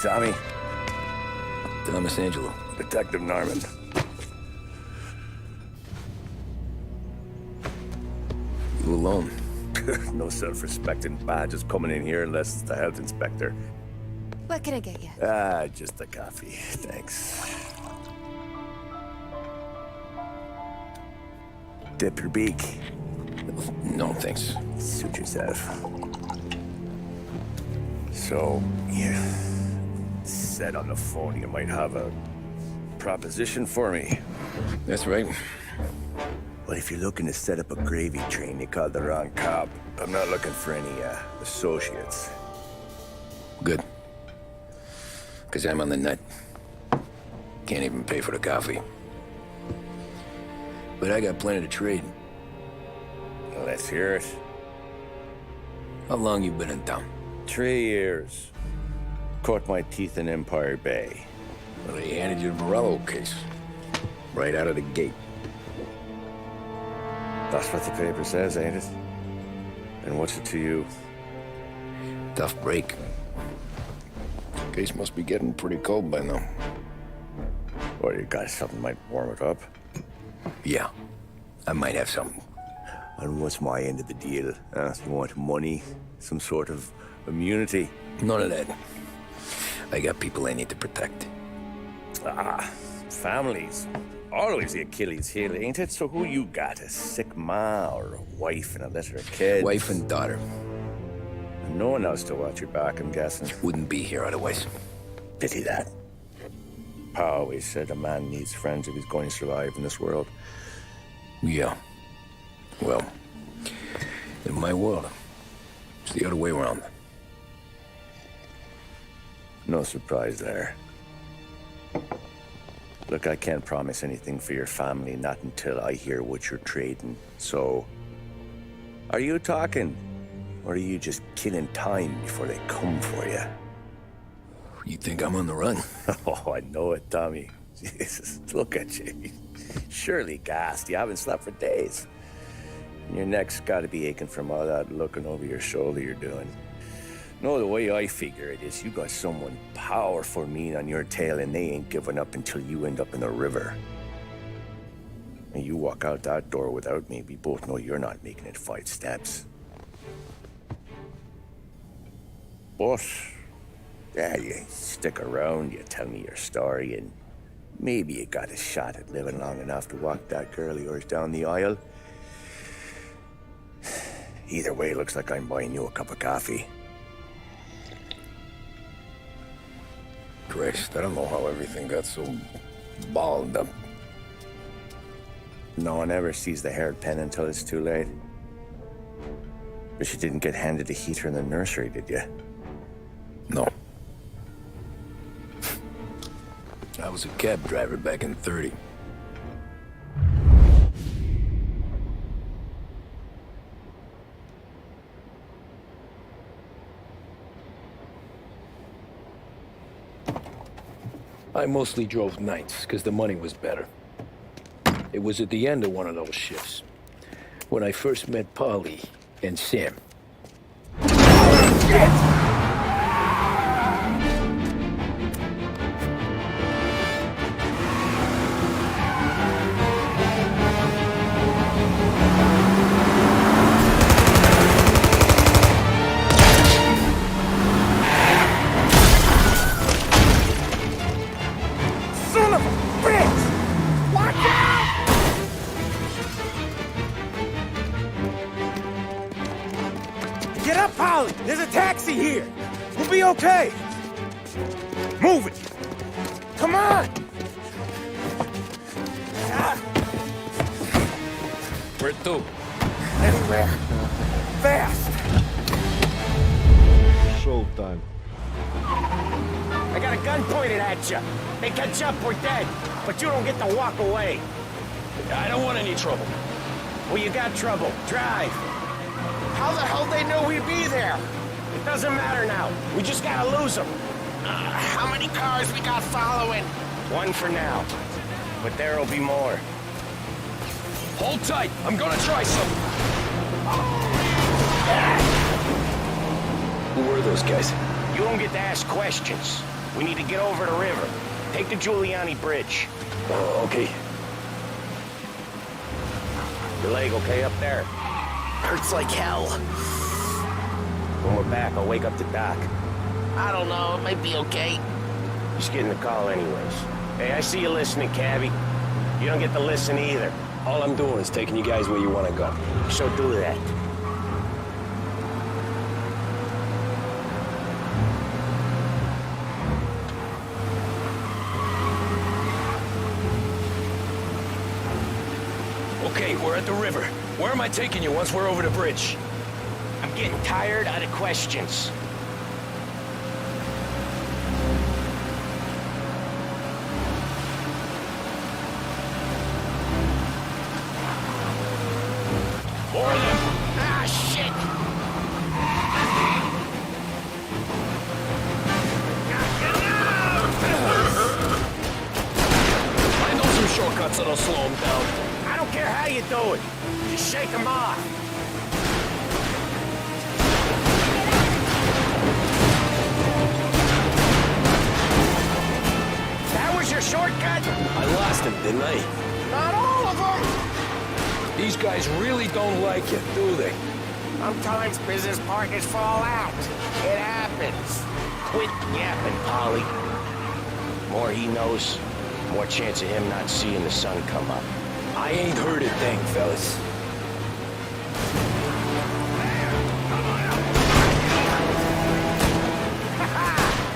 Tommy. Thomas Angelo. Detective Norman. You alone? No self-respecting badges coming in here unless it's the health inspector. What can I get you? Just a coffee. Thanks. Dip your beak. No, thanks. Suit yourself. So, you said on the phone you might have a proposition for me. That's right. Well, if you're looking to set up a gravy train, you called the wrong cop. I'm not looking for any, associates. Good. Because I'm on the nut. Can't even pay for the coffee. But I got plenty to trade. Well, let's hear it. How long you been in town? 3 years. Caught my teeth in Empire Bay. Well, they handed you the Morello case. Right out of the gate. That's what the paper says, ain't it? And what's it to you? Tough break. Case must be getting pretty cold by now. Or you got something might warm it up? Yeah, I might have something. And what's my end of the deal? You want money? Some sort of immunity? None of that. I got people I need to protect. Families. Always the Achilles heel, ain't it? So who you got? A sick ma or a wife and a litter of kids? Wife and daughter. And no one else to watch your back, I'm guessing. Wouldn't be here otherwise. Pity that. Pa always said a man needs friends if he's going to survive in this world. Yeah. Well, in my world, it's the other way around. No surprise there. Look, I can't promise anything for your family, not until I hear what you're trading. So, are you talking? Or are you just killing time before they come for you? You think I'm on the run? Oh, I know it, Tommy. Jesus, look at you. Surely gassed. You haven't slept for days. And your neck's got to be aching from all that looking over your shoulder you're doing. No, the way I figure it is you got someone powerful mean on your tail and they ain't giving up until you end up in the river. And you walk out that door without me, we both know you're not making it 5 steps. But, yeah, you stick around, you tell me your story, and maybe you got a shot at living long enough to walk that girl of yours down the aisle. Either way, looks like I'm buying you a cup of coffee. Christ, I don't know how everything got so balled up. No one ever sees the haired pen until it's too late. But you didn't get handed a heater in the nursery, did you? No. I was a cab driver back in '30. I mostly drove nights, because the money was better. It was at the end of one of those shifts, when I first met Polly and Sam. Shit! Son of a bitch! Watch out! Get up, Polly! There's a taxi here! We'll be okay! Move it! Come on! Where to? Anywhere! Fast! Showtime. I got a gun pointed at you. They can jump, we're dead. But you don't get to walk away. I don't want any trouble. Well, you got trouble. Drive. How the hell they know we'd be there? It doesn't matter now. We just gotta lose them. How many cars we got following? One for now. But there'll be more. Hold tight. I'm gonna try something. Who were those guys? You don't get to ask questions. We need to get over the river. Take the Giuliani Bridge. Okay. Your leg okay up there? Hurts like hell. When we're back, I'll wake up the doc. I don't know, it might be okay. Just getting the call anyways. Hey, I see you listening, Cabby. You don't get to listen either. All I'm doing is taking you guys where you want to go. So do that. Okay, we're at the river. Where am I taking you once we're over the bridge? I'm getting tired of the questions. More of them! Ah, shit! I know some shortcuts that'll slow them down. I don't care how you do it. Just shake them off. That was your shortcut? I lost him, didn't I? Not all of them. These guys really don't like you, do they? Sometimes business partners fall out. It happens. Quit yapping, Polly. More he knows, more chance of him not seeing the sun come up. I ain't heard a thing, fellas.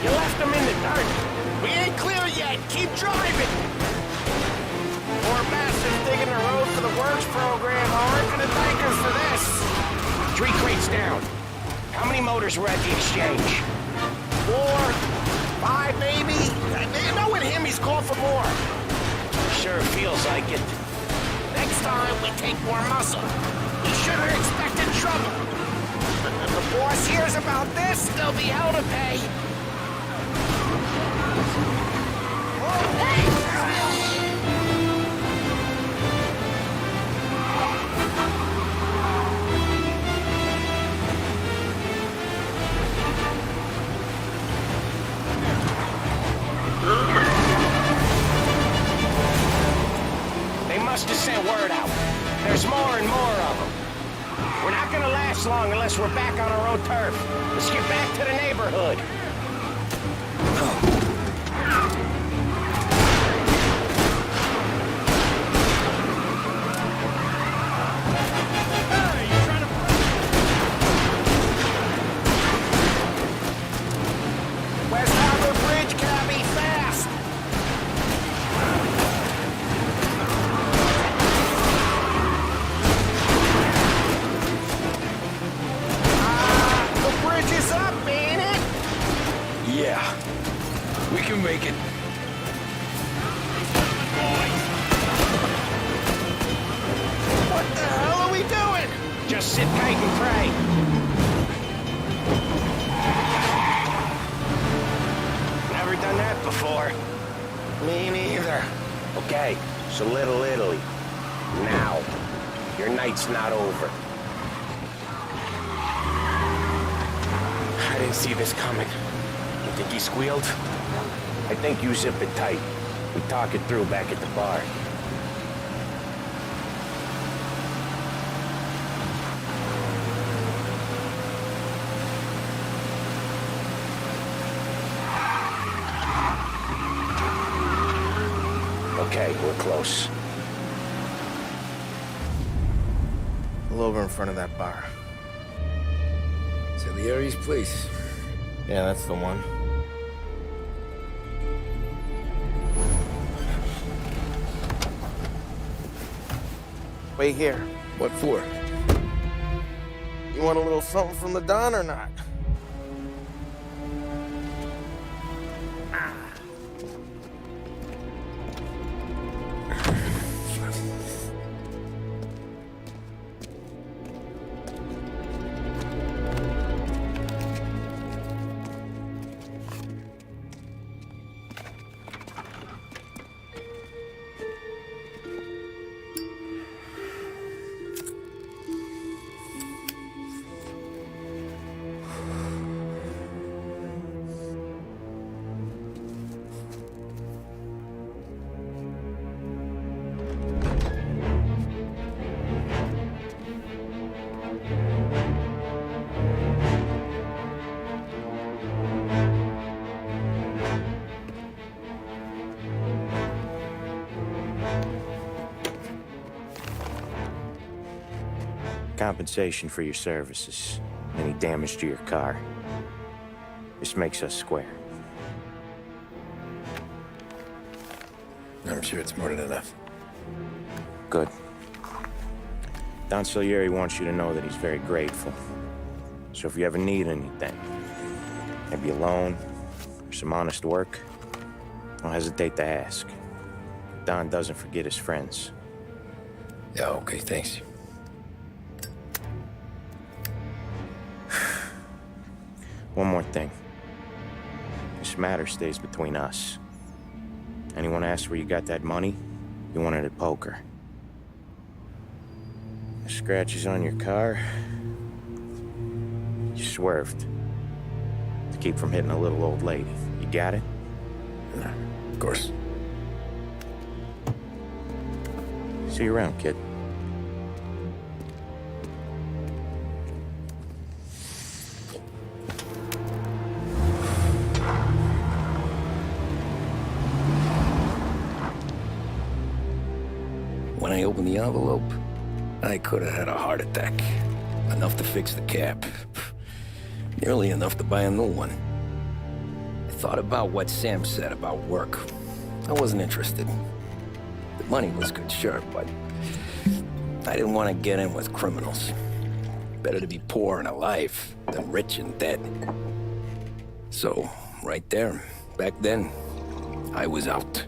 You left him in the dirt. We ain't clear yet. Keep driving. More bastards digging the road for the works program aren't gonna thank us for this. 3 crates down. How many motors were at the exchange? 4, 5 maybe. You know with him he's called for more. Sure feels like it. Next time we take more muscle. We should have expected trouble. If the boss hears about this, there'll be hell to pay. They must have sent word out. There's more and more of them. We're not gonna last long unless we're back on our own turf. Let's get back to the neighborhood. West Harbor Bridge, Cabby, fast! The bridge is up, ain't it? Yeah. We can make it. What the hell are we doing? Just sit tight and pray. Never done that before. Me neither. Okay, so Little Italy. Now. Your night's not over. I didn't see this coming. You think he squealed? I think you zip it tight. We talk it through back at the bar. Okay, we're close. Pull over in front of that bar. Salieri's place. Yeah, that's the one. Wait here. What for? You want a little something from the Don or not? compensation for your services, any damage to your car. This makes us square. I'm sure it's more than enough. Good. Don Salieri wants you to know that he's very grateful. So if you ever need anything, maybe a loan or some honest work, don't hesitate to ask. Don doesn't forget his friends. Yeah, okay, thanks. One more thing. This matter stays between us. Anyone asks where you got that money, you won it at poker. The scratches on your car, you swerved to keep from hitting a little old lady. You got it? Of course. See you around, kid. When I opened the envelope, I could have had a heart attack. Enough to fix the cap. Nearly enough to buy a new one. I thought about what Sam said about work. I wasn't interested. The money was good, sure, but I didn't want to get in with criminals. Better to be poor and alive than rich and dead. So, right there, back then, I was out.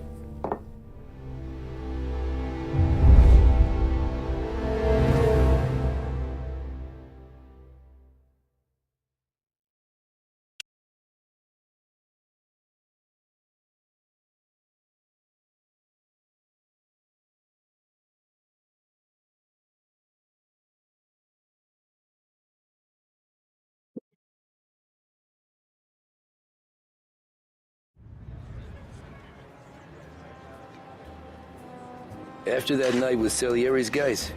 After that night with Salieri's guys,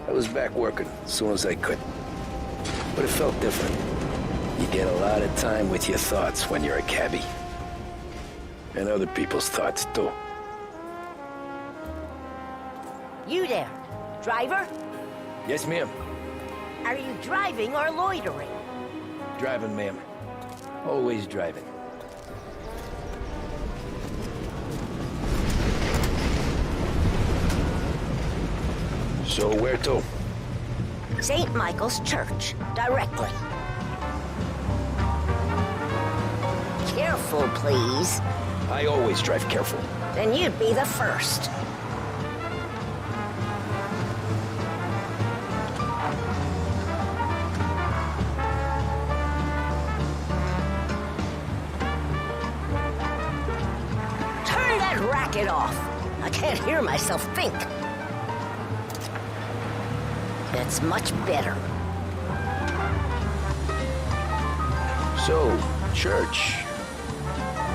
I was back working as soon as I could. But it felt different. You get a lot of time with your thoughts when you're a cabbie. And other people's thoughts, too. You there, driver? Yes, ma'am. Are you driving or loitering? Driving, ma'am. Always driving. So where to? St. Michael's Church, directly. Careful, please. I always drive careful. Then you'd be the first. Turn that racket off. I can't hear myself think. That's much better. So, church.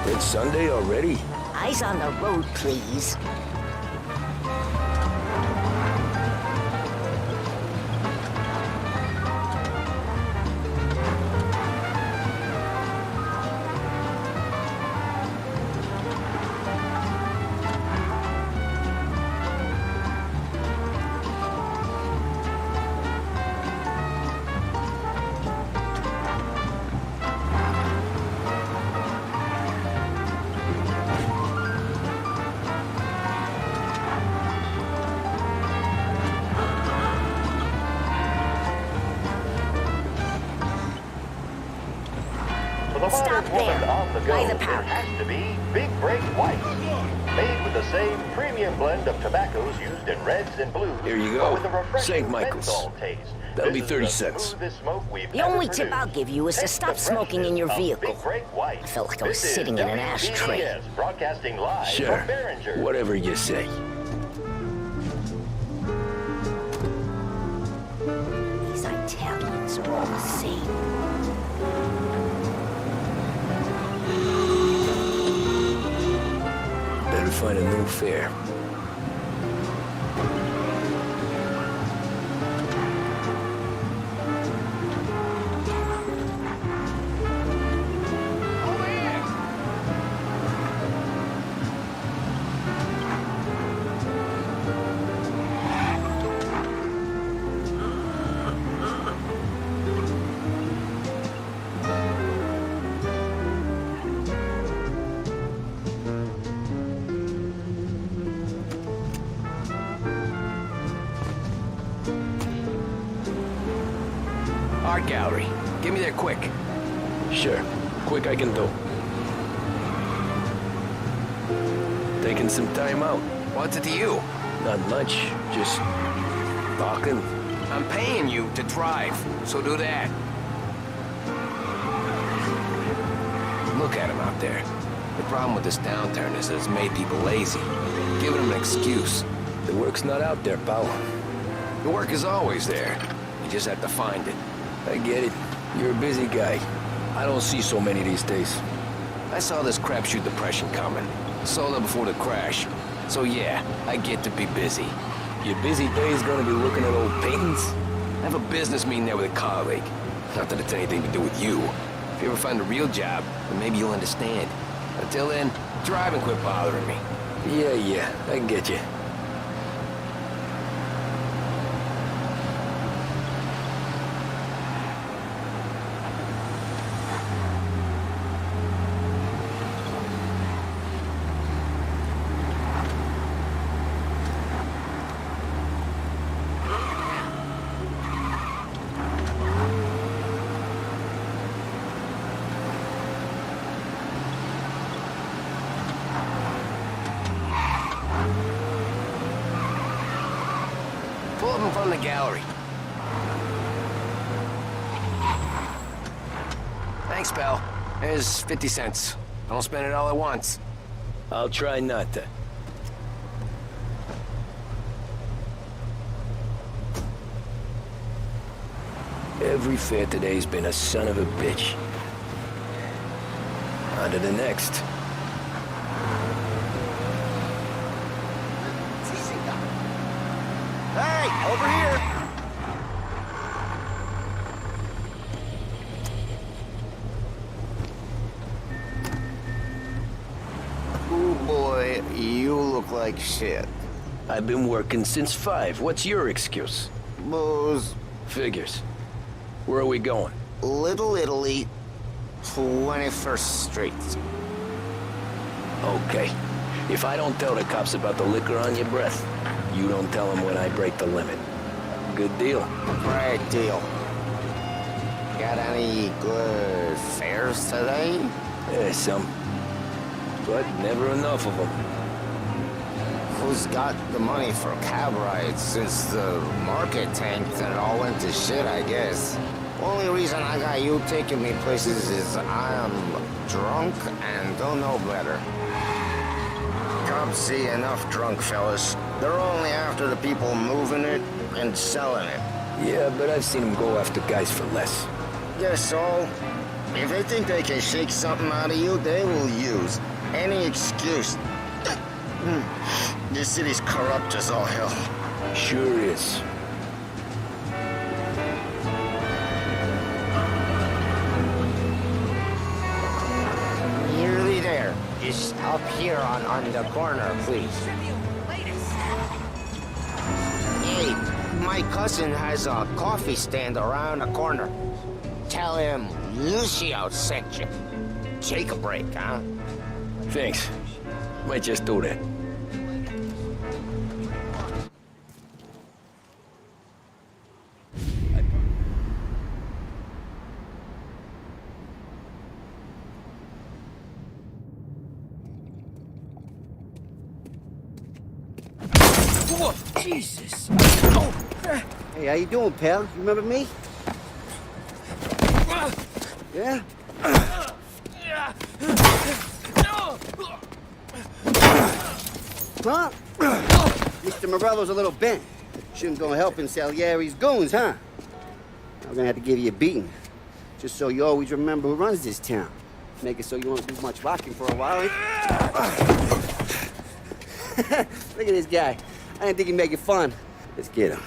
It's Sunday already? Eyes on the road, please. Stop there, on the go, by the there park. has to be Big Break White. Made with the same premium blend of tobaccos used in reds and blues. Here you but go. with a refreshing St. Michael's. menthol taste. That'll This be is 30 the cents. smoothest smoke we've The ever only tip produced. I'll give you is to Taste stop the smoking in your freshness of vehicle. Big Break White. I felt like I was This is sitting in an ashtray. WBBS, broadcasting live Sure. from Behringer. Whatever you say. These Italians are all the same. Better find a new fare. Art gallery. Get me there quick. Sure. Quick I can do. Taking some time out. What's it to you? Not much. Just talking. I'm paying you to drive, so do that. Look at him out there. The problem with this downturn is that it's made people lazy. Giving them an excuse. The work's not out there, pal. The work is always there. You just have to find it. I get it. You're a busy guy. I don't see so many these days. I saw this crapshoot depression coming. Sold it before the crash. So yeah, I get to be busy. Your busy day's gonna be looking at old paintings? I have a business meeting there with a colleague. Not that it's anything to do with you. If you ever find a real job, then maybe you'll understand. Until then, drive and quit bothering me. Yeah, I get you. Pull up in front of the gallery. Thanks, pal. Here's 50 cents. Don't spend it all at once. I'll try not to. Every fair today's been a son of a bitch. On to the next. Hey, over here! Ooh, boy, you look like shit. I've been working since 5. What's your excuse? Booze. Figures. Where are we going? Little Italy, 21st Street. Okay. If I don't tell the cops about the liquor on your breath, you don't tell them when I break the limit. Good deal. Great deal. Got any good fares today? Yeah, some. But never enough of them. Who's got the money for cab rides since the market tanked and it all went to shit, I guess? Only reason I got you taking me places is I am drunk and don't know better. Cops see enough drunk fellas. They're only after the people moving it and selling it. Yeah, but I've seen them go after guys for less. Guess so. If they think they can shake something out of you, they will use any excuse. This city's corrupt as all hell. Sure is. Nearly there. Just up here on the corner, please. Hey, my cousin has a coffee stand around the corner. Tell him Lucio sent you. Take a break, huh? Thanks. Might just do that. Whoa, Jesus! Hey, how you doing, pal? You remember me? Yeah? Huh? Mr. Morello's a little bent. Shouldn't go helping Salieri's goons, huh? I'm gonna have to give you a beating. Just so you always remember who runs this town. Make it so you won't do much rocking for a while. Look at this guy. I didn't think he'd make it fun. Let's get him.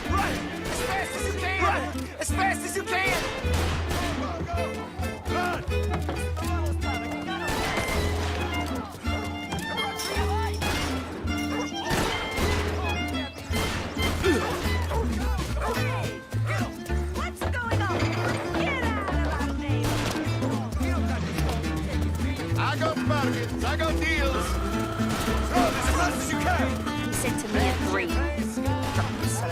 Run! As fast as you can! Run! As fast as you can! Run! What's going on? Get out of our neighborhood! I got bargains, I got deals. Run as fast as you can! He said to me, agree. Drop the son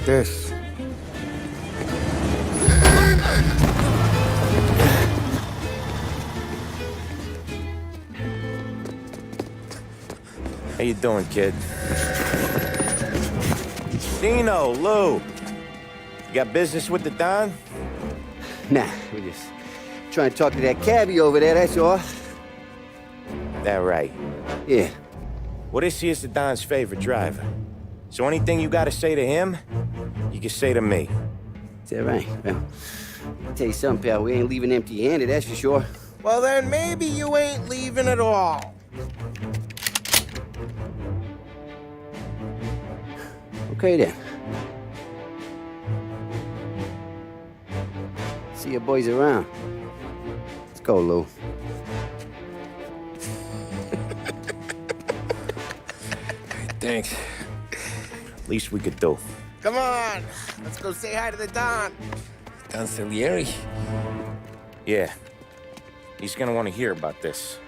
this. How you doing, kid? Dino, Lou. You got business with the Don? Nah, we just trying to talk to that cabbie over there, that's all. That right. Yeah. Well, this here's the Don's favorite driver. So anything you gotta say to him, you can say to me. Is that right? Well, I'll tell you something, pal. We ain't leaving empty-handed, that's for sure. Well, then maybe you ain't leaving at all. Okay, then. See your boys around. Let's go, Lou. Thanks. Least we could do. Come on, let's go say hi to the Don. Don Salieri? Yeah. He's gonna want to hear about this.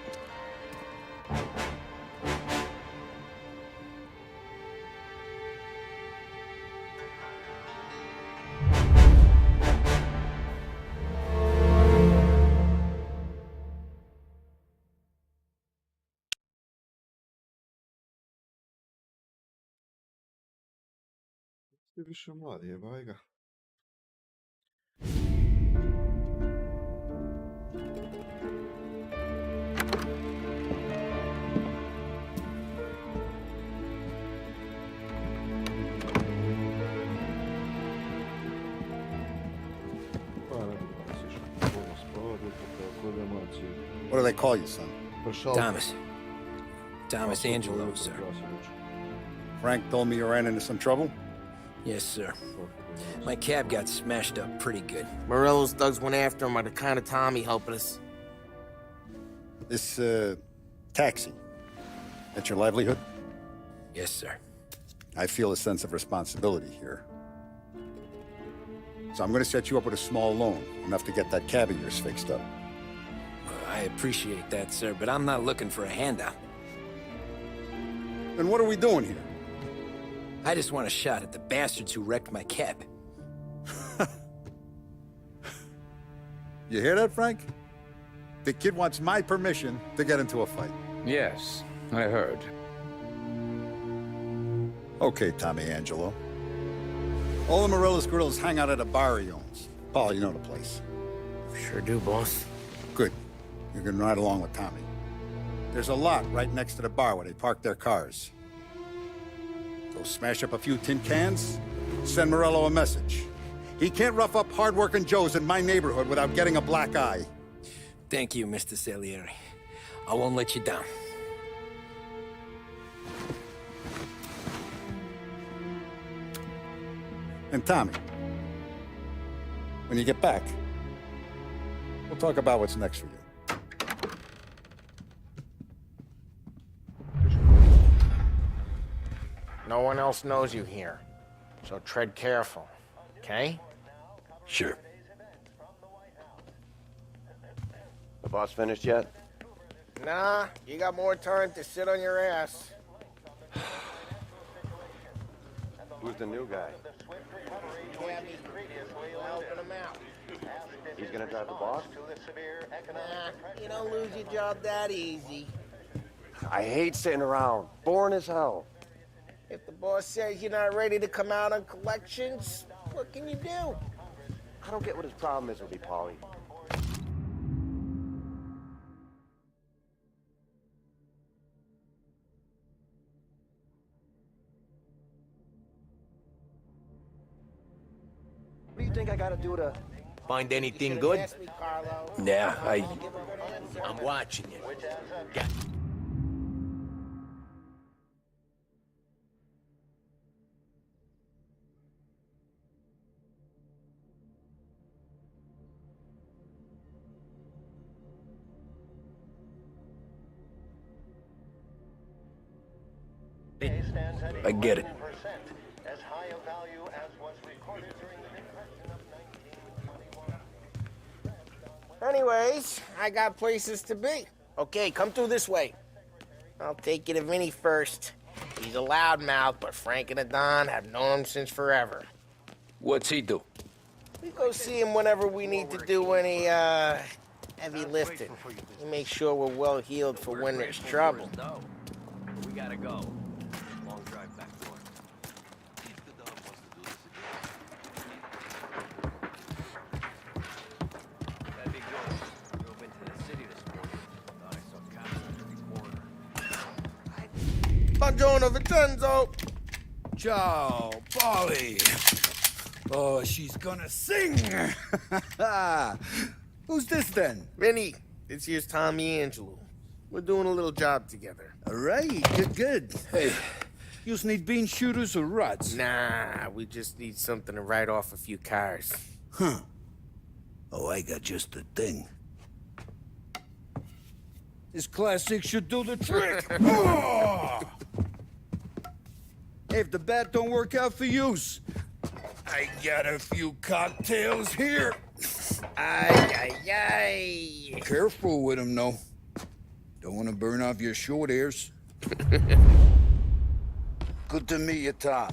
Ti više mladi, jebaj ga. What do they call you, son? Thomas. Thomas Angelo, sir. Frank told me you ran into some trouble? Yes, sir. My cab got smashed up pretty good. Morello's thugs went after him on account of Tommy helping us. This, taxi, that's your livelihood? Yes, sir. I feel a sense of responsibility here. So I'm gonna set you up with a small loan, enough to get that cab of yours fixed up. I appreciate that, sir, but I'm not looking for a handout. Then what are we doing here? I just want a shot at the bastards who wrecked my cab. You hear that, Frank? The kid wants my permission to get into a fight. Yes, I heard. Okay, Tommy Angelo. All the Morello's girls hang out at a bar he owns. Paul, you know the place. Sure do, boss. Good. You can ride along with Tommy. There's a lot right next to the bar where they park their cars. Go smash up a few tin cans, send Morello a message. He can't rough up hard-working Joes in my neighborhood without getting a black eye. Thank you, Mr. Salieri. I won't let you down. And Tommy, when you get back, we'll talk about what's next for you. No one else knows you here, so tread careful, okay? Sure. The boss finished yet? Nah, you got more time to sit on your ass. Who's the new guy? Helping him out. He's gonna drive the boss? Nah, you don't lose your job that easy. I hate sitting around. Boring as hell. If the boss says you're not ready to come out on collections, what can you do? I don't get what his problem is with me, Paulie. What do you think I gotta do to... Find anything good? Yeah, I'm watching you. I get it. Anyways, I got places to be. Okay, come through this way. I'll take you to Vinny first. He's a loudmouth, but Frank and the Don have known him since forever. What's he do? We go see him whenever we need to do any, heavy lifting. We make sure we're well healed for when there's trouble. We gotta go. Long drive back north. That'd be good. Drove into the city this morning. Thought I saw cops on every corner. Buongiorno, Vincenzo! Ciao, Polly. Oh, she's gonna sing. Who's this then? Vinny, this here's Tommy Angelo. We're doing a little job together. All right, good. Hey, you need bean shooters or rods? Nah, we just need something to write off a few cars. Huh. Oh, I got just the thing. This classic should do the trick. Oh! Hey, if the bat don't work out for use, I got a few cocktails here. Ay. Careful with them, though. Don't want to burn off your short hairs. Good to meet you, Tom.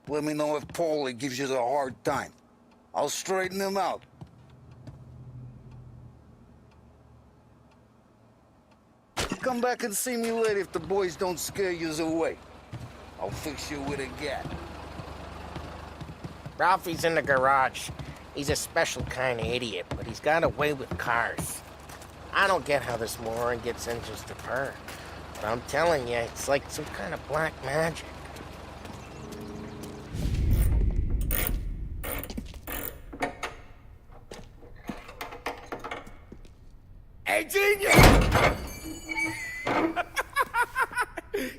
Let me know if Paulie gives you the hard time. I'll straighten him out. Come back and see me later if the boys don't scare you away. I'll fix you with a gat. Ralphie's in the garage. He's a special kind of idiot, but he's got a way with cars. I don't get how this moron gets engines to purr. But I'm telling you, it's like some kind of black magic. Hey, genius!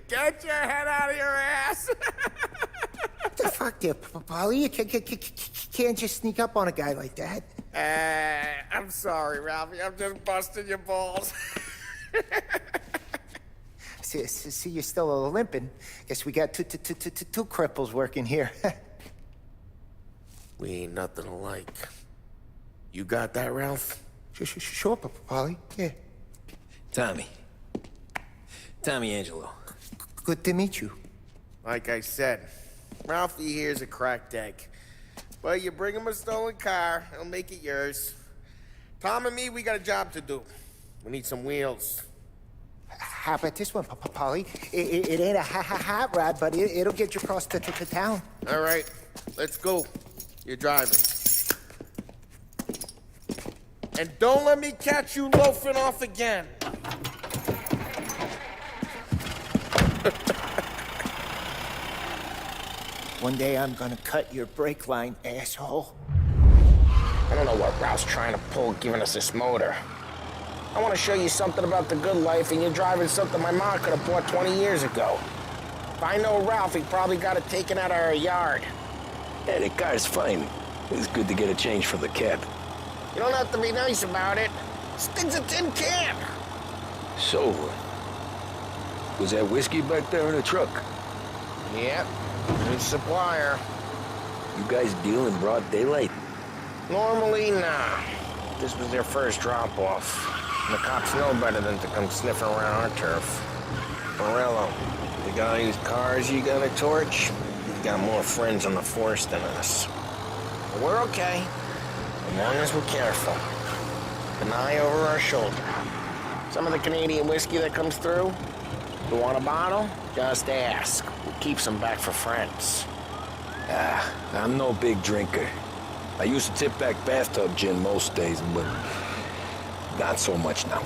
Get your head out of your ass! What the fuck there, Polly? You can't just sneak up on a guy like that. I'm sorry, Ralphie. I'm just busting your balls. See, you're still limping. Guess we got two cripples working here. We ain't nothing alike. You got that, Ralph? Sure, Polly. Yeah. Tommy Angelo. Good to meet you. Like I said, Ralphie here's a cracked egg. Well, you bring him a stolen car, he'll make it yours. Tom and me, we got a job to do. We need some wheels. How about this one, Polly? It ain't a hot rod, but it'll get you across to town. All right, let's go. You're driving. And don't let me catch you loafing off again. One day I'm gonna cut your brake line, asshole. I don't know what Ralph's trying to pull giving us this motor. I want to show you something about the good life, and you're driving something my mom could have bought 20 years ago. If I know Ralph, he probably got it taken out of our yard. Yeah, the car's fine. It's good to get a change for the cab. You don't have to be nice about it. This thing's a tin can. So, was that whiskey back there in the truck? Yep, good supplier. You guys deal in broad daylight? Normally, nah. This was their first drop-off. The cops know better than to come sniffing around our turf. Morello, the guy whose cars you got a torch, he's got more friends on the force than us. But we're okay, as long as we're careful. An eye over our shoulder. Some of the Canadian whiskey that comes through, you want a bottle? Just ask. We'll keep some back for friends. I'm no big drinker. I used to tip back bathtub gin most days, but not so much now.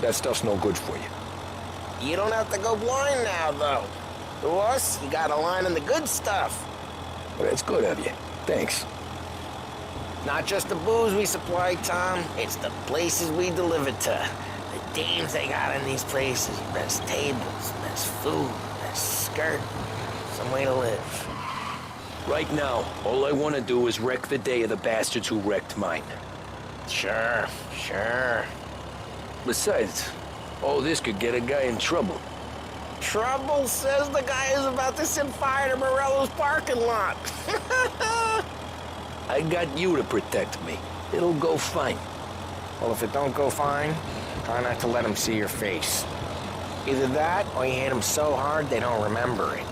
That stuff's no good for you. You don't have to go blind now, though. To us, you got a line in the good stuff. Well, that's good of you. Thanks. Not just the booze we supply, Tom. It's the places we deliver to. The dames they got in these places. Best tables, best food, best skirt. Some way to live. Right now, all I want to do is wreck the day of the bastards who wrecked mine. Sure. Besides, all this could get a guy in trouble. Trouble, says the guy who's about to set fire to Morello's parking lot. I got you to protect me. It'll go fine. Well, if it don't go fine, try not to let them see your face. Either that, or you hit them so hard they don't remember it.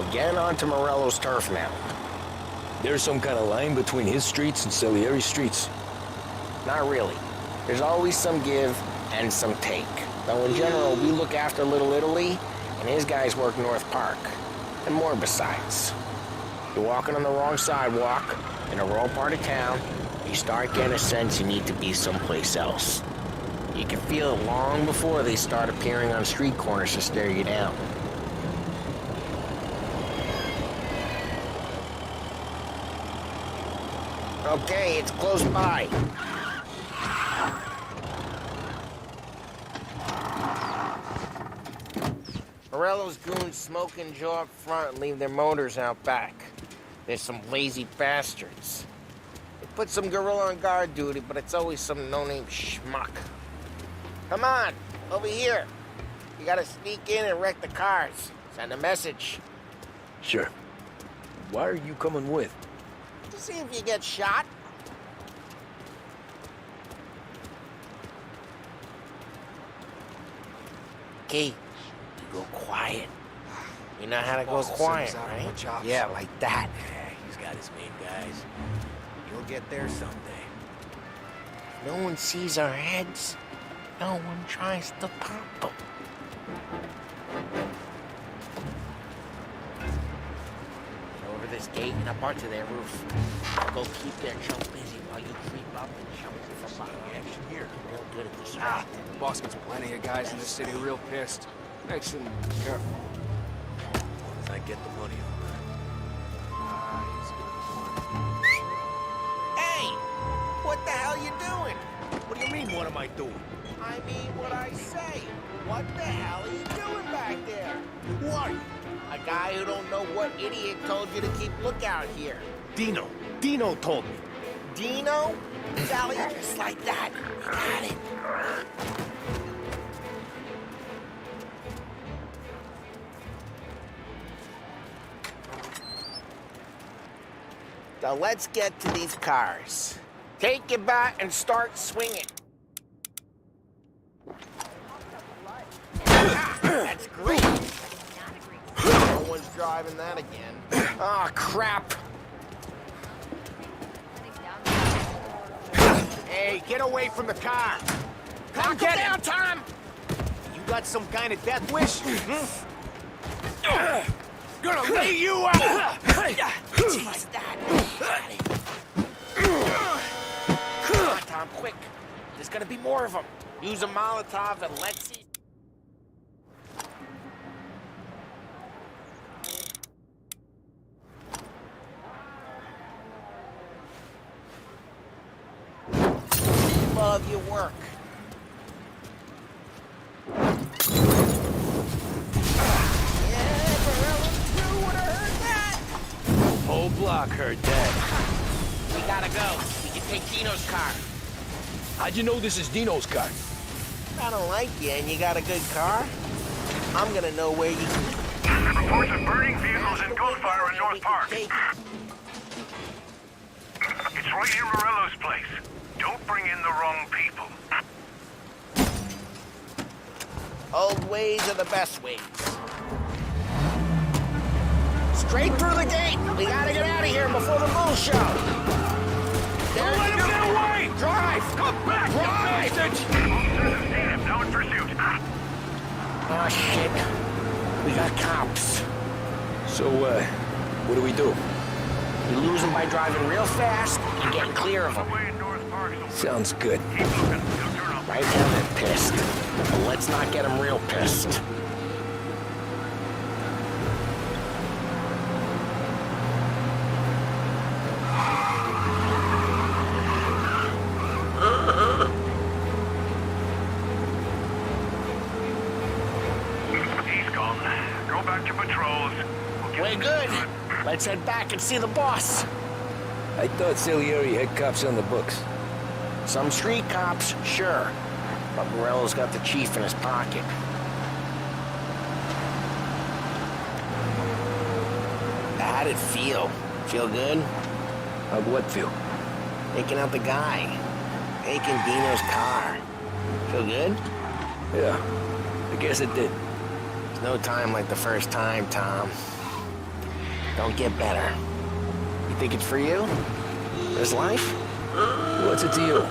We're getting onto Morello's turf now. There's some kind of line between his streets and Salieri's streets. Not really. There's always some give and some take. Though in general, we look after Little Italy, and his guys work North Park. And more besides. You're walking on the wrong sidewalk, in a rural part of town, you start getting a sense you need to be someplace else. You can feel it long before they start appearing on street corners to stare you down. Okay, it's close by. Morello's goons smoke and jaw up front and leave their motors out back. There's some lazy bastards. They put some gorilla on guard duty, but it's always some no-name schmuck. Come on, over here. You gotta sneak in and wreck the cars. Send a message. Sure. Why are you coming with? To see if you get shot. Key, you go quiet. You know how to go quiet, right? Yeah, like that. He's got his main guys. You'll get there someday. No one sees our heads. No one tries to pop them. Over this gate and up onto their roof. Go keep their chump busy while you creep up and jump from behind. Action here. Real good at this. The boss gets plenty of guys in the city real pissed. Makes them careful. As long as I get the money. Hey! What the hell you doing? What do you mean, what am I doing? I mean what I say. What the hell are you doing back there? Who are you? A guy who don't know what idiot told you to keep lookout here. Dino. Dino told me. Dino? Sally, just like that. You got it. Now let's get to these cars. Take your bat and start swinging. That's great. No one's driving that again. Oh, crap. Hey, get away from the car! Knock it down, Tom! You got some kind of death wish? Gonna lay you out! Jeez, that. Come on, Tom, quick. There's gonna be more of them. Use a Molotov and let's see. Love your work. Whole block heard that. We gotta go. We can take Dino's car. How'd you know this is Dino's car? I don't like you and you got a good car. I'm gonna know where you can... Reports of burning vehicles and gunfire in North Park. It's right near Morello's place. Don't bring in the wrong people. Old ways are the best ways. Straight through the gate! We gotta get out of here before the bull show! Don't let him get away! Drive! Come back, drive! Officers have seen him, now in pursuit. Oh, shit. We got cops. So, what do we do? You lose them by driving real fast and getting clear of them. Sounds good. Right now they're pissed. But let's not get them real pissed. He's gone. Go back to patrols. We're good. Let's head back and see the boss. I thought Salieri had cops on the books. Some street cops, sure. But Morello's got the chief in his pocket. How'd it feel? Feel good? How'd what feel? Taking out the guy. Taking Dino's car. Feel good? Yeah, I guess it did. There's no time like the first time, Tom. Don't get better. You think it's for you? This life? What's it to you?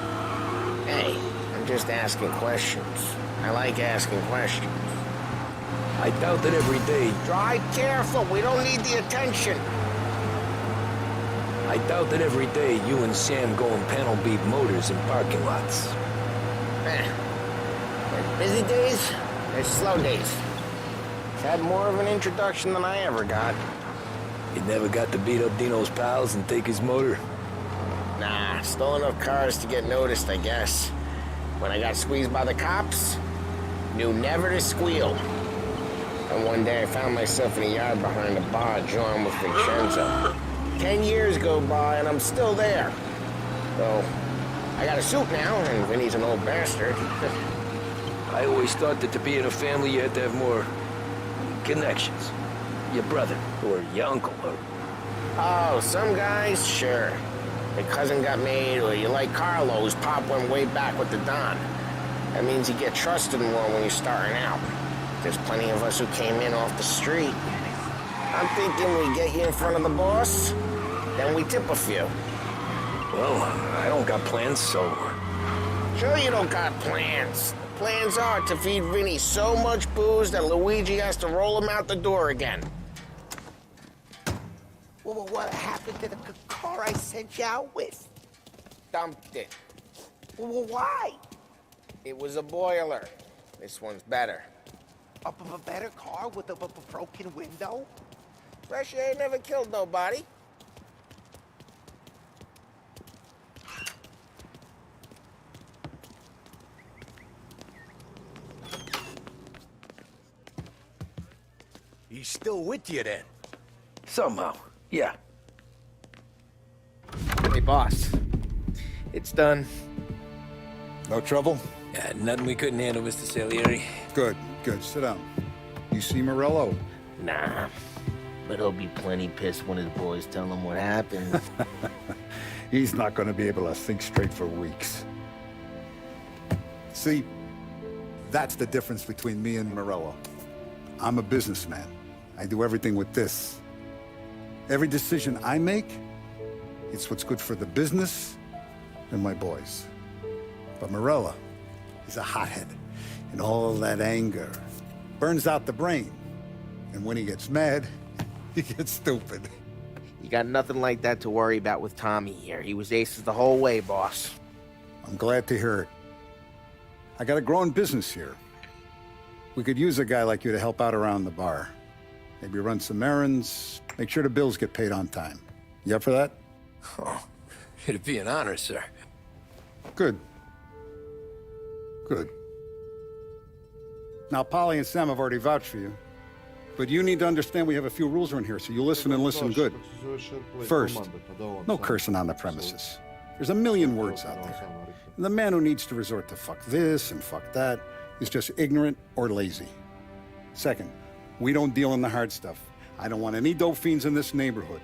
Hey, I'm just asking questions. I like asking questions. I doubt that every day. Drive careful, we don't need the attention. I doubt that every day you and Sam go and panel beat motors in parking lots. There's busy days, there's slow days. Had more of an introduction than I ever got. You never got to beat up Dino's pals and take his motor? Nah, stole enough cars to get noticed, I guess. When I got squeezed by the cops, knew never to squeal. And one day I found myself in a yard behind a bar jawing with Vincenzo. 10 years go by and I'm still there. So, I got a suit now, and Vinny's an old bastard. I always thought that to be in a family you had to have more connections. Your brother, or your uncle, or... Oh, some guys, sure. Your cousin got made, or you like Carlos, Pop went way back with the Don. That means you get trusted more when you're starting out. There's plenty of us who came in off the street. I'm thinking we get you in front of the boss, then we tip a few. Well, I don't got plans, so... Sure you don't got plans. Plans are to feed Vinny so much booze that Luigi has to roll him out the door again. Well, what happened to the car I sent you out with? Dumped it. Well, why? It was a boiler. This one's better. A better car with a broken window? Fresh air never killed nobody. He's still with you then? Somehow, yeah. Hey, boss. It's done. No trouble? Yeah, nothing we couldn't handle, Mr. Salieri. Good, good. Sit down. You see Morello? Nah, but he'll be plenty pissed when his boys tell him what happened. He's not going to be able to think straight for weeks. See, that's the difference between me and Morello. I'm a businessman. I do everything with this. Every decision I make, it's what's good for the business and my boys. But Morello is a hothead, and all that anger burns out the brain. And when he gets mad, he gets stupid. You got nothing like that to worry about with Tommy here. He was aces the whole way, boss. I'm glad to hear it. I got a growing business here. We could use a guy like you to help out around the bar. Maybe run some errands, make sure the bills get paid on time. You up for that? Oh, it'd be an honor, sir. Good. Good. Now, Polly and Sam have already vouched for you. But you need to understand we have a few rules around here, so you listen and listen good. First, no cursing on the premises. There's a million words out there. And the man who needs to resort to fuck this and fuck that is just ignorant or lazy. Second, we don't deal in the hard stuff. I don't want any dope fiends in this neighborhood.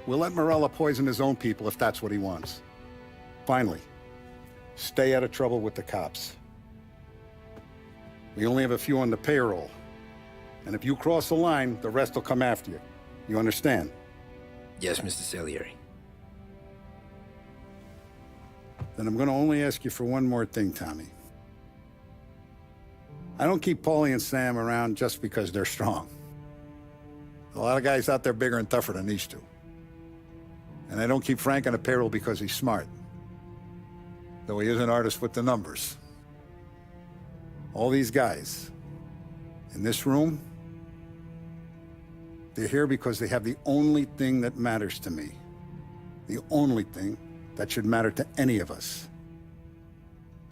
We'll let Morello poison his own people if that's what he wants. Finally, stay out of trouble with the cops. We only have a few on the payroll. And if you cross the line, the rest will come after you. You understand? Yes, Mr. Salieri. Then I'm going to only ask you for one more thing, Tommy. I don't keep Paulie and Sam around just because they're strong. A lot of guys out there bigger and tougher than these two. And I don't keep Frank on the payroll because he's smart. Though he is an artist with the numbers. All these guys in this room, they're here because they have the only thing that matters to me. The only thing that should matter to any of us.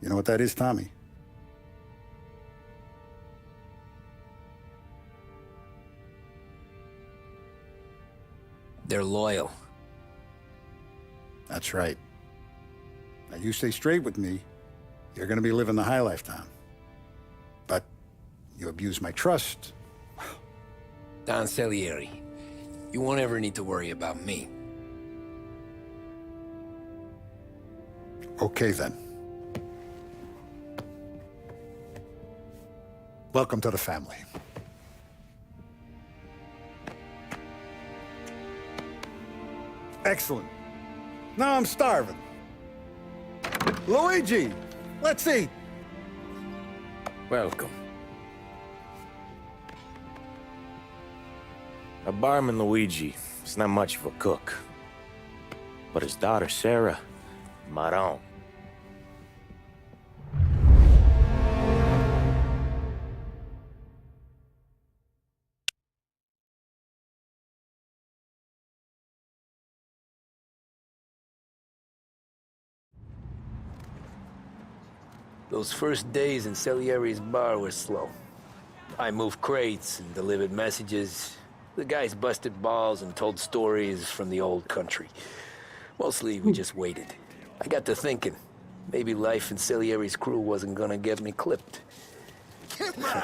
You know what that is, Tommy? They're loyal. That's right. Now, you stay straight with me, you're gonna be living the high life, Tom. But you abuse my trust. Don Salieri, you won't ever need to worry about me. Okay, then. Welcome to the family. Excellent. Now I'm starving. Luigi, let's eat. Welcome. Our barman Luigi is not much of a cook. But his daughter Sarah, Maron. Those first days in Salieri's bar were slow. I moved crates and delivered messages. The guys busted balls and told stories from the old country. Mostly, we just waited. I got to thinking, maybe life in Salieri's crew wasn't gonna get me clipped. Come on,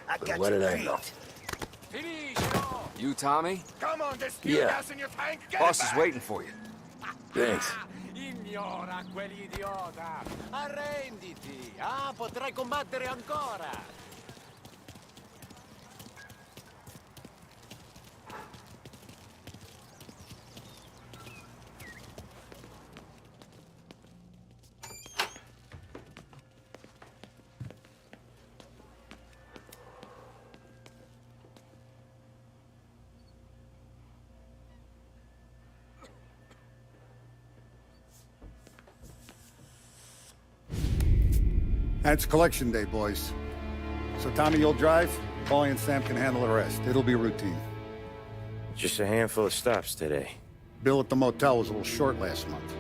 I But got what you did I beat. know? You, Tommy? Come on, there's fuel Yeah. gas in your tank. Get Boss it is back. waiting for you. Thanks. Ignora quell'idiota! Arrenditi! Ah, potrai combattere ancora! It's collection day, boys. So Tommy, you'll drive. Paulie and Sam can handle the rest. It'll be routine. Just a handful of stops today. Bill at the motel was a little short last month.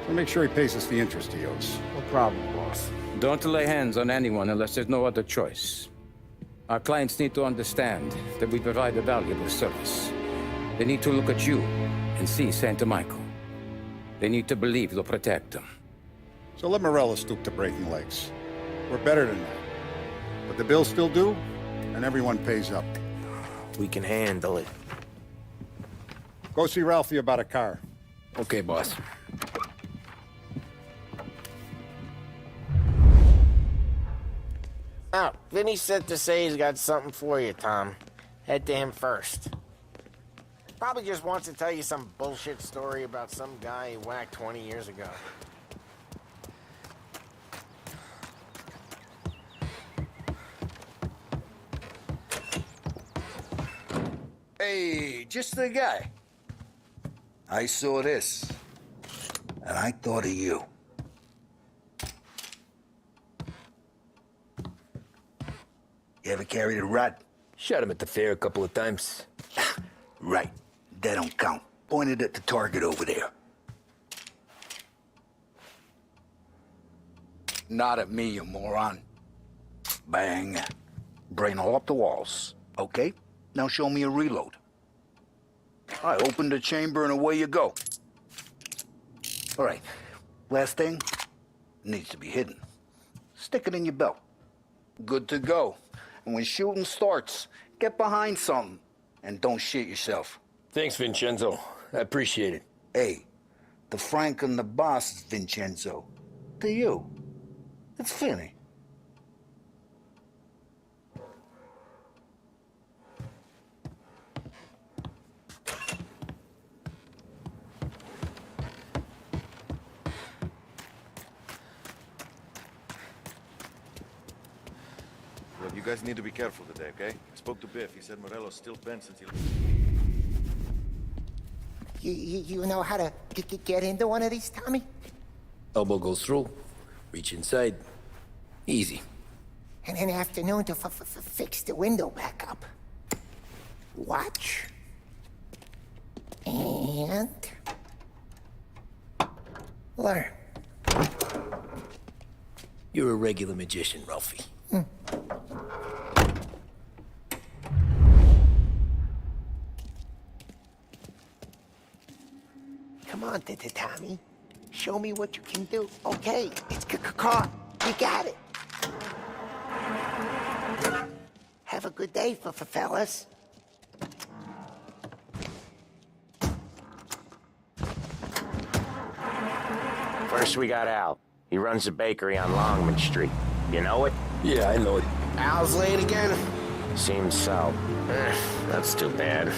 So make sure he pays us the interest he owes. No problem, boss. Don't lay hands on anyone unless there's no other choice. Our clients need to understand that we provide a valuable service. They need to look at you and see Santa Michael. They need to believe you'll protect them. So let Morello stoop to breaking legs. We're better than that. But the bills still due, and everyone pays up. We can handle it. Go see Ralphie about a car. Okay, boss. Oh, Vinny said to say he's got something for you, Tom. Head to him first. Probably just wants to tell you some bullshit story about some guy he whacked 20 years ago. Hey, just the guy. I saw this, and I thought of you. You ever carried a rod? Shot him at the fair a couple of times. Right. That don't count. Pointed at the target over there. Not at me, you moron. Bang. Brain all up the walls. Okay? Now show me a reload. I open the chamber and away you go. All right. Last thing. Needs to be hidden. Stick it in your belt. Good to go. And when shooting starts, get behind something. And don't shit yourself. Thanks, Vincenzo. I appreciate it. Hey, the Frank and the boss is Vincenzo. To you, it's Finny. Look, you guys need to be careful today, okay? I spoke to Biff. He said Morello's still bent since he... You know how to get into one of these, Tommy? Elbow goes through. Reach inside. Easy. And an afternoon to fix the window back up. Watch. And... learn. You're a regular magician, Ralphie. Come on, Tommy. Show me what you can do. Okay, it's caught. You got it. Have a good day, fellas. First we got Al. He runs a bakery on Longman Street. You know it? Yeah, I know it. Al's late again? Seems so. That's too bad.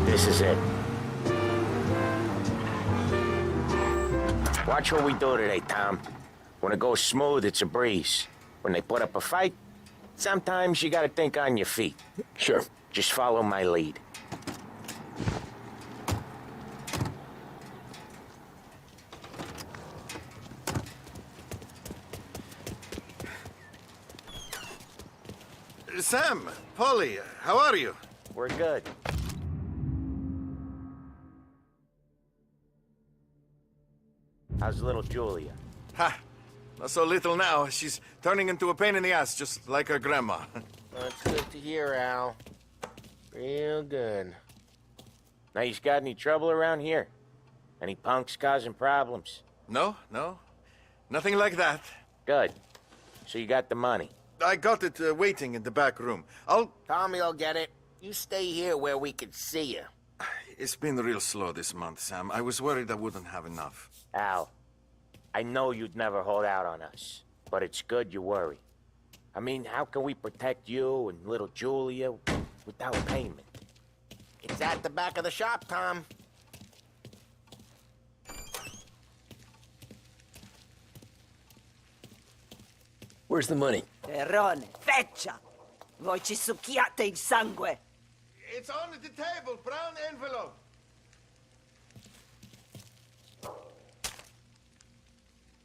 This is it. Watch what we do today, Tom. When it goes smooth, it's a breeze. When they put up a fight, sometimes you gotta think on your feet. Sure. Just follow my lead. Sam, Polly, how are you? We're good. How's little Julia? Ha! Not so little now. She's turning into a pain in the ass, just like her grandma. That's good to hear, Al. Real good. Now, you got any trouble around here? Any punks causing problems? No. Nothing like that. Good. So you got the money? I got it waiting in the back room. Tommy will get it. You stay here where we can see you. It's been real slow this month, Sam. I was worried I wouldn't have enough. Al, I know you'd never hold out on us, but it's good you worry. I mean, how can we protect you and little Julia without payment? It's at the back of the shop, Tom. Where's the money? Terrone, feccia! Voi ci succhiate il sangue! It's on the table, brown envelope.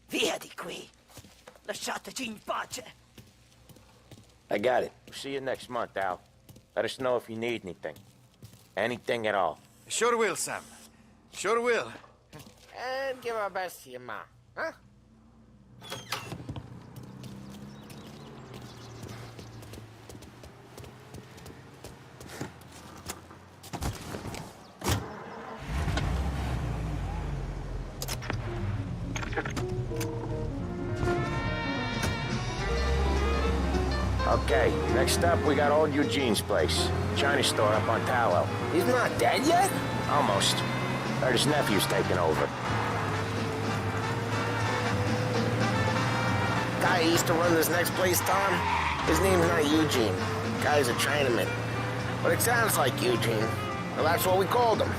Via di qui! Lasciateci in pace! I got it. See you next month, Al. Let us know if you need anything. Anything at all. Sure will, Sam. Sure will. And give our best to your ma, huh? Okay, next up, we got old Eugene's place. China store up on Tallow. He's not dead yet? Almost. Heard his nephew's taking over. Guy who used to run this next place, Tom, his name's not Eugene. Guy's a Chinaman. But it sounds like Eugene. Well, that's what we called him.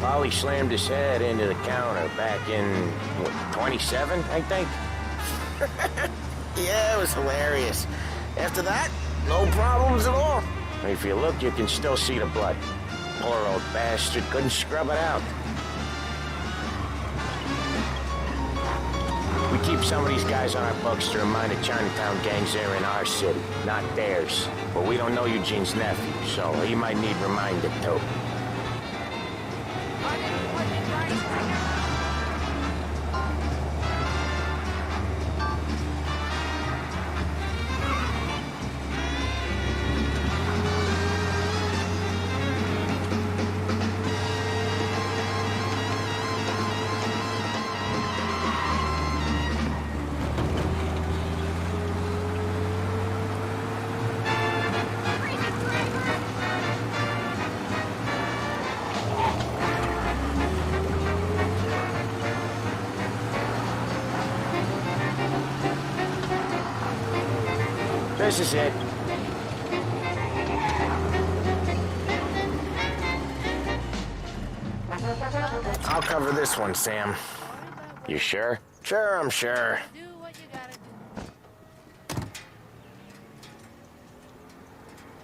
Polly slammed his head into the counter back in, what, 27, I think? Yeah, it was hilarious. After that, no problems at all. If you look, you can still see the blood. Poor old bastard couldn't scrub it out. We keep some of these guys on our books to remind the Chinatown gangs they're in our city, not theirs. But we don't know Eugene's nephew, so he might need reminded too. This is it. I'll cover this one, Sam. You sure? Sure, I'm sure.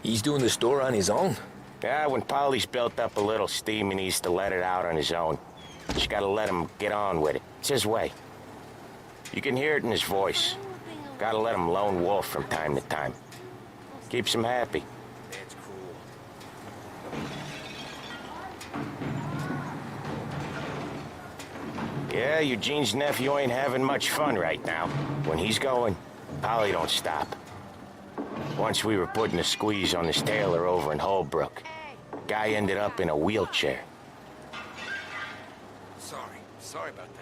He's doing the store on his own? Yeah, when Polly's built up a little steam, he needs to let it out on his own. Just gotta let him get on with it. It's his way. You can hear it in his voice. Gotta let him lone wolf from time to time. Keeps him happy. That's cool. Yeah, Eugene's nephew ain't having much fun right now. When he's going, Polly don't stop. Once we were putting a squeeze on this tailor over in Holbrook. Guy ended up in a wheelchair. Sorry about that.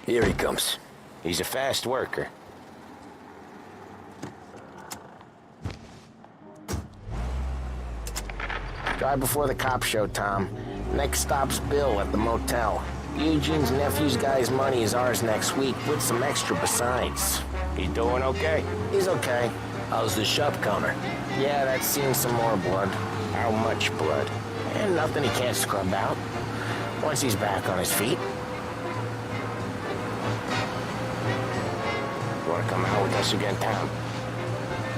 Here he comes. He's a fast worker. Drive before the cop show, Tom. Next stop's Bill at the motel. Eugene's nephew's guy's money is ours next week, with some extra besides. He doing okay? He's okay. How's the shop counter? Yeah, that's seen some more blood. How much blood? And nothing he can't scrub out. Once he's back on his feet. You wanna come out with us again, Tom?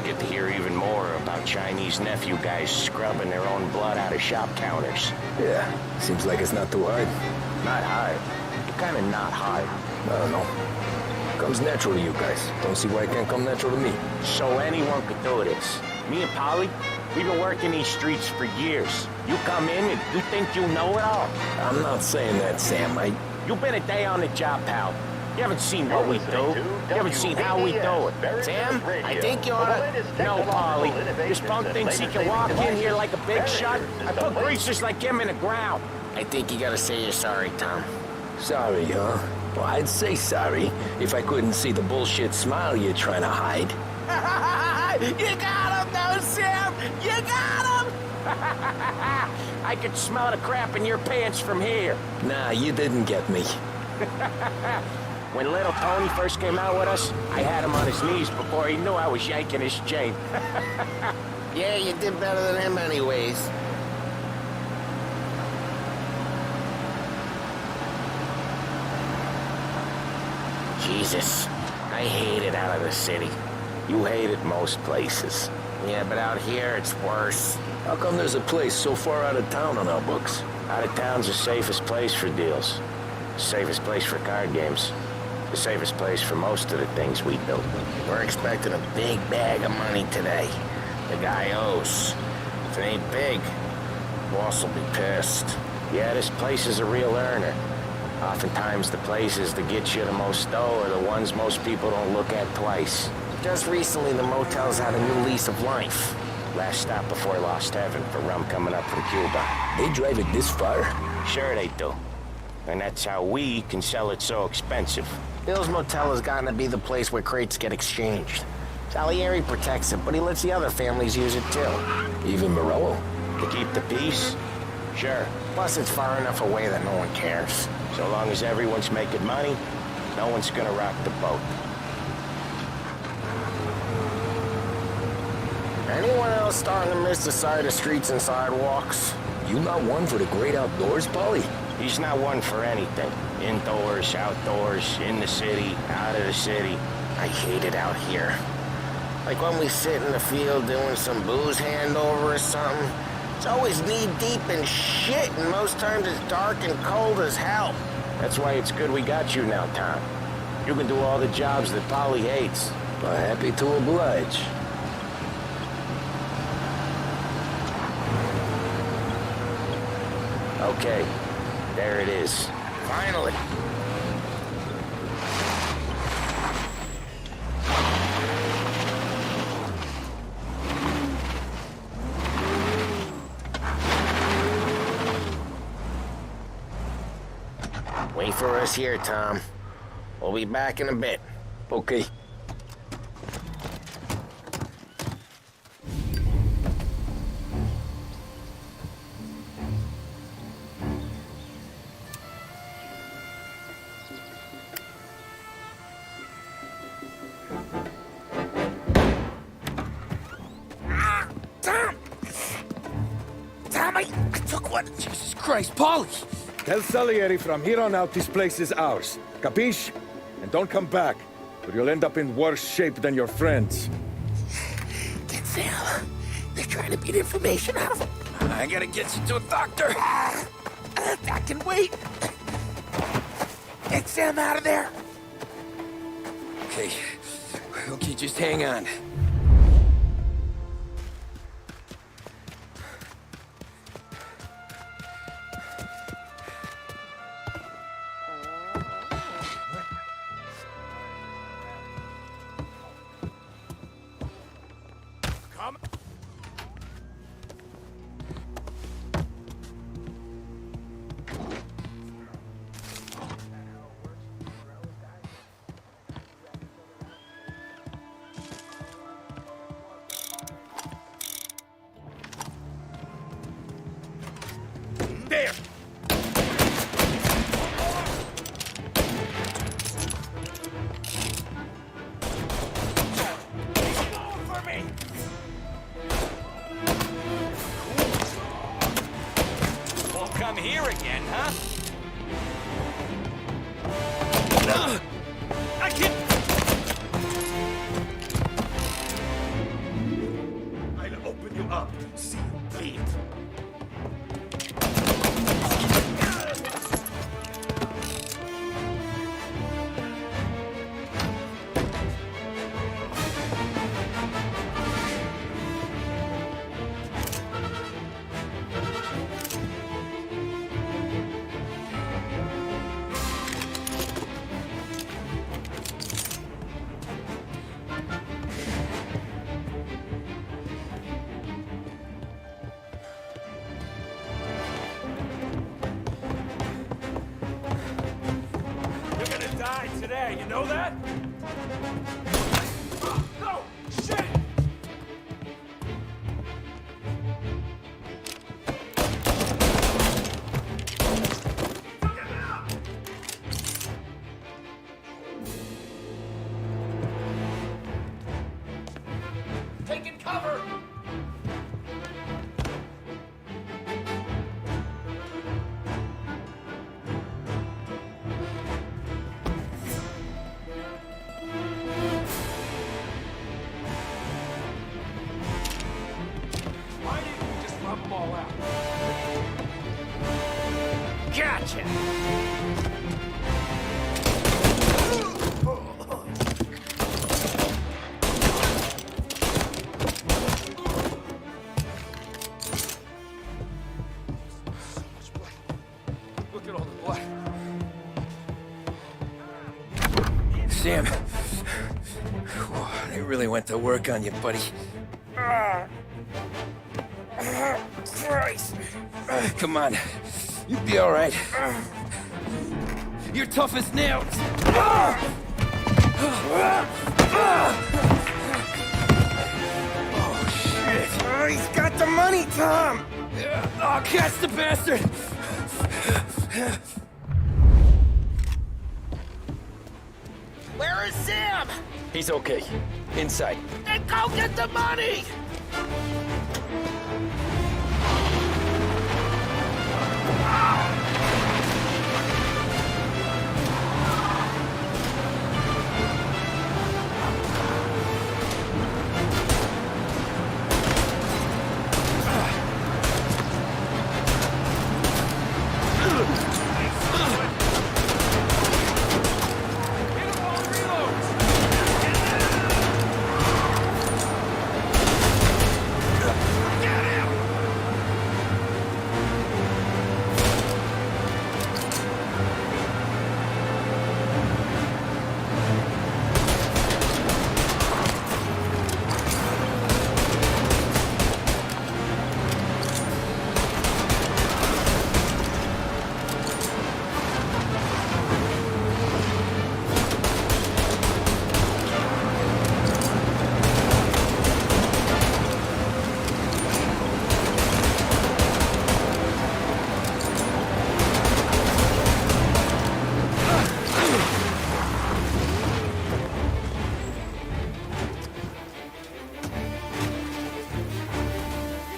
Get to hear even more about Chinese nephew guys scrubbing their own blood out of shop counters. Yeah, seems like it's not too hard. Not hard. You're kinda not hard. I don't know. Comes natural to you guys. Don't see why it can't come natural to me. So anyone could do this. Me and Polly, we've been working these streets for years. You come in and you think you know it all. I'm not saying that, Sam. You've been a day on the job, pal. You haven't seen what we do. You haven't seen how we do it. Sam, I think you oughta... No, Polly. This punk thinks he can walk in here like a big shot. I put greasers like him in the ground. I think you gotta say you're sorry, Tom. Sorry, huh? Well, I'd say sorry if I couldn't see the bullshit smile you're trying to hide. You got him, though, Sam! You got him! I could smell the crap in your pants from here. Nah, you didn't get me. When little Tony first came out with us, I had him on his knees before he knew I was yanking his chain. Yeah, you did better than him anyways. Jesus, I hate it out of the city. You hate it most places. Yeah, but out here, it's worse. How come there's a place so far out of town on our books? Out of town's the safest place for deals. The safest place for card games. The safest place for most of the things we do. We're expecting a big bag of money today. The guy owes. If it ain't big, boss will be pissed. Yeah, this place is a real earner. Oftentimes the places that get you the most dough are the ones most people don't look at twice. Just recently, the motel's had a new lease of life. Last stop before Lost Heaven for rum coming up from Cuba. They drive it this far? Sure they do. And that's how we can sell it so expensive. Bill's Motel has gotten to be the place where crates get exchanged. Salieri protects it, but he lets the other families use it too. Even Morello? To keep the peace? Sure. Plus, it's far enough away that no one cares. So long as everyone's making money, no one's gonna rock the boat. Anyone else starting to miss the sight of streets and sidewalks? You not one for the great outdoors, Polly? He's not one for anything. Indoors, outdoors, in the city, out of the city. I hate it out here. Like when we sit in the field doing some booze handover or something. It's always knee-deep in shit, and most times it's dark and cold as hell. That's why it's good we got you now, Tom. You can do all the jobs that Polly hates. Well, happy to oblige. Okay, there it is. Finally. Wait for us here, Tom. We'll be back in a bit. Okay. I took one. Jesus Christ, Polly! Tell Salieri from here on out this place is ours. Capiche? And don't come back, or you'll end up in worse shape than your friends. Get Sam. They're trying to beat information out of him. I gotta get you to a doctor. I can wait. Get Sam out of there. Okay, just hang on. I can't... I'll open you up. See you bleed. You're gonna die today, you know that? No! Shit! Taking cover! Why didn't you just rub them all out? Gotcha! Look at all the blood. Sam. They really went to work on you, buddy. Christ! Come on. You'll be all right. You're tough as nails. Oh, shit. Oh, he's got the money, Tom! Oh, catch the bastard! Where is Sam? He's okay. Inside. Then go get the money!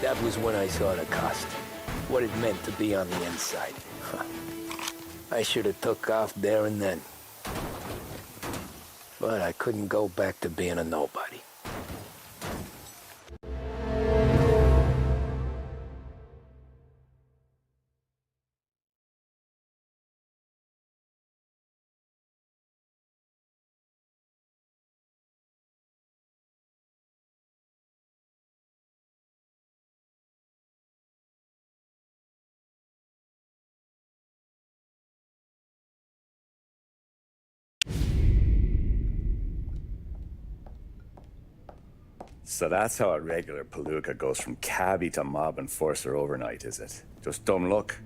That was when I saw the cost. What it meant to be on the inside. I should have took off there and then. But I couldn't go back to being a nobody. So that's how a regular palooka goes from cabbie to mob enforcer overnight, is it? Just dumb luck?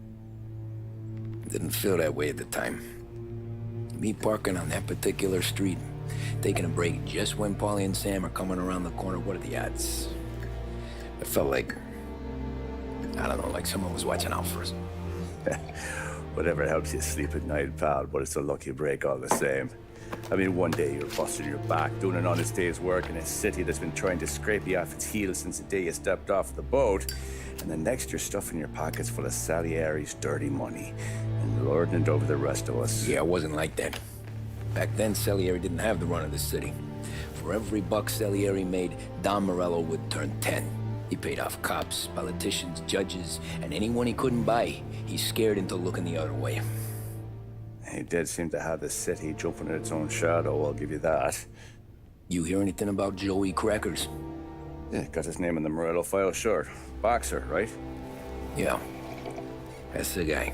Didn't feel that way at the time. Me parking on that particular street, taking a break just when Paulie and Sam are coming around the corner, what are the odds? I felt like, I don't know, like someone was watching out for us. Whatever helps you sleep at night, pal, but it's a lucky break all the same. I mean, one day you're busting your back, doing an honest day's work in a city that's been trying to scrape you off its heels since the day you stepped off the boat, and the next you're stuffing your pockets full of Salieri's dirty money and lording it over the rest of us. Yeah, it wasn't like that. Back then, Salieri didn't have the run of the city. For every buck Salieri made, Don Morello would turn 10. He paid off cops, politicians, judges, and anyone he couldn't buy, he scared into looking the other way. He did seem to have the city jumping in its own shadow, I'll give you that. You hear anything about Joey Crackers? Yeah, got his name in the Morello file, sure. Boxer, right? Yeah, that's the guy.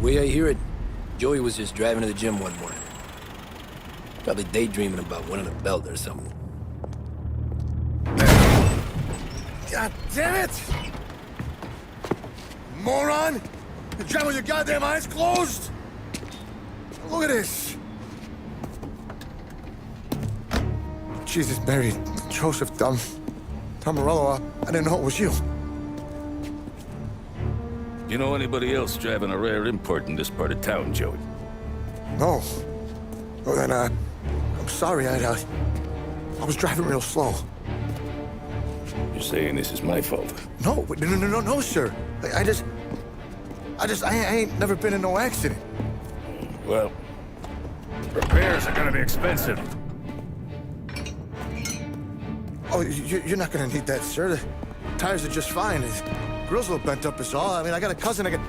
way I hear it, Joey was just driving to the gym one morning. Probably daydreaming about winning a belt or something. God damn it! Moron! You're driving with your goddamn eyes closed? Look at this! Jesus, Mary, Joseph, Tom Morello, I didn't know it was you. You know anybody else driving a rare import in this part of town, Joey? No. Well, then, I'm sorry, I was driving real slow. You're saying this is my fault? No, sir. I ain't never been in no accident. Well, repairs are gonna be expensive. Oh, you're not gonna need that, sir. The tires are just fine. The grill's a little bent up is all. I mean, I got a cousin I can...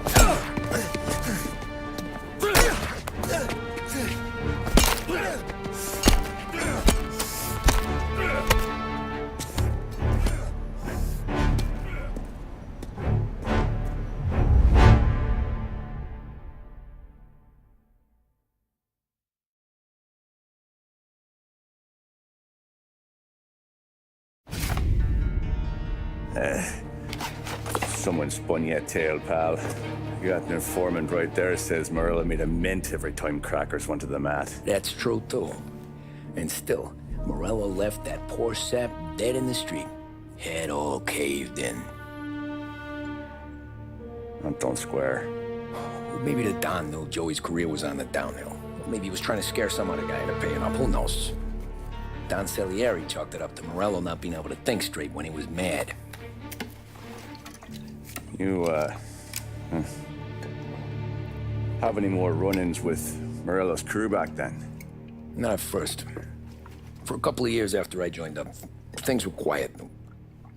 Someone spun you a tail, pal. You got an informant right there says Morello made a mint every time crackers went to the mat. That's true, too. And still, Morello left that poor sap dead in the street. Head all caved in. That don't square. Well, maybe the Don knew Joey's career was on the downhill. Maybe he was trying to scare some other guy into paying up. Who knows? Don Salieri chalked it up to Morello not being able to think straight when he was mad. You, have any more run-ins with Morello's crew back then? Not at first. For a couple of years after I joined up, things were quiet.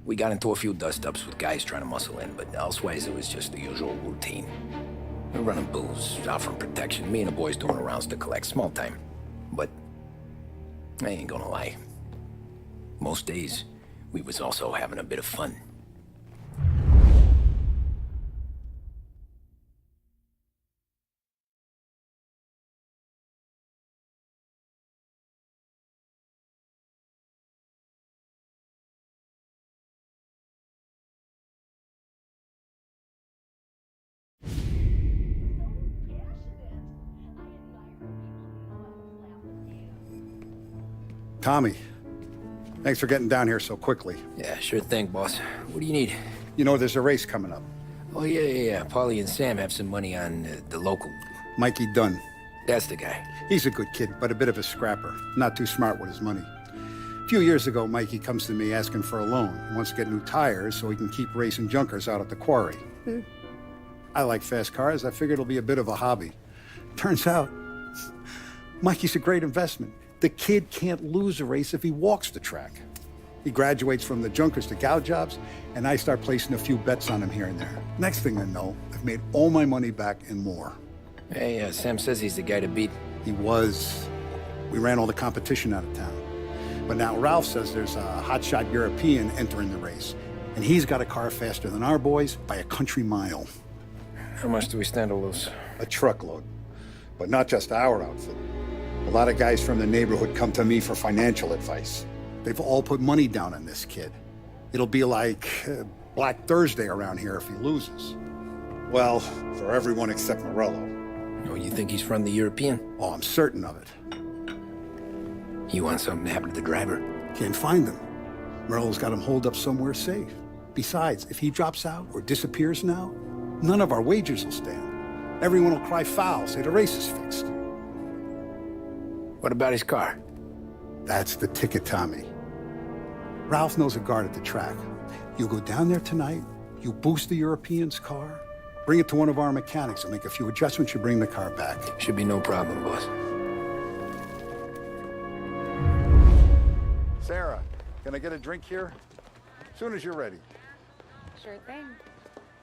We got into a few dust-ups with guys trying to muscle in, but elsewise it was just the usual routine. We're running booze, offering protection, me and the boys doing the rounds to collect, small time. But I ain't gonna lie. Most days, we was also having a bit of fun. Tommy, thanks for getting down here so quickly. Yeah, sure thing, boss. What do you need? You know there's a race coming up. Oh, yeah. Paulie and Sam have some money on the local. Mikey Dunn. That's the guy. He's a good kid, but a bit of a scrapper. Not too smart with his money. A few years ago, Mikey comes to me asking for a loan. He wants to get new tires so he can keep racing junkers out at the quarry. I like fast cars. I figured it'll be a bit of a hobby. Turns out, Mikey's a great investment. The kid can't lose a race if he walks the track. He graduates from the junkers to gal jobs, and I start placing a few bets on him here and there. Next thing I know, I've made all my money back and more. Hey, Sam says he's the guy to beat. He was. We ran all the competition out of town. But now Ralph says there's a hotshot European entering the race, and he's got a car faster than our boys by a country mile. How much do we stand to lose? A truckload. But not just our outfit. A lot of guys from the neighborhood come to me for financial advice. They've all put money down on this kid. It'll be like Black Thursday around here if he loses. Well, for everyone except Morello. Oh, you think he's from the European? Oh, I'm certain of it. You want something to happen to the driver? Can't find him. Morello's got him holed up somewhere safe. Besides, if he drops out or disappears now, none of our wagers will stand. Everyone will cry foul, say the race is fixed. What about his car? That's the ticket, Tommy. Ralph knows a guard at the track. You go down there tonight, you boost the European's car, bring it to one of our mechanics and make a few adjustments, you bring the car back. Should be no problem, boss. Sarah, can I get a drink here? As soon as you're ready. Sure thing.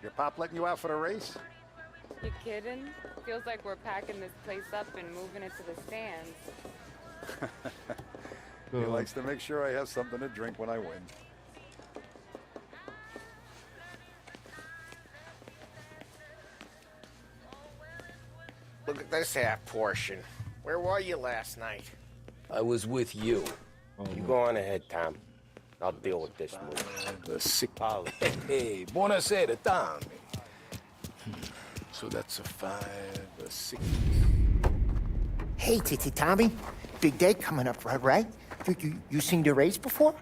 Your pop letting you out for the race? You kidding? Feels like we're packing this place up and moving it to the stands. He likes to make sure I have something to drink when I win. Look at this half portion. Where were you last night? I was with you. You go on ahead, Tom. I'll deal with this move. The sick. Polly. Hey, buonasera, Tommy. So that's a 5, a 6. Hey, Tommy. Big day coming up, right? You seen the race before?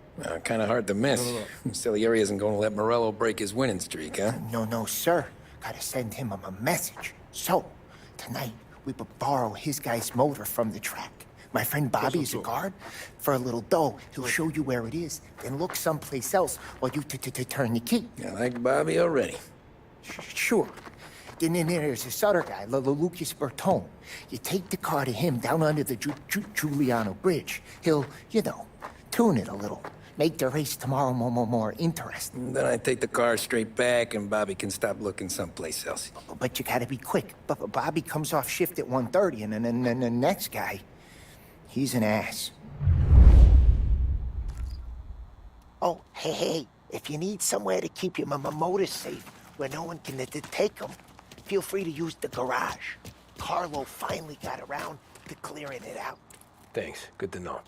Kind of hard to miss. Salieri isn't going to let Morello break his winning streak, huh? No, sir. Gotta send him a message. So, tonight, we borrow his guy's motor from the track. My friend Bobby is a guard. For a little dough, he'll show you where it is, then look someplace else while you turn the key. I like Bobby already. Sure. Then there's this other guy, Lucas Bertone. You take the car to him down under the Giuliano Bridge. He'll, tune it a little. Make the race tomorrow more interesting. Then I take the car straight back and Bobby can stop looking someplace else. But you gotta be quick. But Bobby comes off shift at 1:30, and then the next guy, he's an ass. Oh, hey, if you need somewhere to keep your motor safe, where no one can take them, feel free to use the garage. Carlo finally got around to clearing it out. Thanks. Good to know.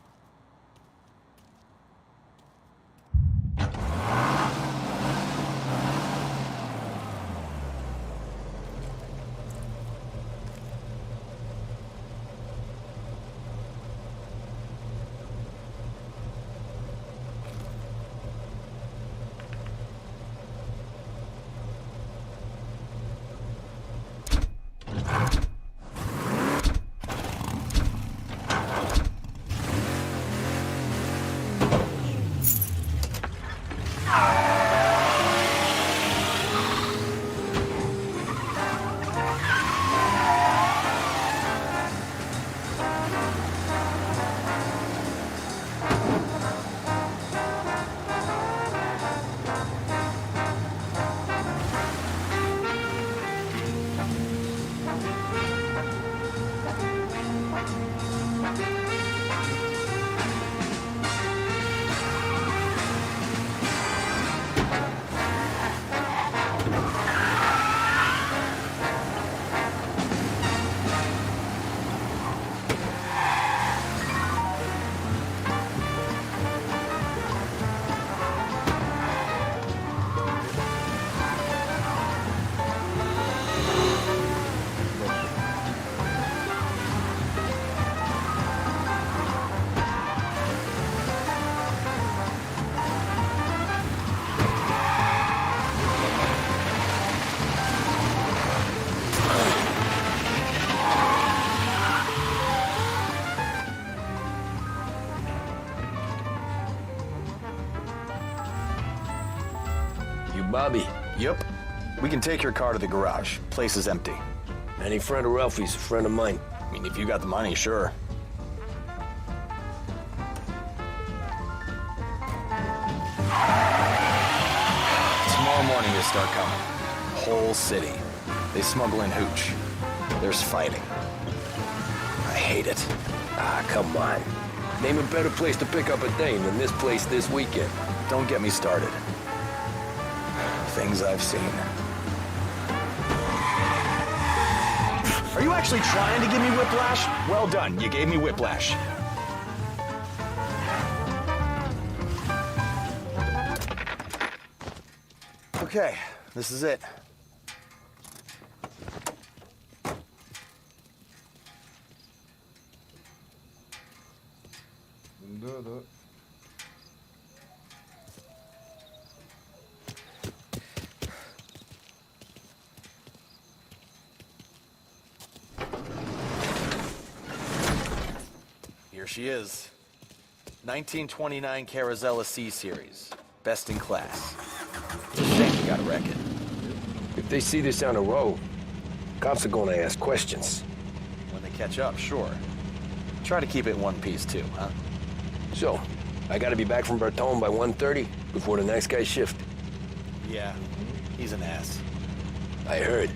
Bobby. Yep. We can take your car to the garage. Place is empty. Any friend of Ralphie's a friend of mine. I mean, if you got the money, sure. Tomorrow morning they start coming. Whole city. They smuggle in hooch. There's fighting. I hate it. Ah, come on. Name a better place to pick up a dame than this place this weekend. Don't get me started. Things I've seen. Are you actually trying to give me whiplash? Well done, you gave me whiplash. Okay, this is it. Here she is. 1929 Carazella C-Series. Best in class. It's a shame you gotta wreck it. If they see this on the road, cops are gonna ask questions. When they catch up, sure. Try to keep it in one piece, too, huh? So, I gotta be back from Bertone by 1:30 before the next guy's shift. Yeah, he's an ass. I heard.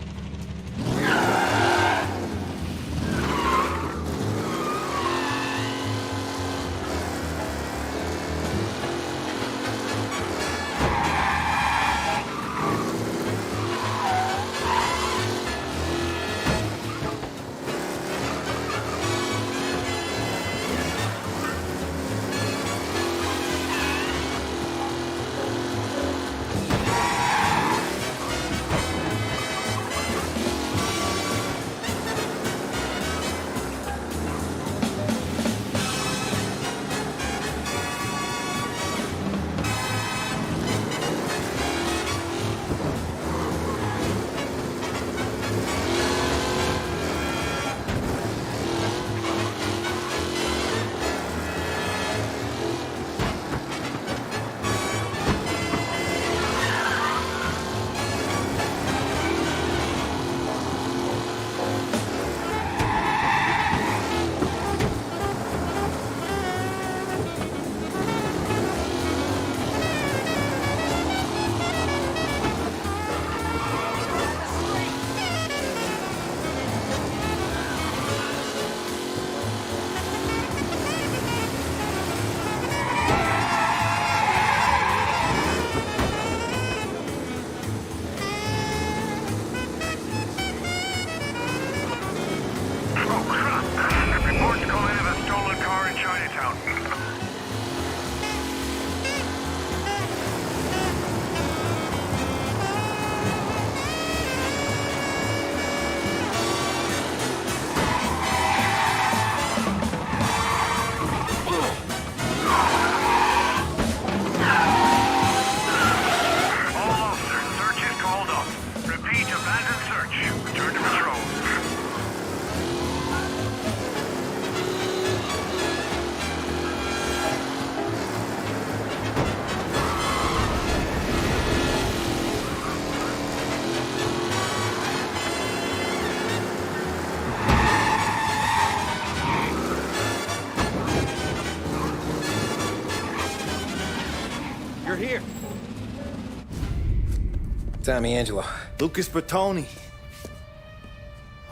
Tommy Angelo? Lucas Bertoni.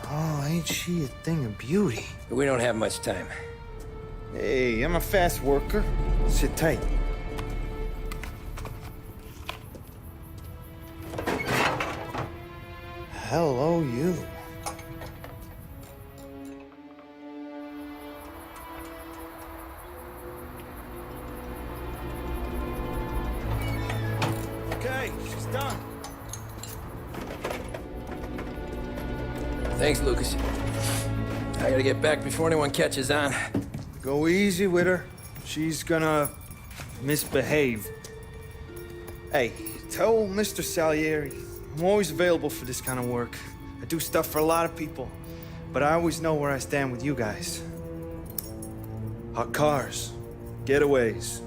Oh, ain't she a thing of beauty? We don't have much time. Hey, I'm a fast worker. Sit tight. Hello, you. Okay, she's done. Thanks, Lucas. I gotta get back before anyone catches on. Go easy with her. She's gonna misbehave. Hey, tell Mr. Salieri I'm always available for this kind of work. I do stuff for a lot of people, but I always know where I stand with you guys. Hot cars, getaways,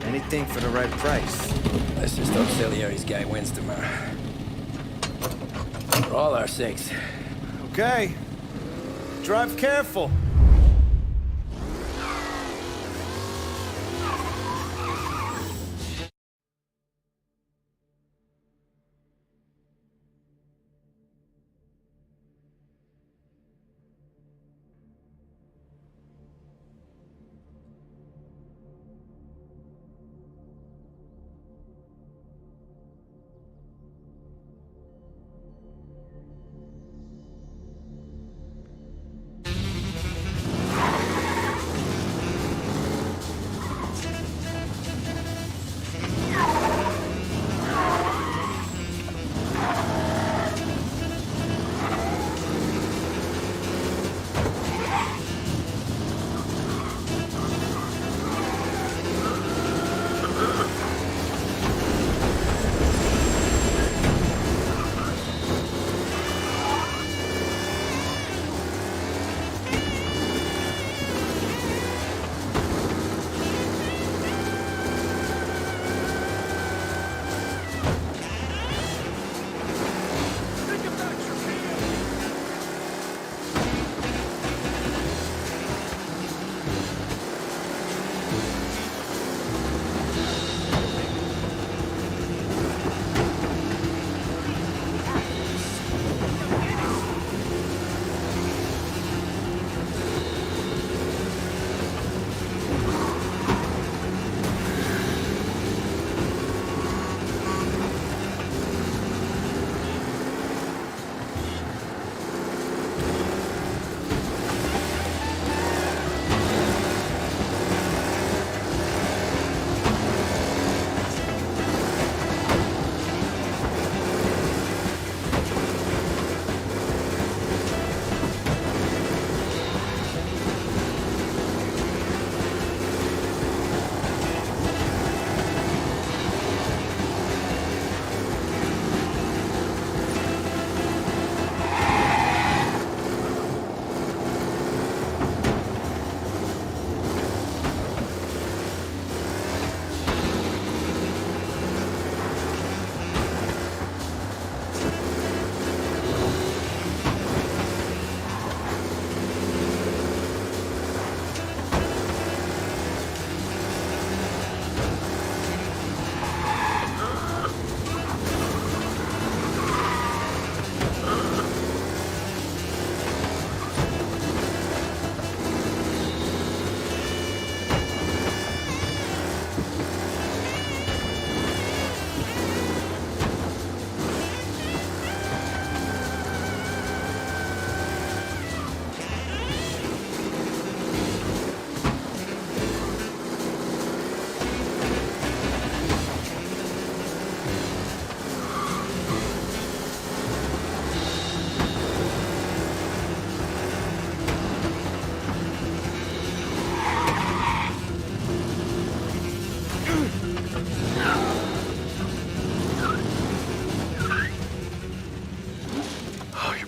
anything for the right price. Let's just hope Salieri's guy wins tomorrow. For all our sakes. Okay. Drive careful.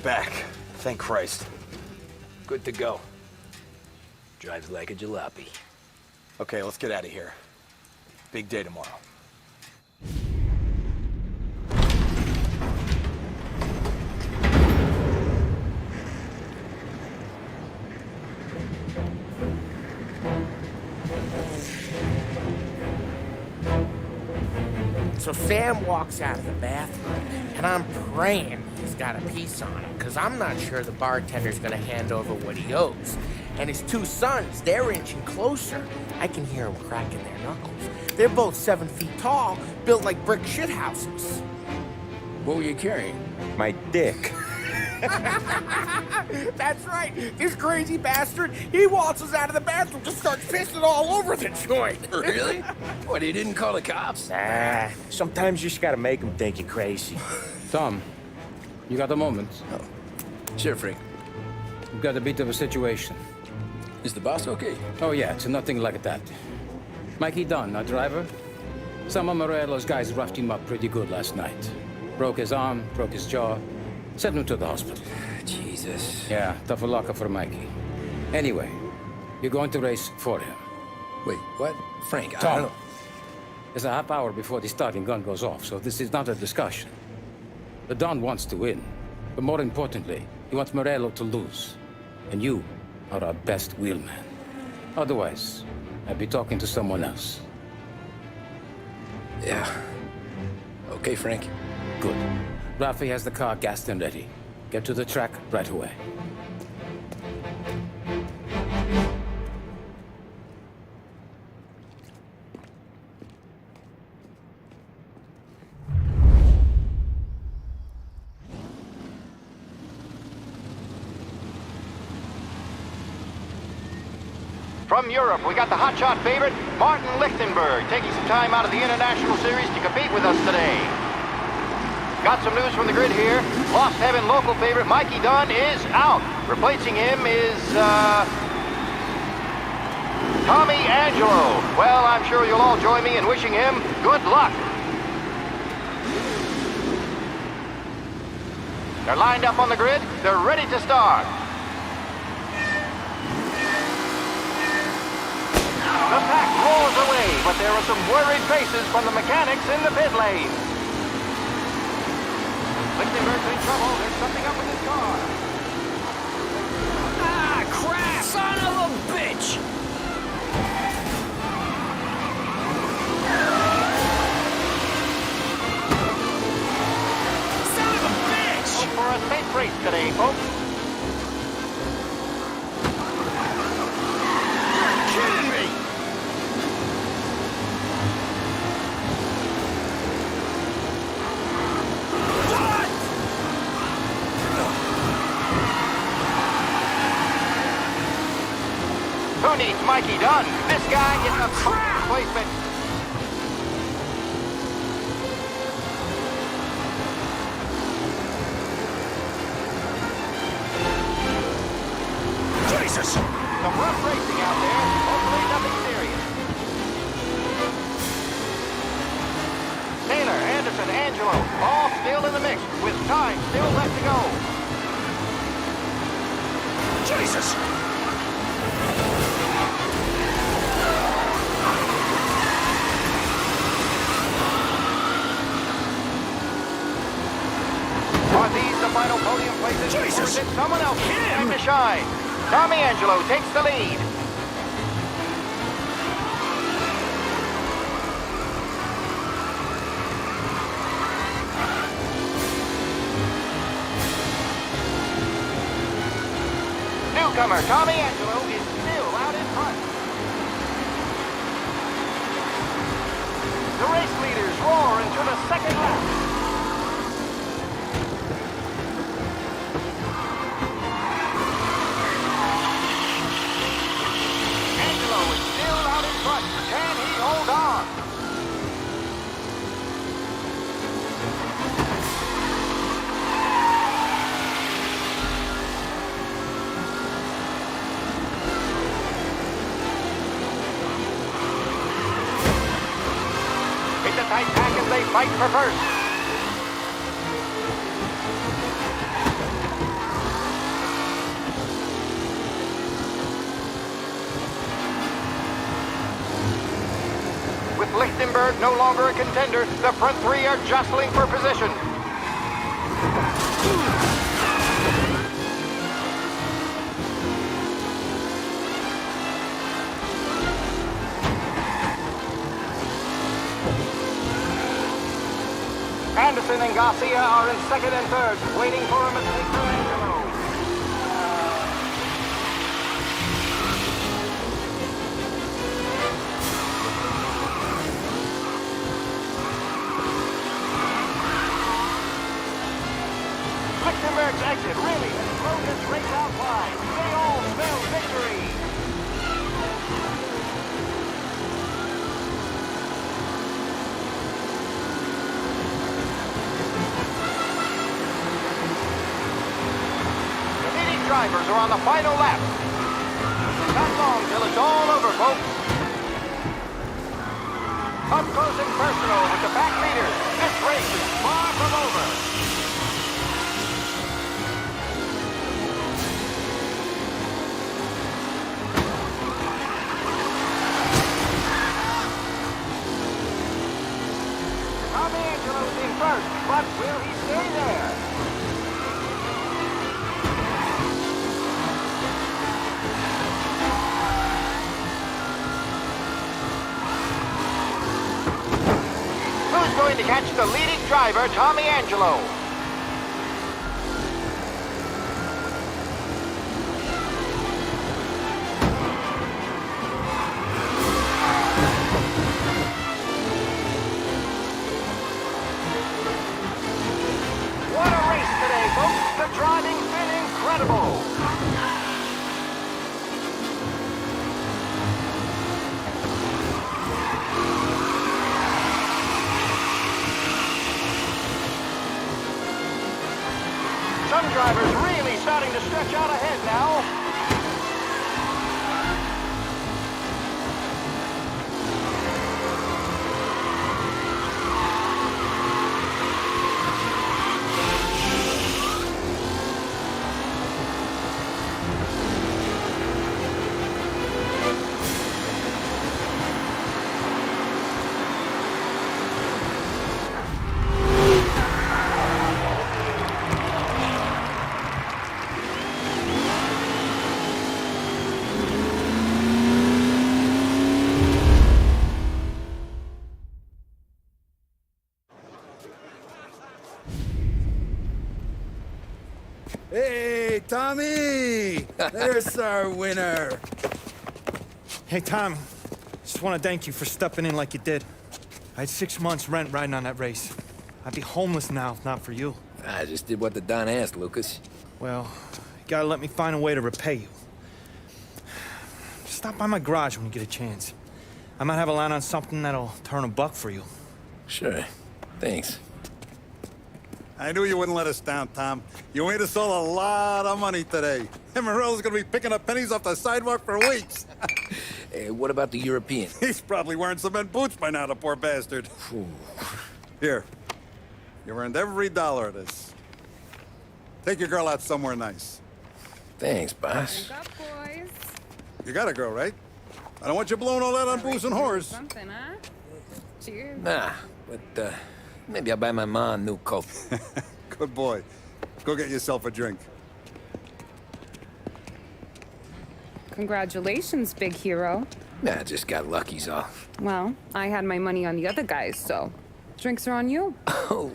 Back. Thank Christ. Good to go. Drives like a jalopy. Okay, let's get out of here. Big day tomorrow. So Sam walks out of the bathroom, and I'm praying he's got a piece on him, because I'm not sure the bartender's gonna hand over what he owes. And his two sons, they're inching closer. I can hear them cracking their knuckles. They're both 7 feet tall, built like brick shithouses. What were you carrying? My dick. That's right. This crazy bastard, he waltzes out of the bathroom, just starts pissing all over the joint. Really? What, he didn't call the cops? Nah, sometimes you just gotta make them think you're crazy. Tom, you got a moment? Oh. Sure, Frank. We've got a bit of a situation. Is the boss okay? Oh, yeah, it's nothing like that. Mikey Dunn, our driver. Some of Morello's guys roughed him up pretty good last night. Broke his arm, broke his jaw. Sent him to the hospital. Jesus. Yeah, tough luck for Mikey. Anyway, you're going to race for him. Wait, what? Frank, I Tom, don't know. it's a half hour before the starting gun goes off, so this is not a discussion. The Don wants to win, but more importantly, he wants Morello to lose. And you are our best wheelman. Otherwise, I'd be talking to someone else. Yeah. Okay, Frank. Good. Rafi has the car gassed and ready. Get to the track right away. From Europe, we got the hotshot favorite, Martin Lichtenberg, taking some time out of the International Series to compete with us today. Got some news from the grid here. Lost Heaven local favorite Mikey Dunn is out. Replacing him is, Tommy Angelo. Well, I'm sure you'll all join me in wishing him good luck. They're lined up on the grid. They're ready to start. The pack roars away, but there are some worried faces from the mechanics in the pit lane. Lichtenberg's in trouble. There's something up with his car. Ah, crap! Son of a bitch! Son of a bitch! Hope for a safe race today, folks. You're kidding me! Who needs Mikey Dunn? This guy is a crap replacement. Jesus! Some rough racing out there. Hopefully nothing serious. Taylor, Anderson, Angelo, all still in the mix, with time still left to go. Jesus! Are these the final podium places? Jesus! Or is it someone else time to shine? Tommy Angelo takes the lead. Newcomer Tommy Angelo is still out in front. The race leaders roar into the second lap. Can he hold on? It's a tight pack as they fight for first. With Lichtenberg no longer a contender, the front three are jostling for position. Wilson and Garcia are in second and third, waiting for a mistake from Angelo. Lichtenberg's exit really has thrown this race out wide. They all spell victory. The leading drivers are on the final lap. Not long till it's all over, folks. Up close and personal with the back leaders. This race is far from over. First, but will he stay there? Who's going to catch the leading driver, Tommy Angelo? The driving's been incredible. Some drivers really starting to stretch out ahead now. Hey, Tommy! There's our winner. Hey, Tommy. Just want to thank you for stepping in like you did. I had 6 months rent riding on that race. I'd be homeless now if not for you. I just did what the Don asked, Lucas. Well, you gotta let me find a way to repay you. Stop by my garage when you get a chance. I might have a line on something that'll turn $1 for you. Sure. Thanks. I knew you wouldn't let us down, Tom. You made us all a lot of money today. And Morello's gonna be picking up pennies off the sidewalk for weeks. Hey, what about the European? He's probably wearing cement boots by now, the poor bastard. Here. You earned every dollar of this. Take your girl out somewhere nice. Thanance, boss. Wake up, boys. You got a girl, right? I don't want you blowing all that on booze and whores. Something, huh? Cheers. Nah, but, maybe I'll buy my ma a new coat. Good boy. Go get yourself a drink. Congratulations, big hero. Nah, I just got lucky's all. Well, I had my money on the other guys, so drinks are on you. Oh.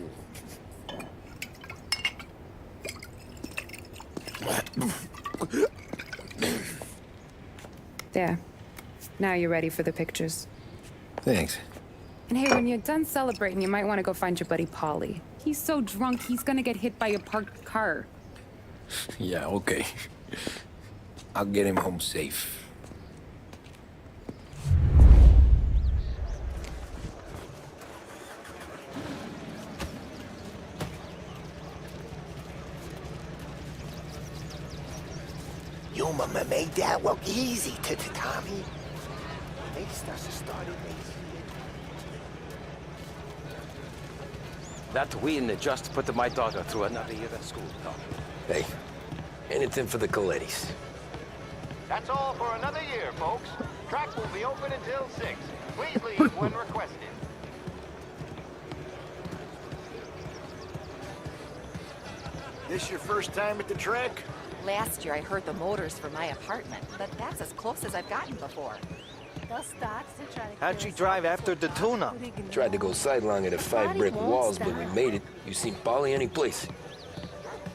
There. Now you're ready for the pictures. Thanks. And hey, when you're done celebrating, you might want to go find your buddy Paulie. He's so drunk, he's gonna get hit by a parked car. Yeah, okay. I'll get him home safe. You made that look easy to Tommy. They started That win just put my daughter through another year at school, Tom. Hey, anything for the Colettis. That's all for another year, folks. Track will be open until 6. Please leave when requested. This your first time at the track? Last year I heard the motors from my apartment, but that's as close as I've gotten before. How'd she drive after the tuna? Tried to go sidelong at the 5 brick walls, but we made it. You seen Polly any place?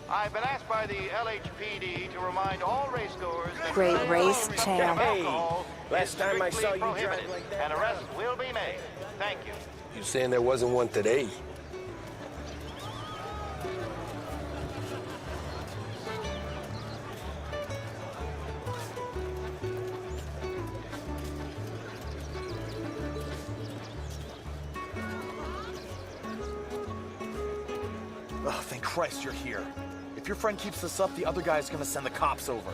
I've been asked by the LHPD to remind all racegoers that Great race, champ. Hey, last time I saw you drive like that. and arrests will be made. Thank you. You saying there wasn't one today? Oh, thank Christ you're here. If your friend keeps this up, the other guy's gonna send the cops over.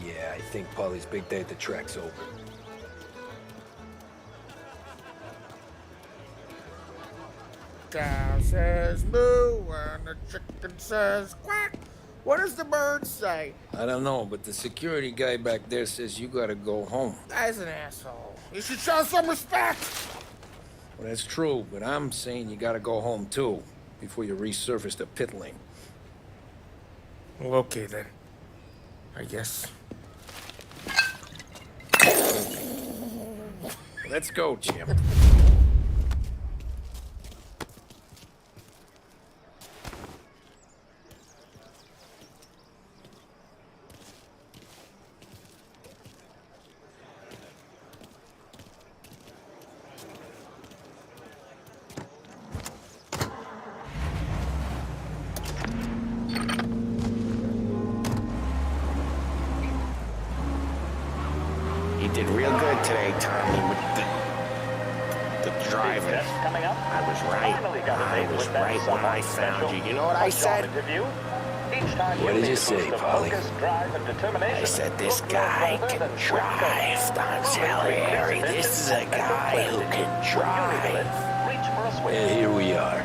Yeah, I think Polly's big day at the track's over. Cow says moo and the chicken says quack. What does the bird say? I don't know, but the security guy back there says you gotta go home. Guy's an asshole. You should show some respect. Well, that's true, but I'm saying you gotta go home too, before you resurface the pit lane. Well, okay then. I guess. Let's go, champ. You did real good today, Tommy, with the driving. I was right. I was right when I found you. You know what I said? What did you say, Polly? I said this guy can drive, Don Salieri. This is a guy who can drive. And here we are.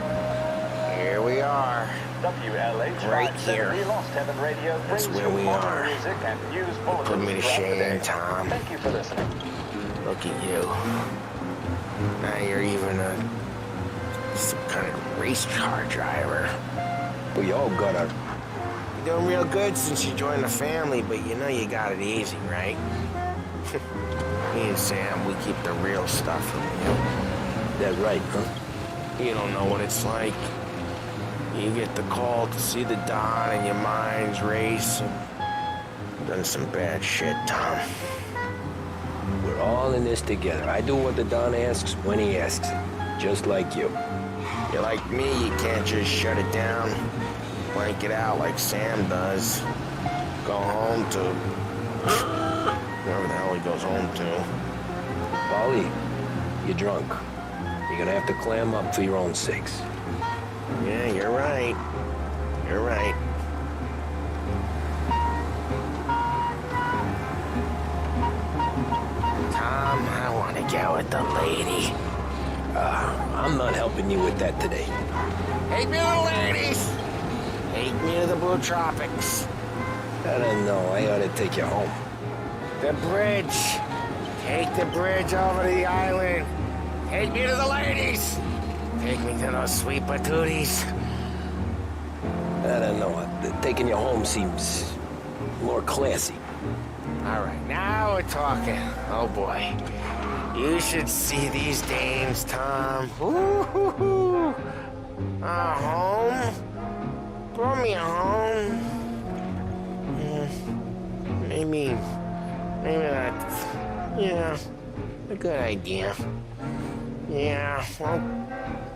Here we are. Right here. That's where we are. You put me to shame, Tom. Look at you. Now you're even some kind of race car driver. We all got our... You're doing real good since you joined the family, but you know you got it easy, right? Me and Sam, we keep the real stuff from you. That right, huh? You don't know what it's like. You get the call to see the Don and your minds race. And done some bad shit, Tom. We're all in this together. I do what the Don asks when he asks it. Just like you. You're like me, you can't just shut it down. Blank it out like Sam does. Go home to... wherever the hell he goes home to. Polly, you're drunk. You're gonna have to clam up for your own sakes. Yeah, you're right. You're right. Tom, I want to get with the lady. I'm not helping you with that today. Take me to the ladies! Take me to the Blue Tropics. I don't know. I ought to take you home. The bridge. Take the bridge over to the island. Take me to the ladies. Take me to those sweet patooties. I don't know. Taking you home seems more classy. All right, now we're talking. Oh, boy. You should see these dames, Tom. Ooh, home? Brought me a home. Maybe that's, a good idea. Yeah, well,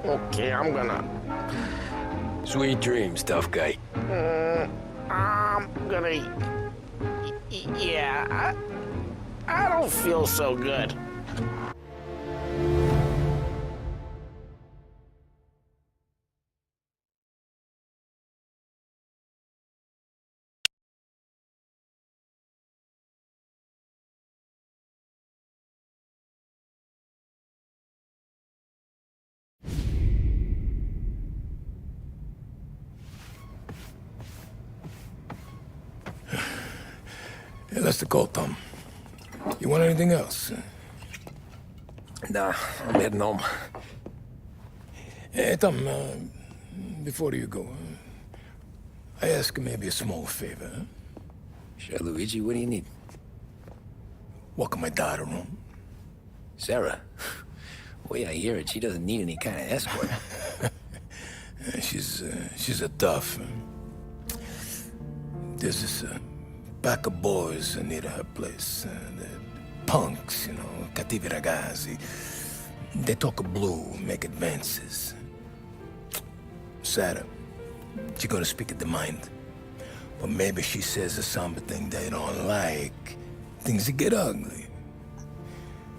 okay, I'm gonna... Sweet dreams, tough guy. I'm gonna... Yeah, I don't feel so good. Yeah, that's the call, Tom. You want anything else? Nah, I'm heading home. Hey, Tom, before you go, I ask maybe a small favor. Huh? Sure, Luigi, what do you need? Welcome my daughter home. Sarah, the way I hear it, she doesn't need any kind of escort. She's a tough. There's this pack of boys near her place. The punks, you know, cattivi ragazzi. They talk blue, make advances. Sarah, she gonna speak at the mind. But maybe she says something they don't like. Things get ugly.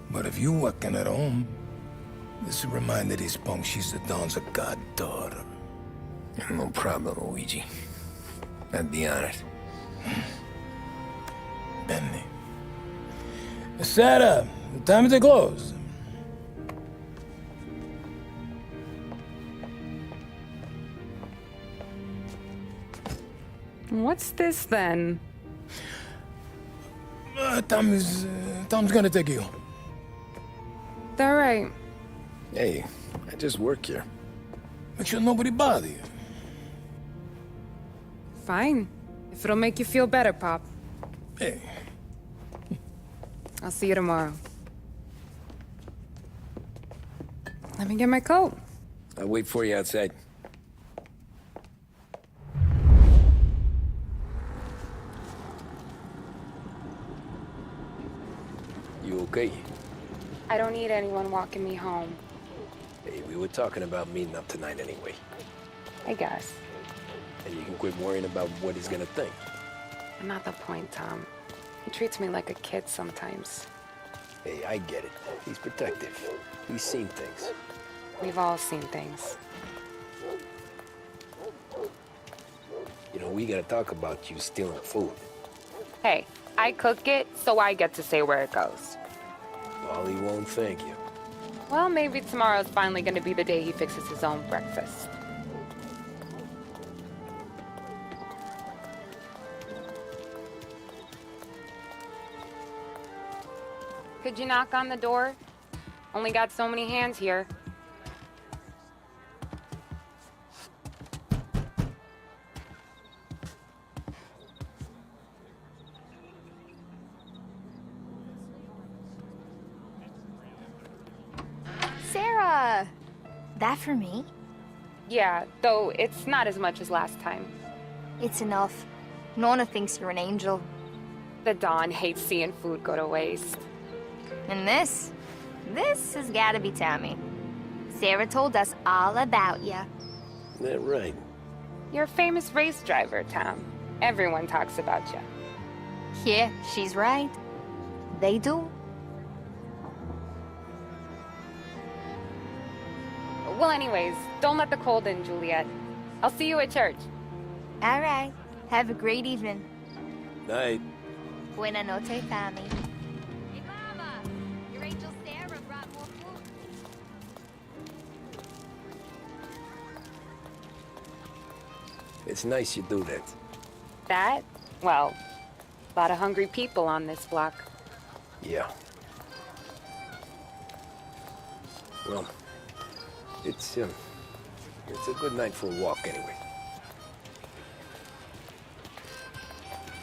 But if you working at home, this will remind these punks she's the Don's goddaughter. No problem, Luigi. I'd be honored. Benny. Sarah, time to close. What's this then? Tom's gonna take you. All right. Hey, I just work here. Make sure nobody bother you. Fine. If it'll make you feel better, Pop. Hey. I'll see you tomorrow. Let me get my coat. I'll wait for you outside. You okay? I don't need anyone walking me home. Hey, we were talking about meeting up tonight anyway. I guess. And you can quit worrying about what he's gonna think. Not the point, Tom. He treats me like a kid sometimes. Hey, I get it. He's protective. He's seen things. We've all seen things. You know, we gotta talk about you stealing food. Hey, I cook it, so I get to say where it goes. Well, he won't thank you. Well, maybe tomorrow's finally gonna be the day he fixes his own breakfast. Could you knock on the door? Only got so many hands here. Sarah! That for me? Yeah, though it's not as much as last time. It's enough. Nona thinks you're an angel. The Don hates seeing food go to waste. And this has gotta be Tommy. Sarah told us all about ya. That right. You're a famous race driver, Tom. Everyone talks about you. Yeah, she's right. They do. Well, anyways, don't let the cold in, Juliet. I'll see you at church. All right. Have a great evening. Night. Buena noche, Tommy. Hey, Mama! Your angel Sarah brought more food. It's nice you do that. That? Well, a lot of hungry people on this block. Yeah. Well, it's a good night for a walk anyway.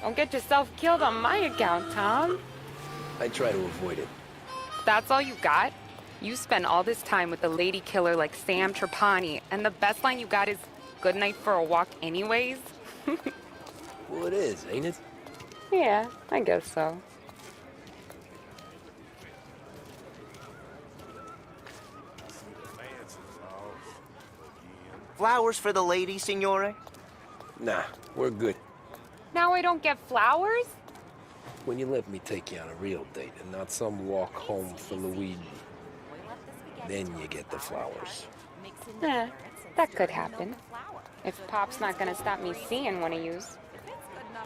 Don't get yourself killed on my account, Tom. I try to avoid it. That's all you got? You spend all this time with a lady killer like Sam Trapani, and the best line you got is, "Good night for a walk anyways"? Well, it is, ain't it? Yeah, I guess so. Flowers for the lady, signore? Nah, we're good. Now I don't get flowers? When you let me take you on a real date and not some walk home for Luigi, then you get the flowers. Eh, that could happen. If Pop's not gonna stop me seeing one of yous.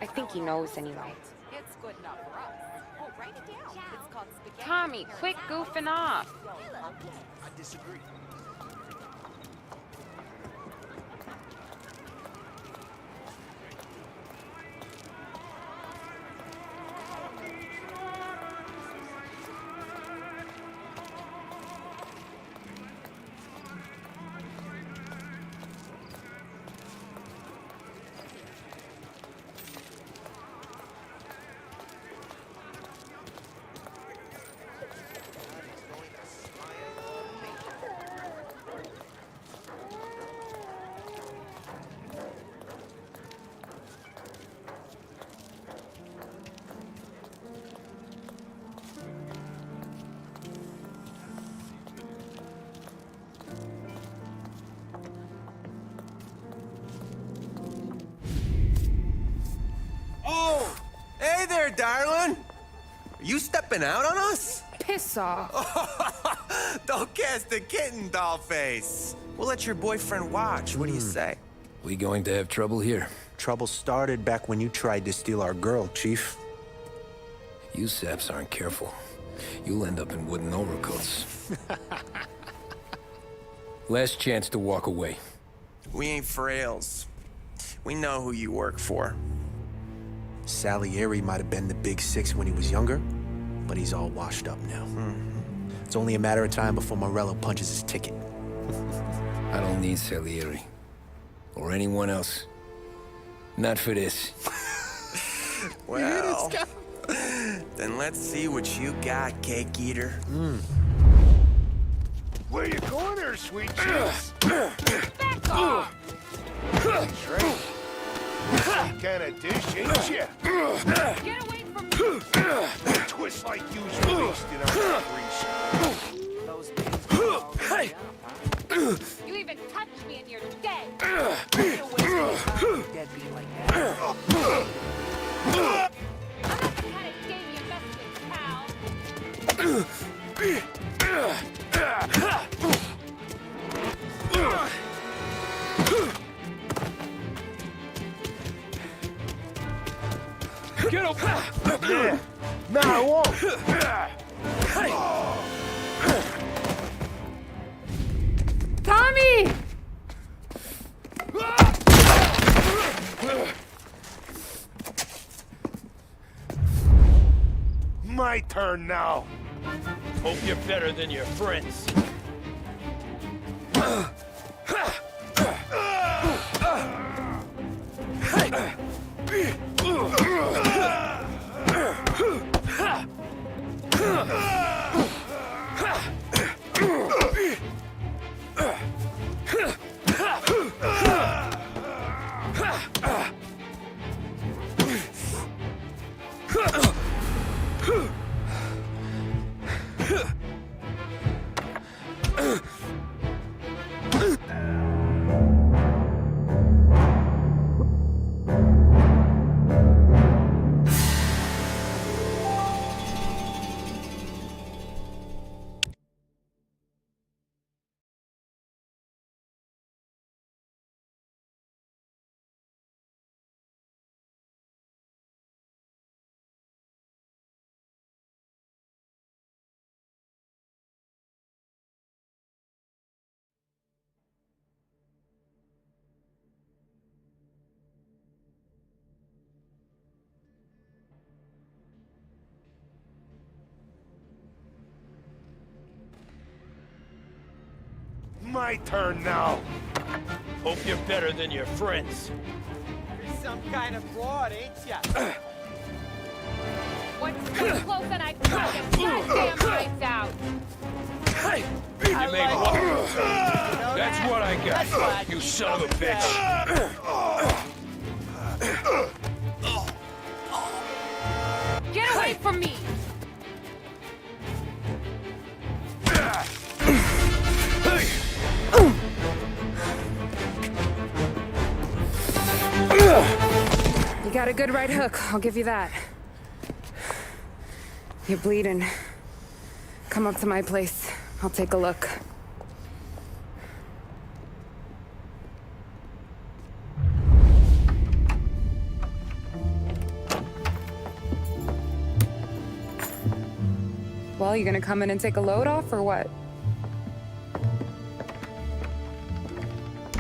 I think he knows anyway. It's good enough for us. Oh, write it down. It's called spaghetti. Tommy, quit goofing off. I disagree. darling? Are you stepping out on us? Piss off. Don't cast the kitten, dollface. We'll let your boyfriend watch. What do you say? We going to have trouble here? Trouble started back when you tried to steal our girl, Chief. You saps aren't careful. You'll end up in wooden overcoats. Last chance to walk away. We ain't frails. We know who you work for. Salieri might have been the big six when he was younger, but he's all washed up now. It's only a matter of time before Morello punches his ticket. I don't need Salieri. Or anyone else. Not for this. Well, then let's see what you got, cake eater. Where you going there, sweet cheeks? Back off! That's right. Some kind of dish, ain't ya? Get away from me! Twist like you's wasted on that grease. You even touch me and you're dead! Deadbeat like that. I'm not the kind of game you mess with, pal. Get up! Yeah. No, I won't. Tommy! My turn now. Hope you're better than your friends. My turn now. Hope you're better than your friends. You're some kind of fraud, ain't ya? Once you get close and I cut your goddamn eyes out! You made one. That's what I got, you son of a bitch. Get away from me! You got a good right hook, I'll give you that. You're bleeding. Come up to my place. I'll take a look. Well, you gonna come in and take a load off, or what?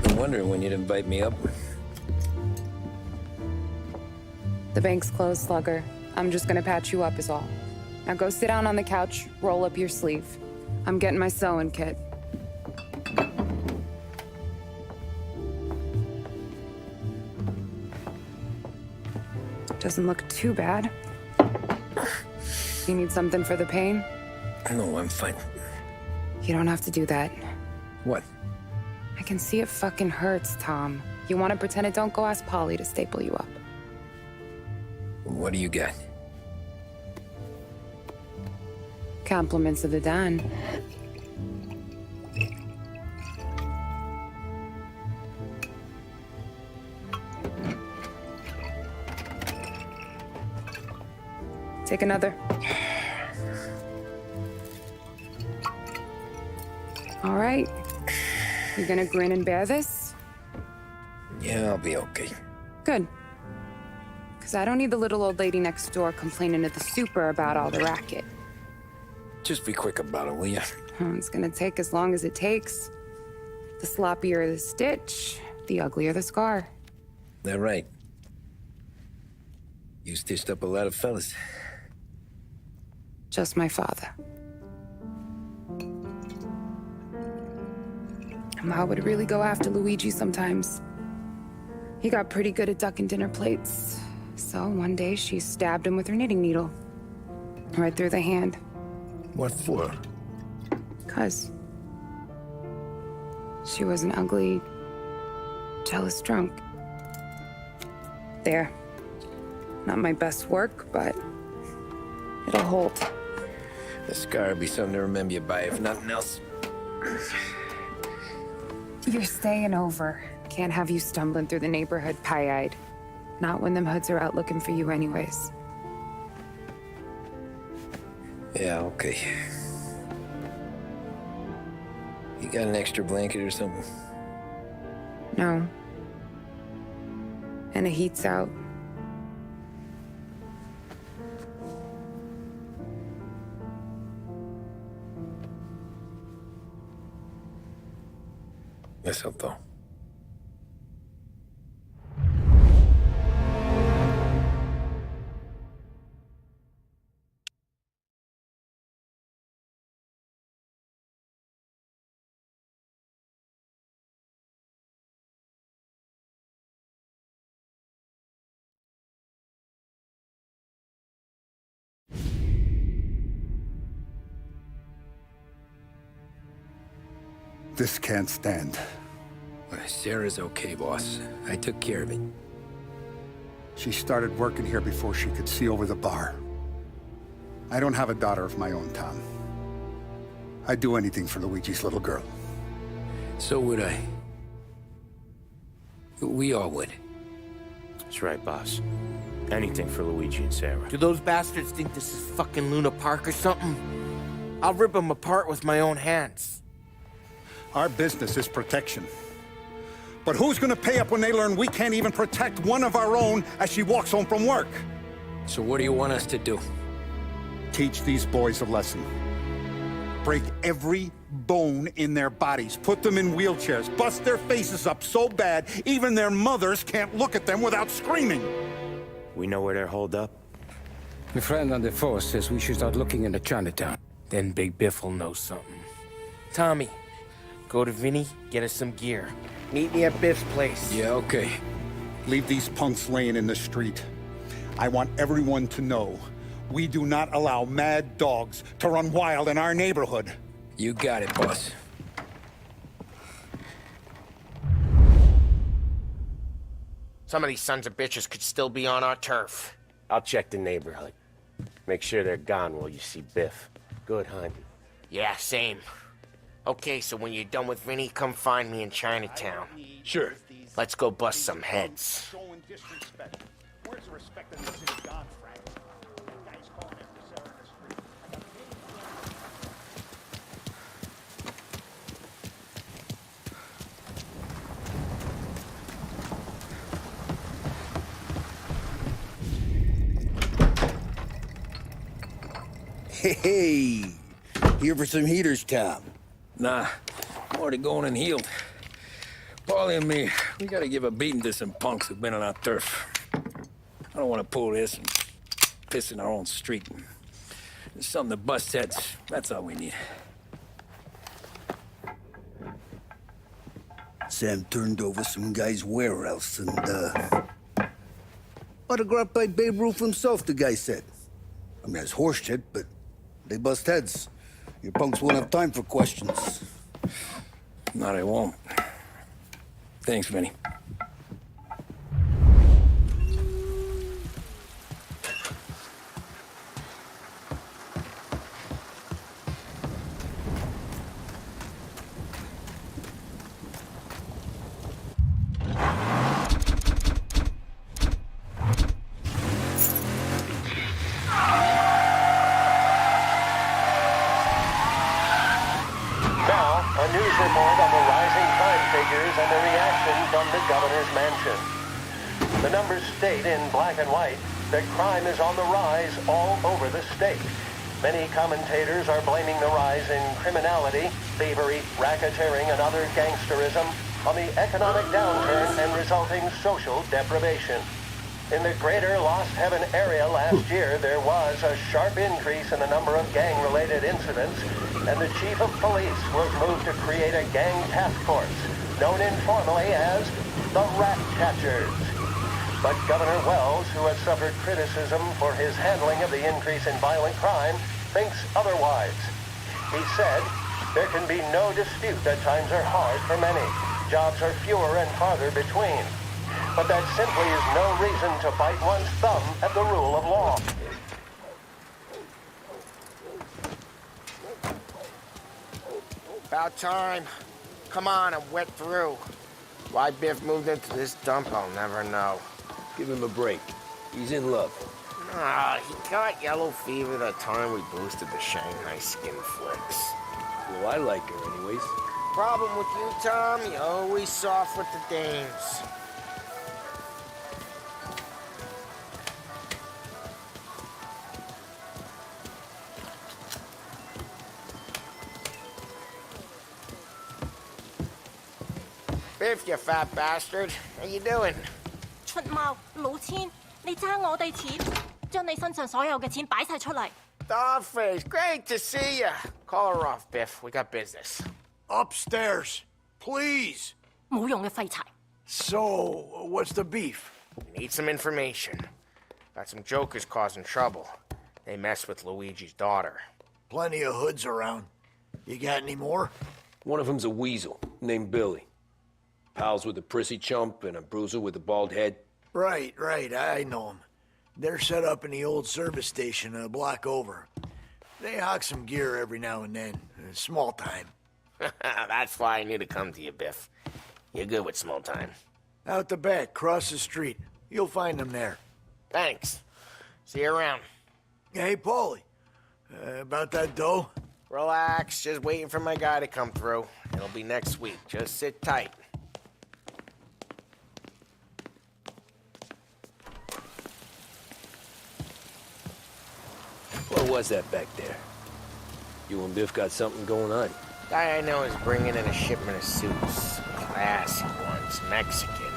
I'm wondering when you'd invite me up. The bank's closed, Slugger. I'm just gonna patch you up is all. Now go sit down on the couch, roll up your sleeve. I'm getting my sewing kit. Doesn't look too bad. You need something for the pain? No, I'm fine. You don't have to do that. What? I can see it fucking hurts, Tom. You want to pretend it don't? Go ask Polly to staple you up. What do you got? Compliments of the Don. Take another. All right. You gonna grin and bear this? Yeah, I'll be okay. Good. Because I don't need the little old lady next door complaining to the super about all the racket. Just be quick about it, will ya? It's gonna take as long as it takes. The sloppier the stitch, the uglier the scar. That right. You stitched up a lot of fellas. Just my father. Ma would really go after Luigi sometimes. He got pretty good at ducking dinner plates. So one day she stabbed him with her knitting needle. Right through the hand. What for? 'Cause she was an ugly, jealous drunk. There. Not my best work, but it'll hold. The scar will be something to remember you by, if nothing else. You're staying over. Can't have you stumbling through the neighborhood pie-eyed. Not when them hoods are out looking for you anyways. Yeah, okay. You got an extra blanket or something? No. And the heat's out. Eso todo. This can't stand. Sarah's okay, boss. I took care of it. She started working here before she could see over the bar. I don't have a daughter of my own, Tom. I'd do anything for Luigi's little girl. So would I. We all would. That's right, boss. Anything for Luigi and Sarah. Do those bastards think this is fucking Luna Park or something? I'll rip them apart with my own hands. Our business is protection. But who's gonna pay up when they learn we can't even protect one of our own as she walks home from work? So what do you want us to do? Teach these boys a lesson. Break every bone in their bodies. Put them in wheelchairs. Bust their faces up so bad, even their mothers can't look at them without screaming. We know where they're holed up? My friend on the force says we should start looking into Chinatown. Then Big Biff will know something. Tommy, go to Vinny, get us some gear. Meet me at Biff's place. Yeah, okay. Leave these punks laying in the street. I want everyone to know we do not allow mad dogs to run wild in our neighborhood. You got it, boss. Some of these sons of bitches could still be on our turf. I'll check the neighborhood. Make sure they're gone while you see Biff. Good hunting. Yeah, same. Okay, so when you're done with Vinny, come find me in Chinatown. Sure. Let's go bust some heads. Where's the respect in this city gone, Frank? Guys calling after Sarah in the street. Hey, here for some heaters, Tom? Nah, I'm already going and healed. Paulie and me, we gotta give a beating to some punks who've been on our turf. I don't want to pull this and piss in our own street. There's something to bust heads. That's all we need. Sam turned over some guy's warehouse and, autographed by Babe Ruth himself, the guy said. I mean, it's horse shit, but they bust heads. Your punks won't have time for questions. No, they won't. Thanks, Vinny. A news report on the rising crime figures and the reaction from the governor's mansion. The numbers state in black and white that crime is on the rise all over the state. Many commentators are blaming the rise in criminality, thievery, racketeering, and other gangsterism on the economic downturn and resulting social deprivation. In the greater Lost Heaven area last year, there was a sharp increase in the number of gang-related incidents, and the chief of police was moved to create a gang task force, known informally as the Rat Catchers. But Governor Wells, who has suffered criticism for his handling of the increase in violent crime, thinks otherwise. He said, "There can be no dispute that times are hard for many. Jobs are fewer and farther between. But that simply is no reason to bite one's thumb at the rule of law." About time. Come on, I'm wet through. Why Biff moved into this dump, I'll never know. Give him a break. He's in love. Nah, he got yellow fever that time we boosted the Shanghai skin flicks. Well, I like her anyways. Problem with you, Tom, you always soft with the dames. Biff, you fat bastard. How you doing? 出貓老千，你爭我哋錢，將你身上所有嘅錢擺晒出嚟。Dollface, great to see you. Call her off, Biff. We got business. Upstairs, please. 冇用嘅廢柴。So, what's the beef? We need some information. Got some jokers causing trouble. They messed with Luigi's daughter. Plenty of hoods around. You got any more? One of them's a weasel named Billy. Pals with a prissy chump and a bruiser with a bald head. Right, I know them. They're set up in the old service station a block over. They hawk some gear every now and then. Small time. That's why I knew to come to you, Biff. You're good with small time. Out the back, cross the street. You'll find them there. Thanks. See you around. Hey, Paulie. About that dough? Relax. Just waiting for my guy to come through. It'll be next week. Just sit tight. What was that back there? You and Biff got something going on. Guy I know is bringing in a shipment of suits. Classy ones, Mexican.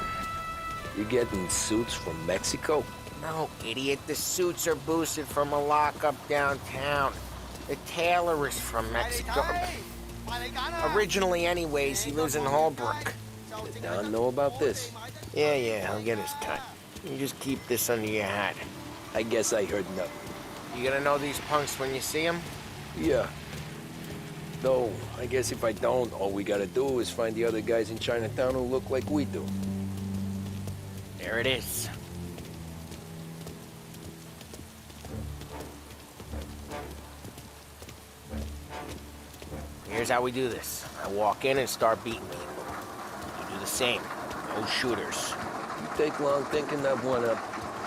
You getting suits from Mexico? No, idiot. The suits are boosted from a lockup downtown. The tailor is from Mexico. Originally, anyways, he lives in Holbrook. Did Don know about this? Yeah, he'll get his cut. You just keep this under your hat. I guess I heard nothing. You gonna know these punks when you see them? Yeah. Though, I guess if I don't, all we gotta do is find the other guys in Chinatown who look like we do. There it is. Here's how we do this. I walk in and start beating people. You do the same. No shooters. You take long thinking that one up.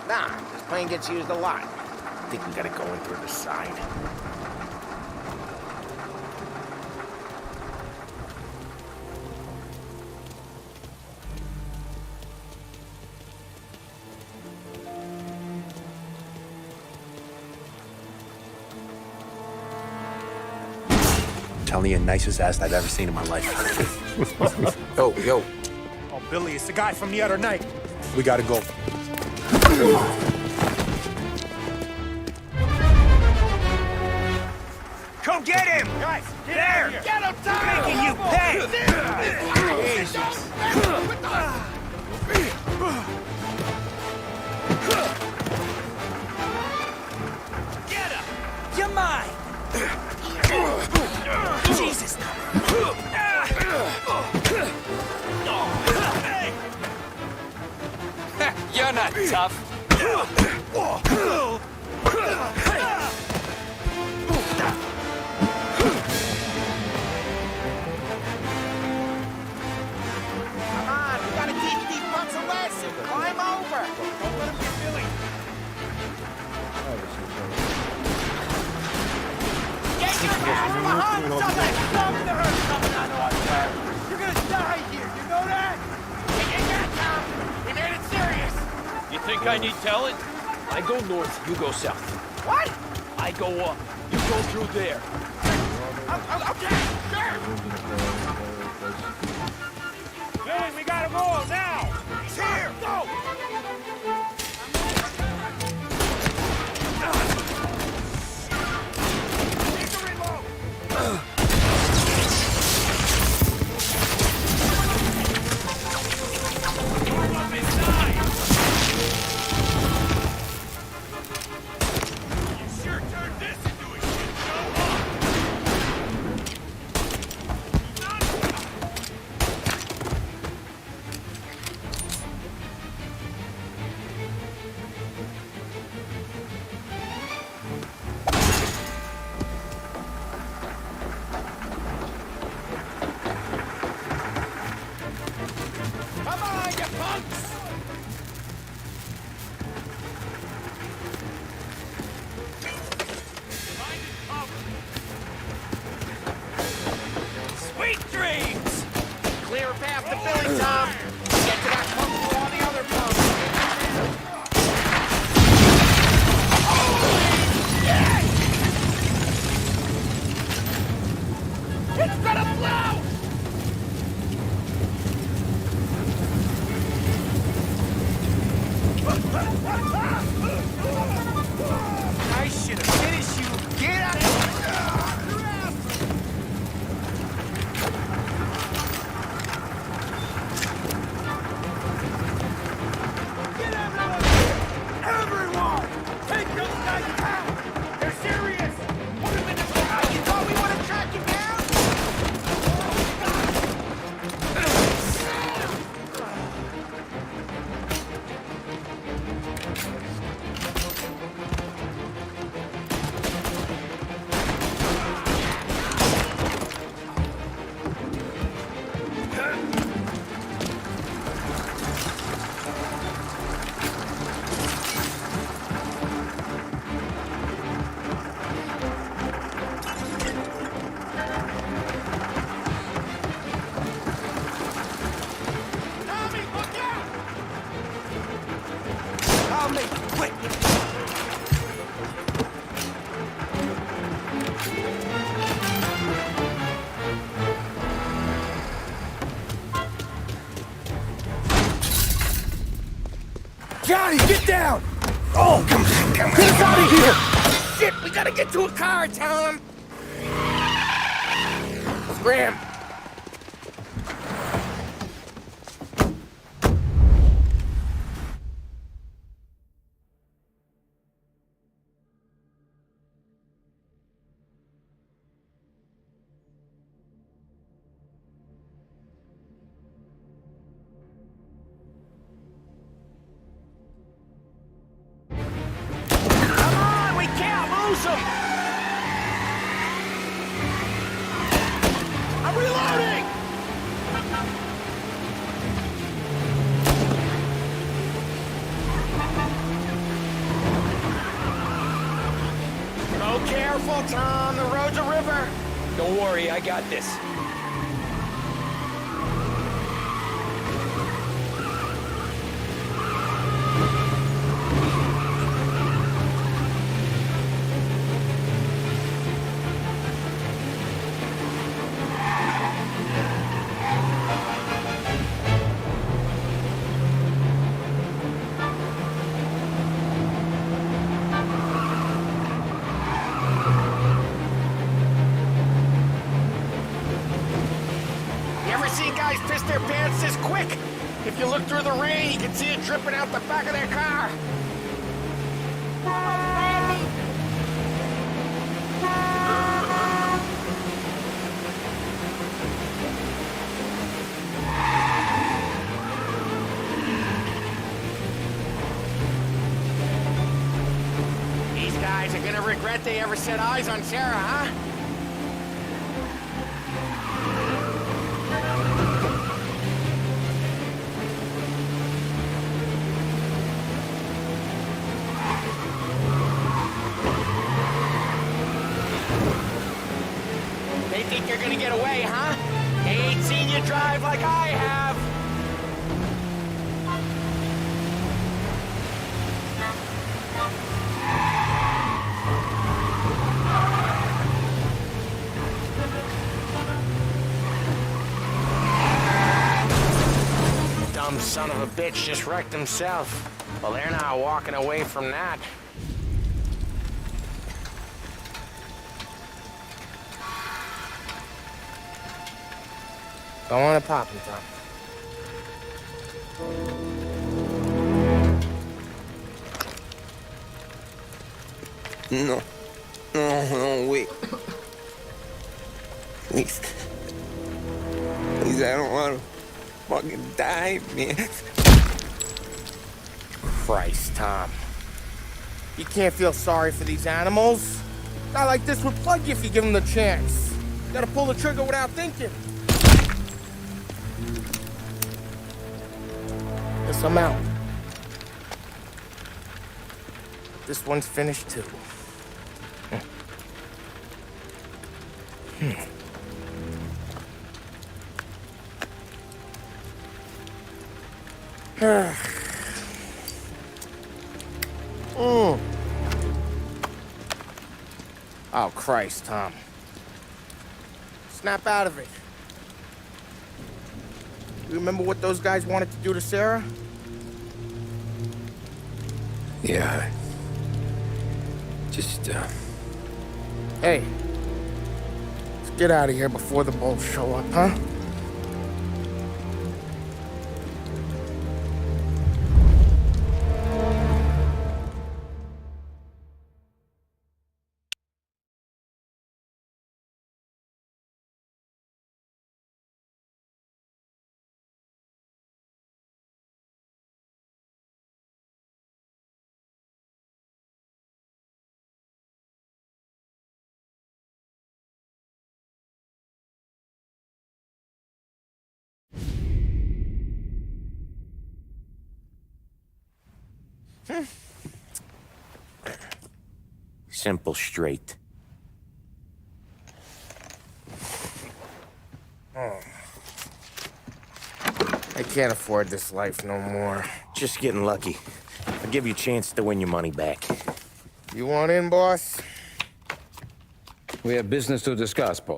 Nah, this plane gets used a lot. I think we gotta go in through the side. Telling you, nicest ass I've ever seen in my life. Yo. Oh, Billy, it's the guy from the other night. We gotta go. Come get him! Guys, get there! Get him, Tommy! Making you pay! Jesus. Get him! You're mine! Jesus! You're not tough. Come on, we gotta teach these punks a lesson. Climb over. Don't let him get Billy. Get your ass behind something! Stop the herd coming on us! think I need telling? I go north, you go south. What? I go up, you go through there. Okay, sure. Hey, we gotta move now! He's here! Go! Need to reload! Come on, you punks! Sweet dreams! Clear a path to Billy, Tom. Get to that pump through all the other pumps. It's gonna blow! I should have finished you. Get out of Everyone! Take those guys out! They're serious! Put them in the ground! You thought we would have tracked you down? Tommy, look out! I'll make it quick. Johnny, get down! Oh, come on, get us out of here! Shit, we gotta get to a car, Tom! Scram! Come on, we can't lose him! I'm reloading! Go careful, Tom. The road's a river. Don't worry, I got this. You ever seen guys piss their pants this quick? If you look through the rain, you can see it dripping out the back of their car. These guys are gonna regret they ever set eyes on Sarah, huh? They think you're gonna get away, huh? They ain't seen you drive like I have. son of a bitch just wrecked himself. Well, they're not walking away from that. Don't want to pop him, Tom. No. No, wait. Please. Please, I don't want to fucking die, man. Christ, Tom. You can't feel sorry for these animals. A guy like this would plug you if you give him the chance. You gotta pull the trigger without thinking. Guess I'm out. This one's finished too. Oh, Christ, Tom. Snap out of it. You remember what those guys wanted to do to Sarah? Yeah. Just, Hey. Let's get out of here before the bulls show up, huh? Simple, straight. I can't afford this life no more. Just getting lucky. I'll give you a chance to win your money back. You want in, boss? We have business to discuss, Paul.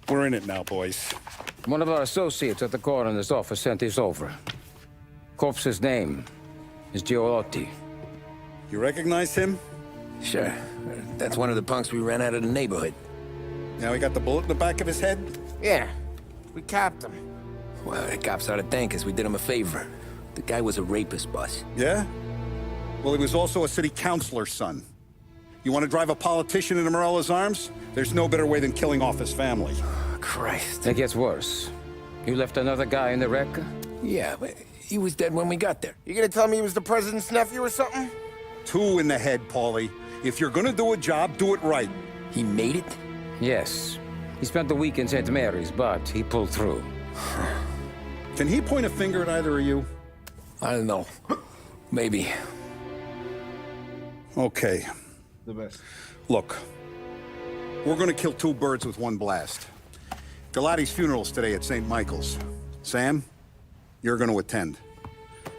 We're in it now, boys. One of our associates at the coroner's office sent this over. Corpse's name is Giolotti. You recognize him? Sure. That's one of the punks we ran out of the neighborhood. Now he got the bullet in the back of his head? Yeah. We capped him. Well, the cops ought to thank us. We did him a favor. The guy was a rapist, boss. Yeah? Well, he was also a city councilor's son. You want to drive a politician into Morella's arms? There's no better way than killing off his family. Christ. It gets worse. You left another guy in the wreck? Yeah, but he was dead when we got there. You gonna tell me he was the president's nephew or something? 2 in the head, Paulie. If you're gonna do a job, do it right. He made it? Yes. He spent the week in St. Mary's, but he pulled through. Can he point a finger at either of you? I don't know. Maybe. Okay. The best. Look, we're gonna kill 2 birds with one blast. Galati's funeral's today at St. Michael's. Sam, you're gonna attend.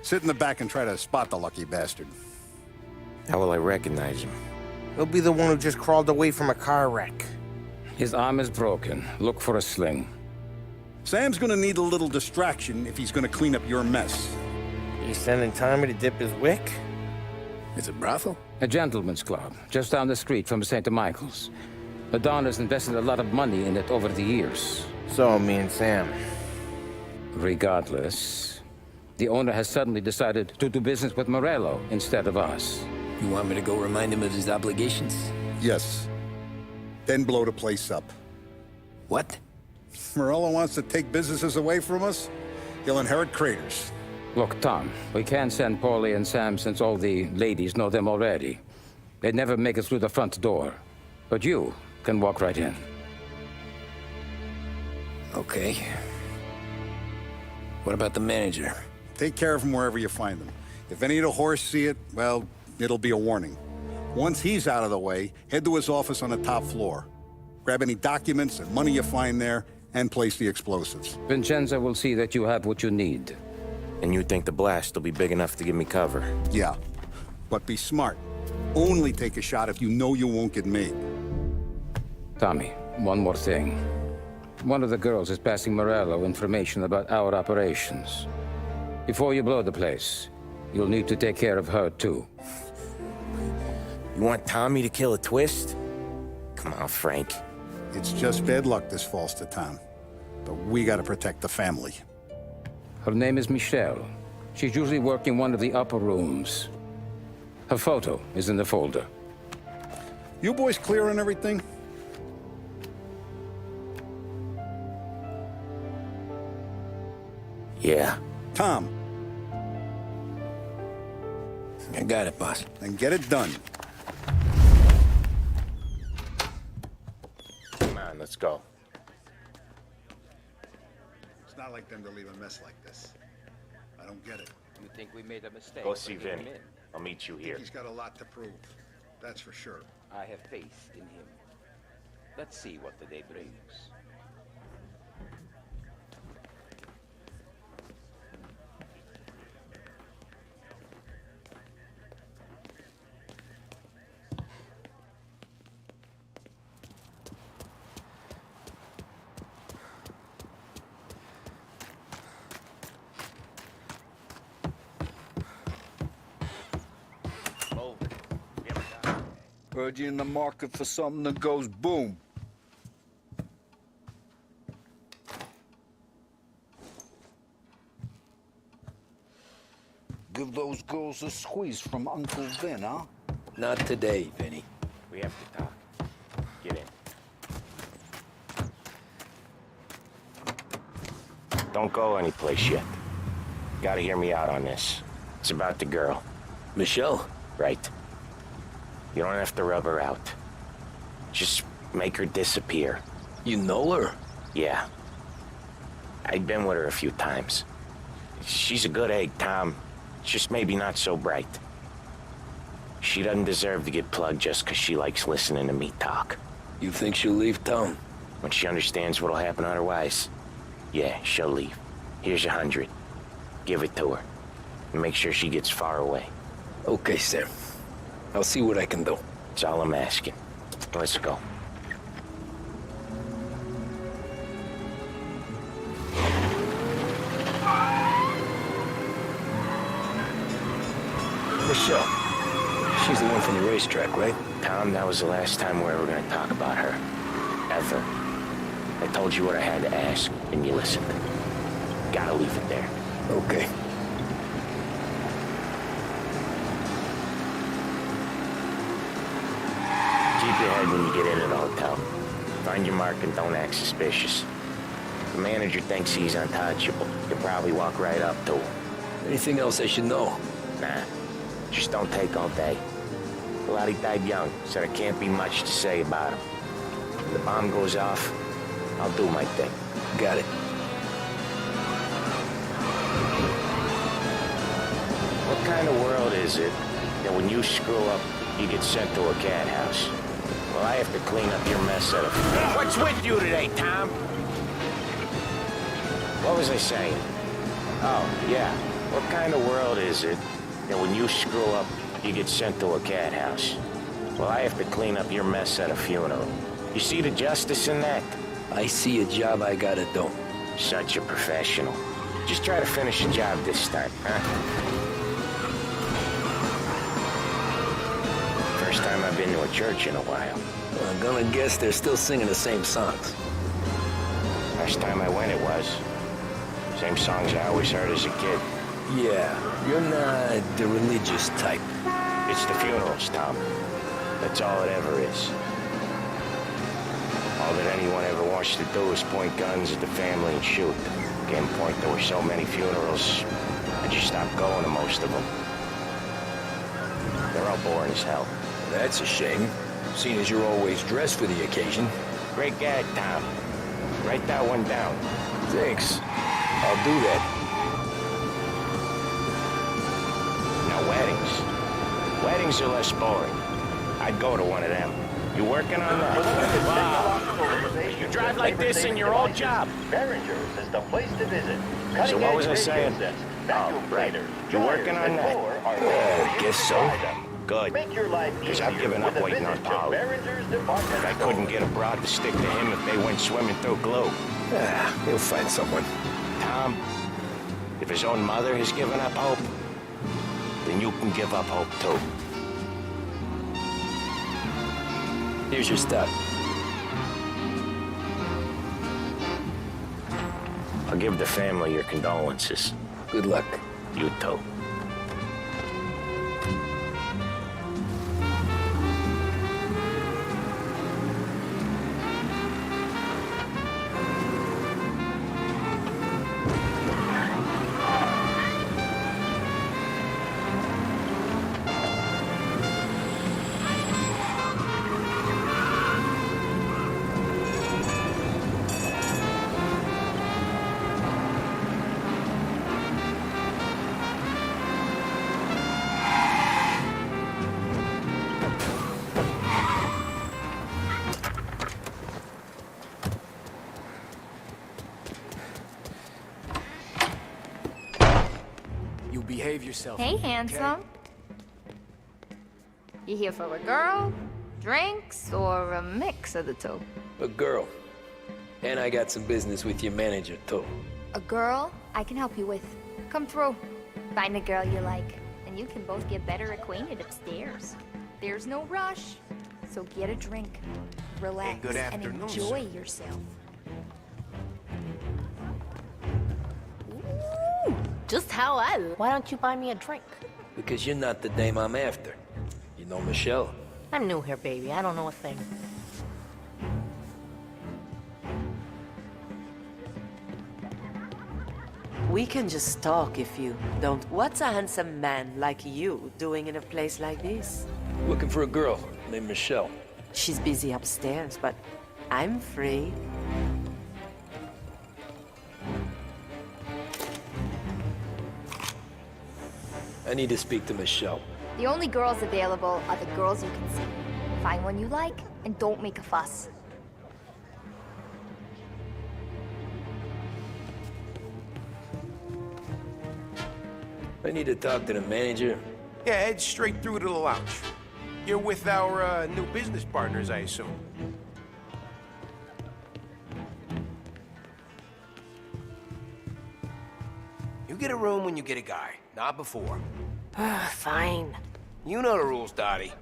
Sit in the back and try to spot the lucky bastard. How will I recognize him? He'll be the one who just crawled away from a car wreck. His arm is broken. Look for a sling. Sam's gonna need a little distraction if he's gonna clean up your mess. You sending Tommy to dip his wick? It's a brothel? A gentleman's club, just down the street from St. Michael's. The Don has invested a lot of money in it over the years. So, me and Sam. Regardless, the owner has suddenly decided to do business with Morello instead of us. You want me to go remind him of his obligations? Yes. Then blow the place up. What? Morello wants to take businesses away from us? He'll inherit craters. Look, Tom, we can't send Paulie and Sam since all the ladies know them already. They'd never make it through the front door. But you can walk right in. Okay. What about the manager? Take care of him wherever you find him. If any of the whores see it, well, it'll be a warning. Once he's out of the way, head to his office on the top floor. Grab any documents and money you find there, and place the explosives. Vincenzo will see that you have what you need. And you think the blast will be big enough to give me cover? Yeah, but be smart. Only take a shot if you know you won't get made. Tommy, one more thing. One of the girls is passing Morello information about our operations. Before you blow the place, you'll need to take care of her, too. You want Tommy to kill a twist? Come on, Frank. It's just bad luck this falls to Tom. But we gotta protect the family. Her name is Michelle. She's usually working one of the upper rooms. Her photo is in the folder. You boys clear on everything? Yeah. Tom. I got it, boss. Then get it done. Come on, let's go. It's not like them to leave a mess like this. I don't get it. You think we made a mistake? Go see Vinny. I'll meet you here. He's got a lot to prove. That's for sure. I have faith in him. Let's see what the day brings. Heard you in the market for something that goes boom. Give those girls a squeeze from Uncle Vin, huh? Not today, Vinny. We have to talk. Get in. Don't go anyplace yet. Gotta hear me out on this. It's about the girl. Michelle? Right. You don't have to rub her out. Just make her disappear. You know her? Yeah. I've been with her a few times. She's a good egg, Tom. Just maybe not so bright. She doesn't deserve to get plugged just because she likes listening to me talk. You think she'll leave town? When she understands what'll happen otherwise, yeah, she'll leave. Here's 100. Give it to her. And make sure she gets far away. Okay, Sam. I'll see what I can do. That's all I'm asking. Let's go. Michelle. She's the one from the racetrack, right? Tom, that was the last time we were going to talk about her. Ever. I told you what I had to ask, and you listened. Gotta leave it there. Okay. Keep your head when you get into the hotel. Find your mark and don't act suspicious. The manager thinks he's untouchable. You'll probably walk right up to him. Anything else I should know? Nah. Just don't take all day. Lottie died young, so there can't be much to say about him. If the bomb goes off, I'll do my thing. Got it. What kind of world is it that when you screw up, you get sent to a cat house? Well, I have to clean up your mess out of... What's with you today, Tom? What was I saying? Oh, yeah. What kind of world is it that when you screw up, you get sent to a cat house? Well, I have to clean up your mess at a funeral. You see the justice in that? I see a job I gotta do. Such a professional. Just try to finish the job this time, huh? First time I've been to a church in a while. Well, I'm gonna guess they're still singing the same songs. Last time I went, it was. Same songs I always heard as a kid. Yeah, you're not the religious type. It's the funerals, Tom. That's all it ever is. All that anyone ever wants to do is point guns at the family and shoot. Game point, there were so many funerals, I just stopped going to most of them. They're all boring as hell. That's a shame, seeing as you're always dressed for the occasion. Great gag, Tom. Write that one down. Thanks. I'll do that. Now, weddings. Weddings are less boring. I'd go to one of them. You working on that? Wow. You drive like this in your old job. Behringer's is the place to visit. So what was I saying? Oh, right. You working on that? I guess so. Good. Because I've given up waiting on Polly. I couldn't get a broad to stick to him if they went swimming through glue. Ah, he'll find someone. Tom, if his own mother has given up hope, then you can give up hope too. Here's your stuff. I'll give the family your condolences. Good luck. You too. Behave yourself. Hey, handsome. You here for a girl, drinks, or a mix of the two? A girl. And I got some business with your manager, too. A girl I can help you with. Come through. Find a girl you like, and you can both get better acquainted upstairs. There's no rush, so get a drink, relax, good and afternoon, enjoy sir. yourself. Just how Why don't you buy me a drink? Because you're not the dame I'm after. You know Michelle? I'm new here, baby. I don't know a thing. We can just talk if you don't. What's a handsome man like you doing in a place like this? Looking for a girl named Michelle. She's busy upstairs, but I'm free. I need to speak to Michelle. The only girls available are the girls you can see. Find one you like, and don't make a fuss. I need to talk to the manager. Yeah, head straight through to the lounge. You're with our new business partners, I assume. You get a room when you get a guy, not before. Fine. You know the rules, Dottie.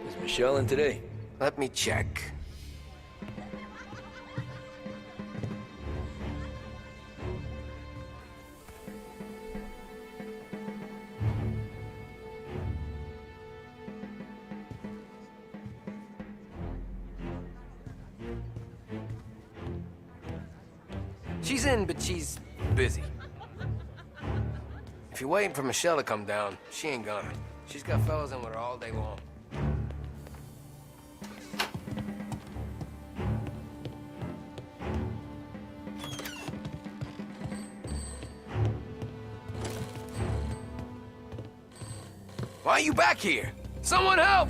Is Michelle in today? Let me check. She's in, but she's busy. If you're waiting for Michelle to come down, she ain't gonna. She's got fellas in with her all day long. Why are you back here? Someone help!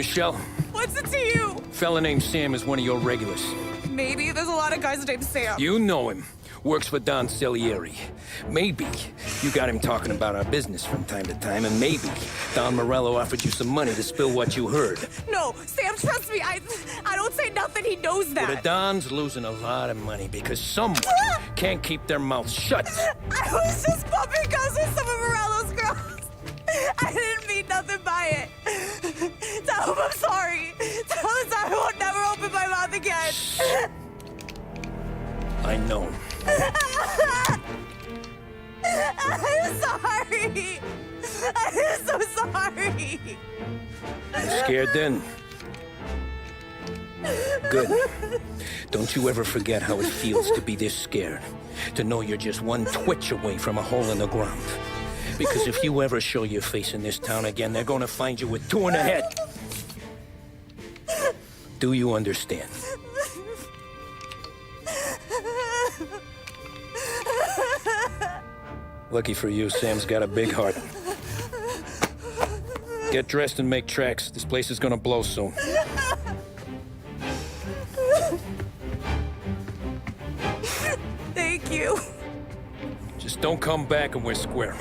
Michelle? What's it to you? Fella named Sam is one of your regulars. Maybe there's a lot of guys named Sam. You know him. Works for Don Salieri. Maybe you got him talking about our business from time to time, and maybe Don Morello offered you some money to spill what you heard. No, Sam, trust me. I don't say nothing. He knows that. Well, the Don's losing a lot of money because someone can't keep their mouth shut. I was just bumping guns with some of Morello's girls. I didn't mean nothing by it. Tell him I'm sorry. Tell him I won't never open my mouth again. I know. I'm sorry. I'm so sorry. You scared then? Good. Don't you ever forget how it feels to be this scared. To know you're just one twitch away from a hole in the ground. Because if you ever show your face in this town again, they're gonna find you with two in the head. Do you understand? Lucky for you, Sam's got a big heart. Get dressed and make tracks. This place is gonna blow soon. Thank you. Just don't come back and we're square.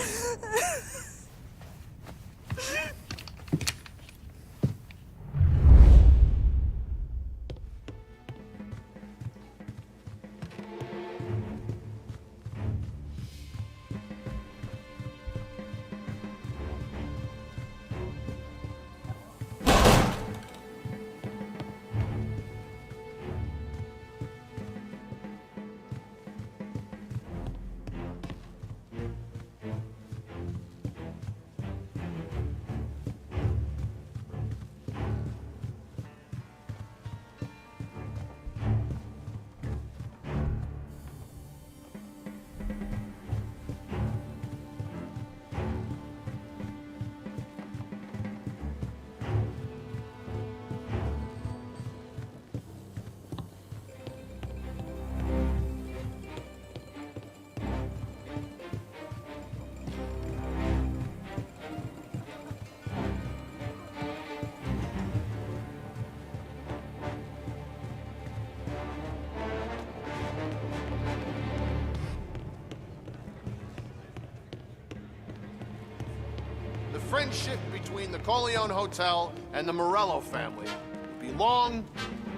The friendship between the Corleone Hotel and the Morello family will be long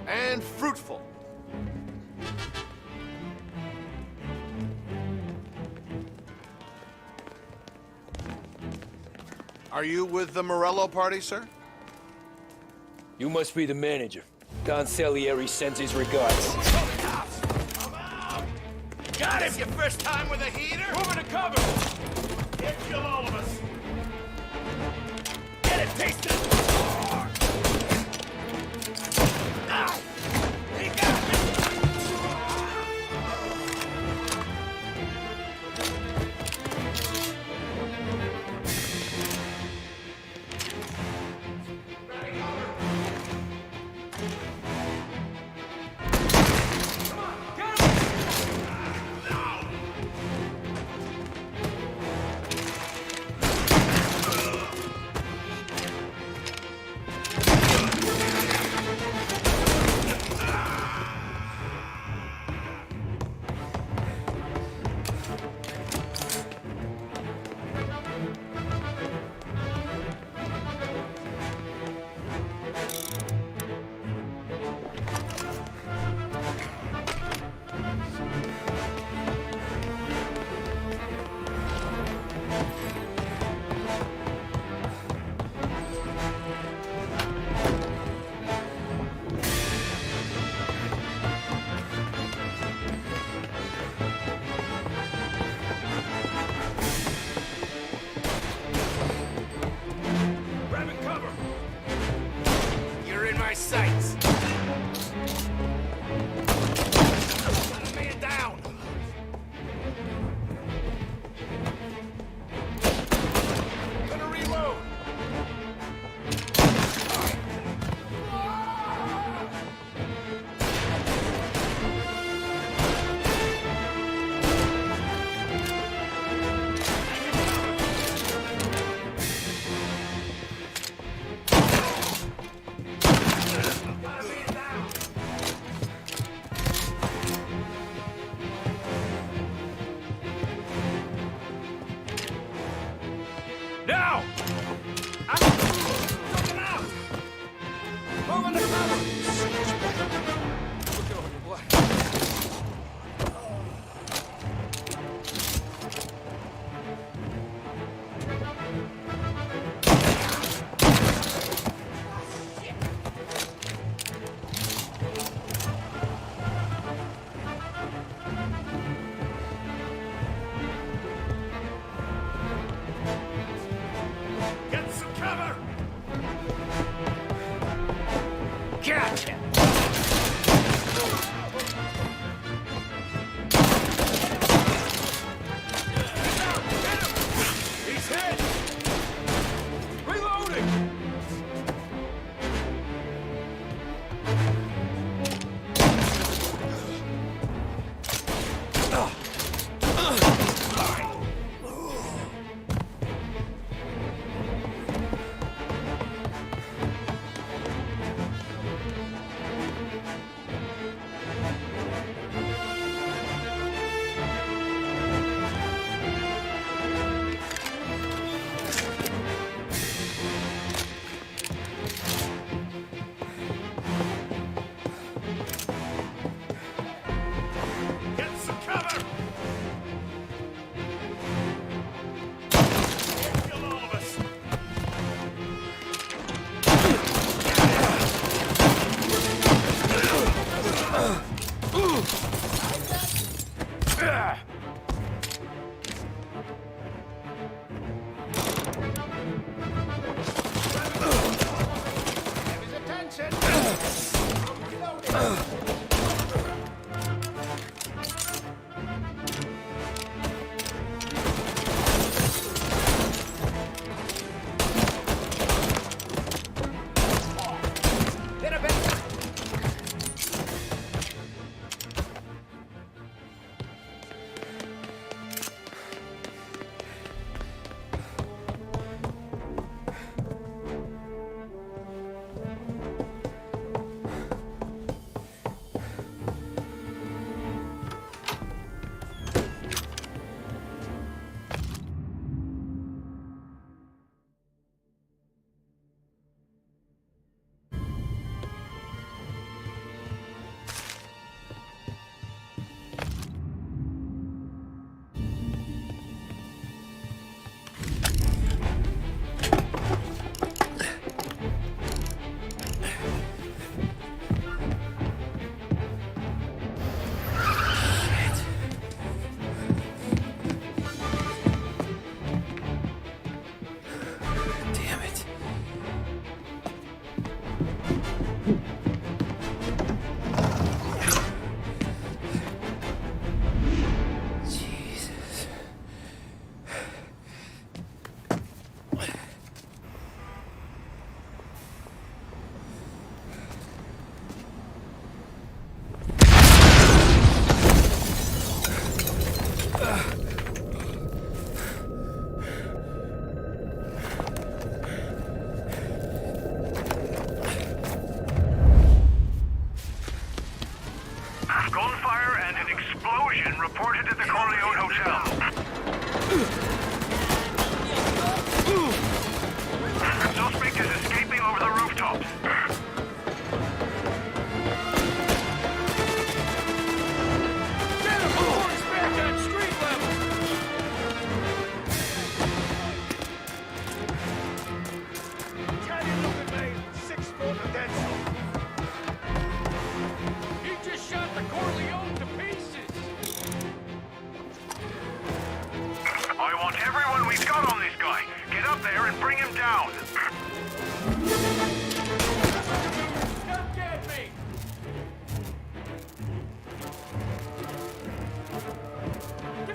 and fruitful. Are you with the Morello party, sir? You must be the manager. Don Salieri sends his regards. Got him! Your first time with a heater? Moving to cover! Can't kill all of us! Get it, taste it! Ah! He got me!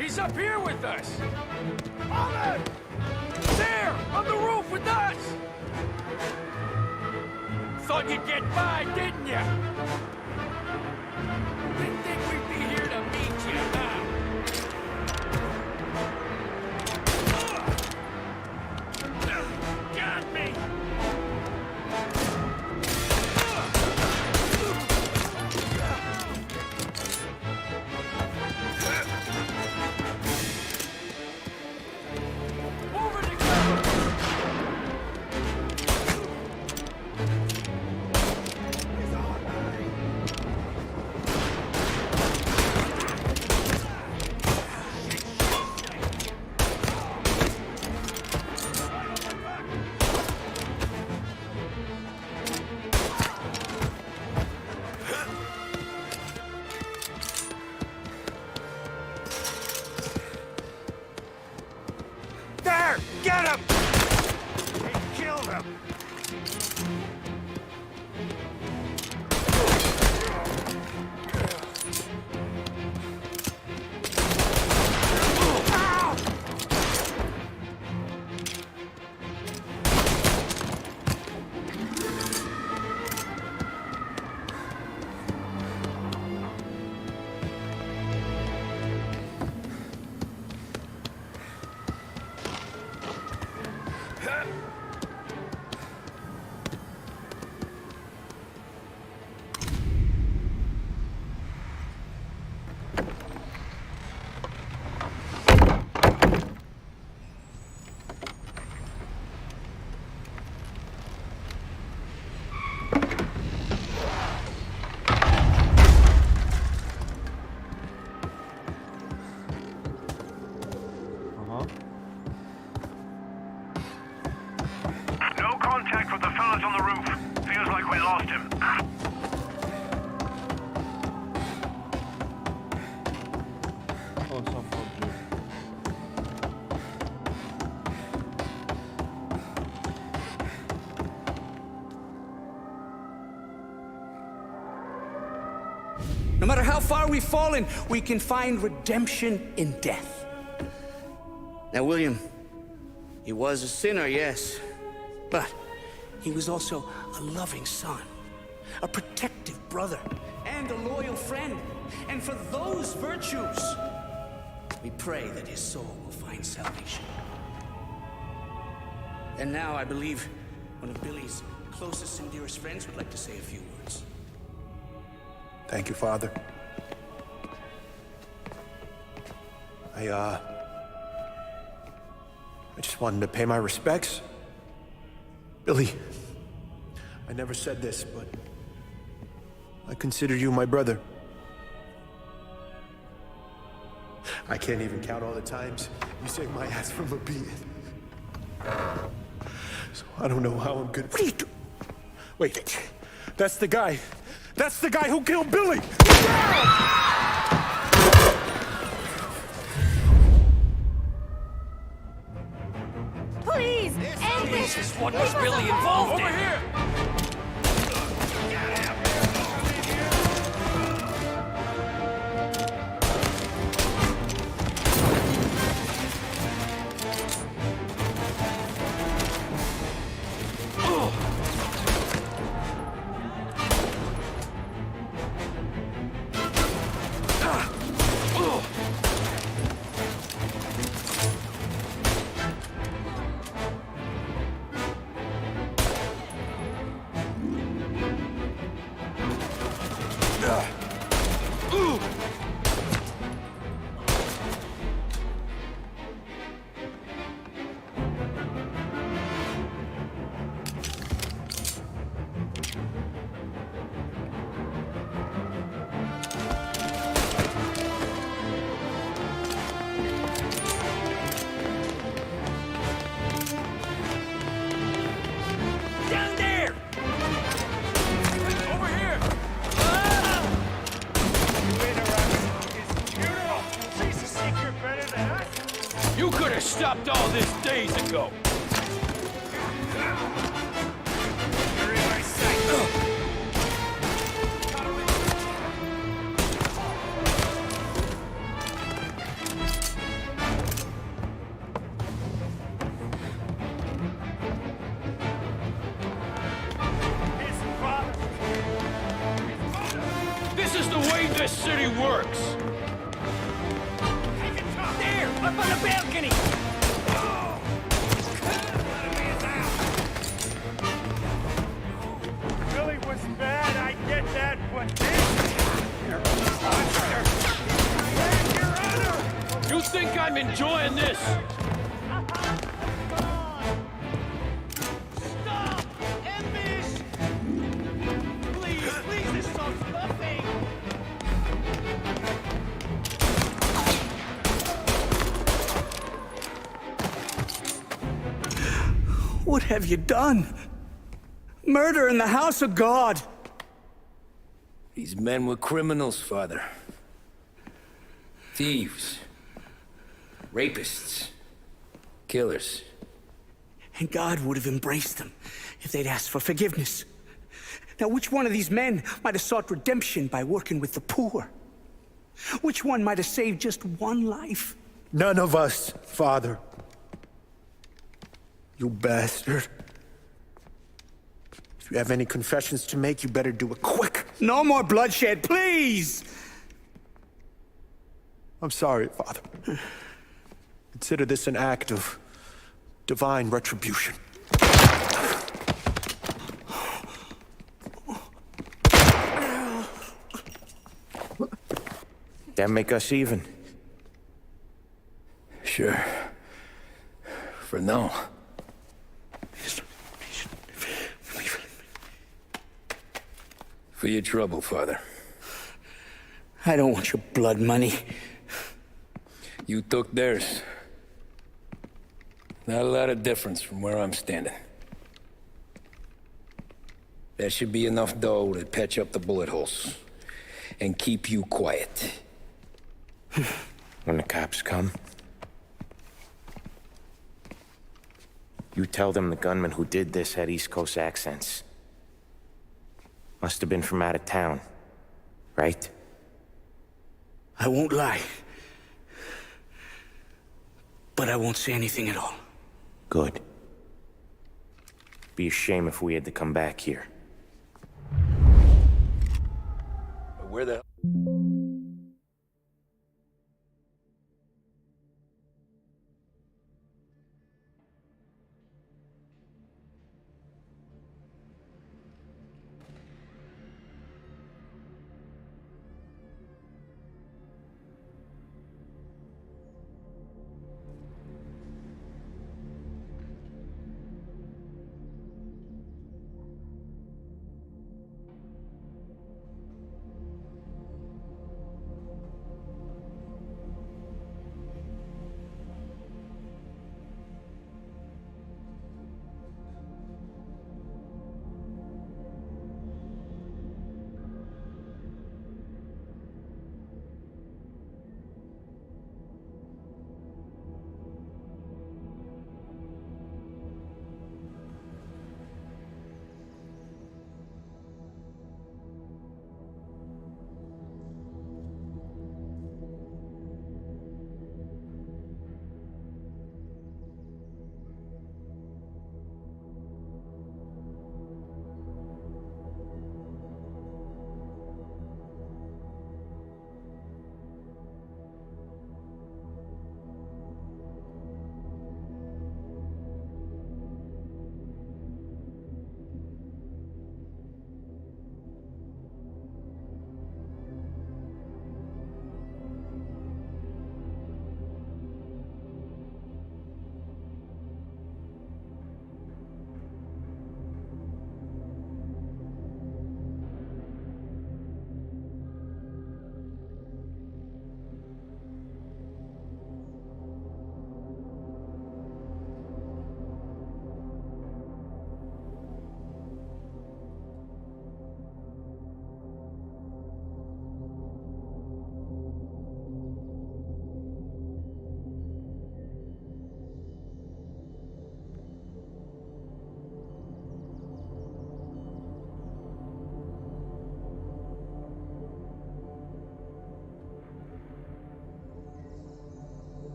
He's up here with us! On it! There! On the roof with us! Thought you'd get by, didn't ya? Didn't think we'd be here to meet you, huh? Got me! There! Get him! He killed him! bullets on the roof. Feels like we lost him. No matter how far we've fallen, we can find redemption in death. Now, William, he was a sinner, yes, but he was also a loving son, a protective brother, and a loyal friend. And for those virtues, we pray that his soul will find salvation. And now I believe one of Billy's closest and dearest friends would like to say a few words. Thank you, Father. I just wanted to pay my respects. Billy, I never said this, but I consider you my brother. I can't even count all the times you saved my ass from a beating. So I don't know how I'm gonna... What are you doing? Wait, that's the guy. That's the guy who killed Billy! Please, end this! Jesus, what was Billy involved in? Over here! You could have stopped all this days ago. You're in my sight. This is the way this city works. There, up on the balcony. Billy was bad, I get that, but this... You think I'm enjoying this? Stop! End this! Please, please, this is all nothing! What have you done? Murder in the house of God! These men were criminals, Father. Thieves. Rapists. Killers. And God would have embraced them if they'd asked for forgiveness. Now, which one of these men might have sought redemption by working with the poor? Which one might have saved just one life? None of us, Father. You bastard. If you have any confessions to make, you better do it quick. No more bloodshed, please! I'm sorry, Father. Consider this an act of divine retribution. That make us even? Sure. For now. For your trouble, Father. I don't want your blood money. You took theirs. Not a lot of difference from where I'm standing. That should be enough dough to patch up the bullet holes. And keep you quiet. When the cops come, you tell them the gunman who did this had East Coast accents. Must have been from out of town, right? I won't lie. But I won't say anything at all. Good. Be a shame if we had to come back here. Where the...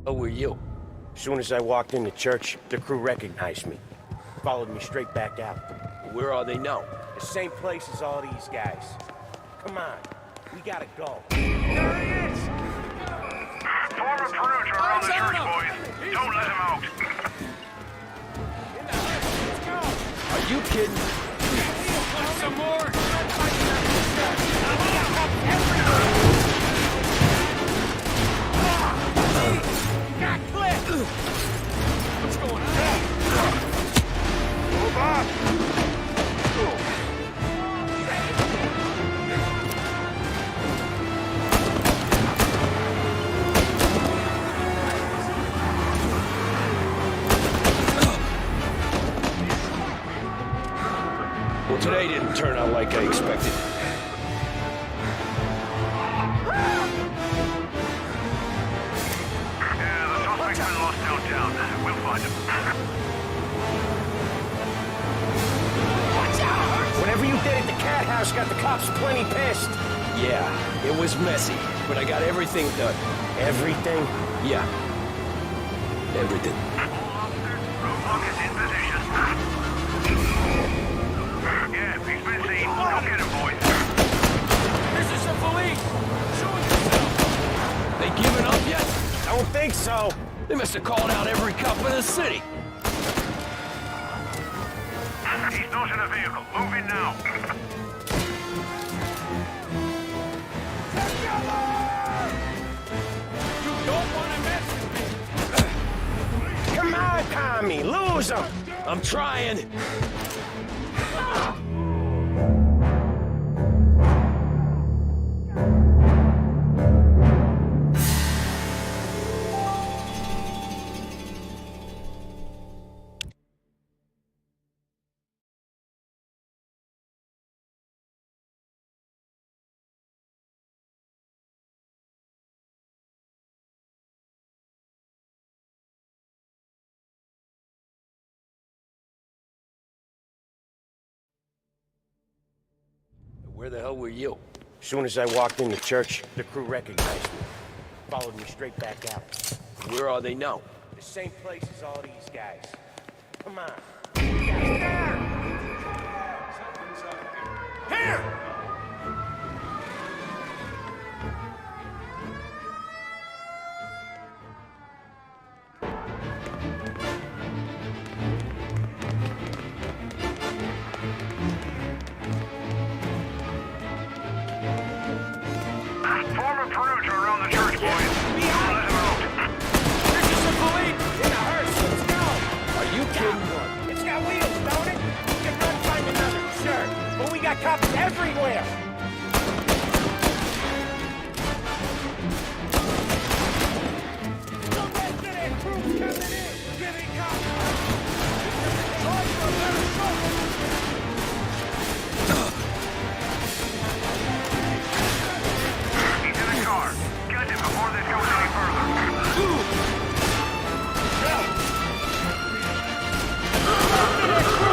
Oh, were you? As soon as I walked in the church, the crew recognized me. Followed me straight back out. Where are they now? The same place as all these guys. Come on, we gotta go. There he is! Former Perugia around the church, boys. Don't let him out. Are you kidding? Some more! Got clipped! What's going on? Move on! Well, today didn't turn out like I expected. Whatever you did at the cat house got the cops plenty pissed. Yeah, it was messy, but I got everything done. Everything? Yeah. Everything. Roadblock is in position. Yeah, he's been seen. Go get him, boys. This is the police! Show yourself! They giving up yet? Don't think so. They must have called out every cop in the city. He's not in a vehicle. Move in now. You don't want to mess with me. Come on, Tommy, lose him. I'm trying. Where the hell were you? As soon as I walked in the church, the crew recognized me. Followed me straight back out. Where are they now? The same place as all these guys. Come on. Here! Former Perugia around the church, boys. Don't let him out. This is the police! In a hearse, let's go! Are you kidding? It's got wheels, don't it? We can run find another, sure. But we got cops everywhere! The rest of that crew's coming in! Giving cops! Try for a better shot! He's in the car. Get him before this goes any further. Get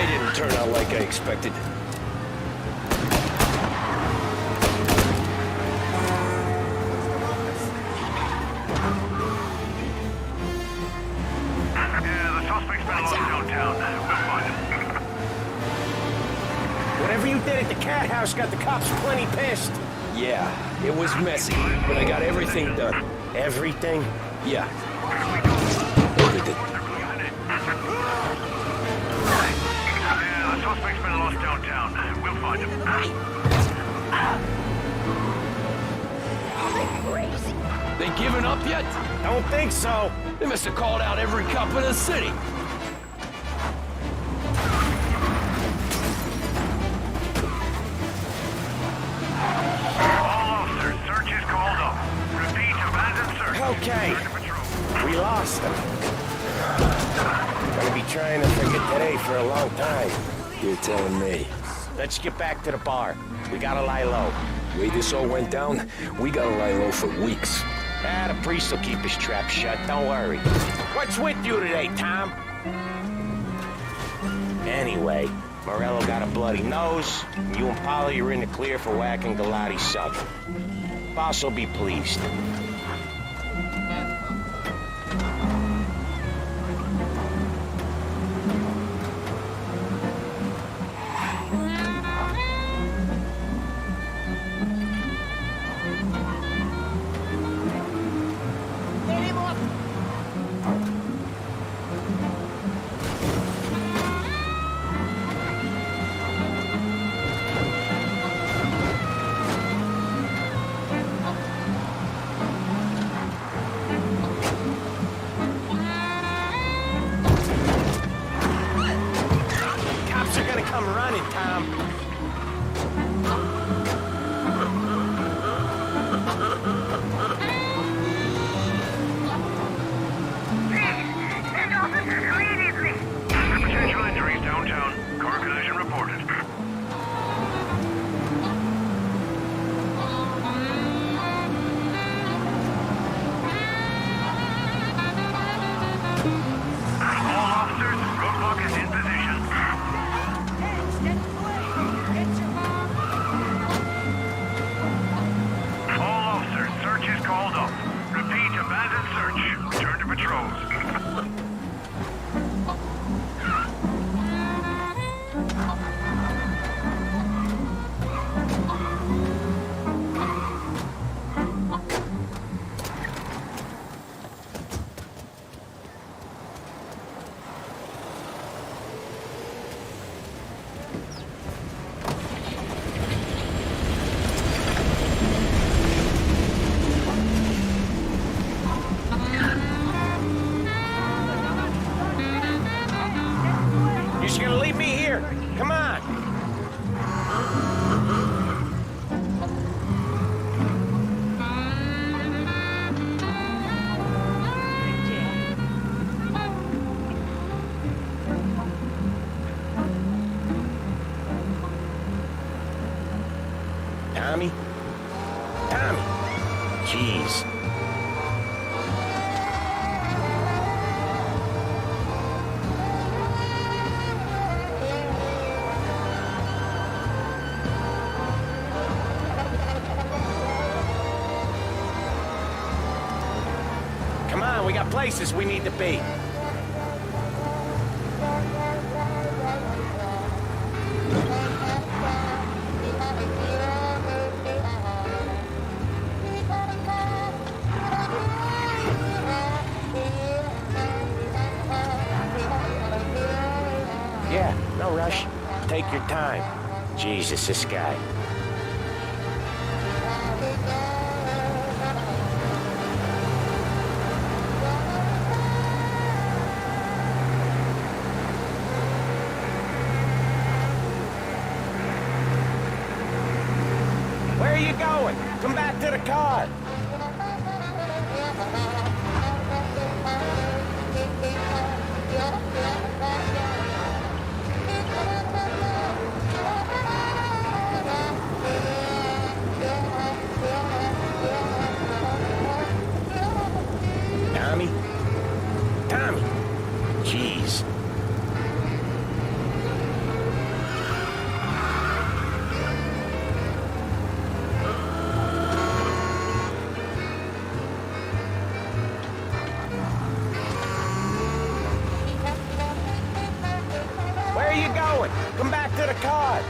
day didn't turn out like I expected. Whatever you did at the cat house got the cops plenty pissed. Yeah, it was messy, but I got everything done. Everything? Yeah. Everything. The suspect's been lost downtown. We'll find him. They giving up yet? Don't think so. They must have called out every cop in the city. Okay. We lost them. Gonna be trying to forget today for a long time. You're telling me. Let's get back to the bar. We gotta lie low. The way this all went down, we gotta lie low for weeks. The priest will keep his trap shut, don't worry. What's with you today, Tom? Anyway, Morello got a bloody nose. You and Polly are in the clear for whacking Galati's son. Boss will be pleased. Come running, Tom. Potential injuries downtown. Car collision reported. All officers, roadblock is in position. All officers, search is called up. Repeat, abandoned search. Return to patrols. You're just gonna leave me here. Come on. Tommy? Tommy! Jeez. Come on, we got places we need to be. Yeah, no rush. Take your time. Jesus, this guy. Where are you going? Come back to the car. Tommy? Tommy? Jeez. Where are you going? Come back to the car.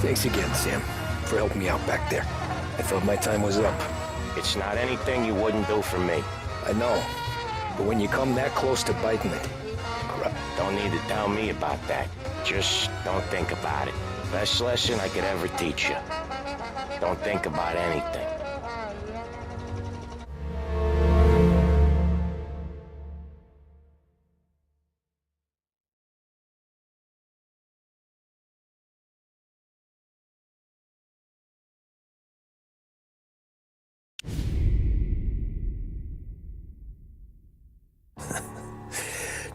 Thanks again, Sam, for helping me out back there. I thought my time was up. It's not anything you wouldn't do for me. I know. But when you come that close to biting it... Don't need to tell me about that. Just don't think about it. Best lesson I could ever teach you. Don't think about anything.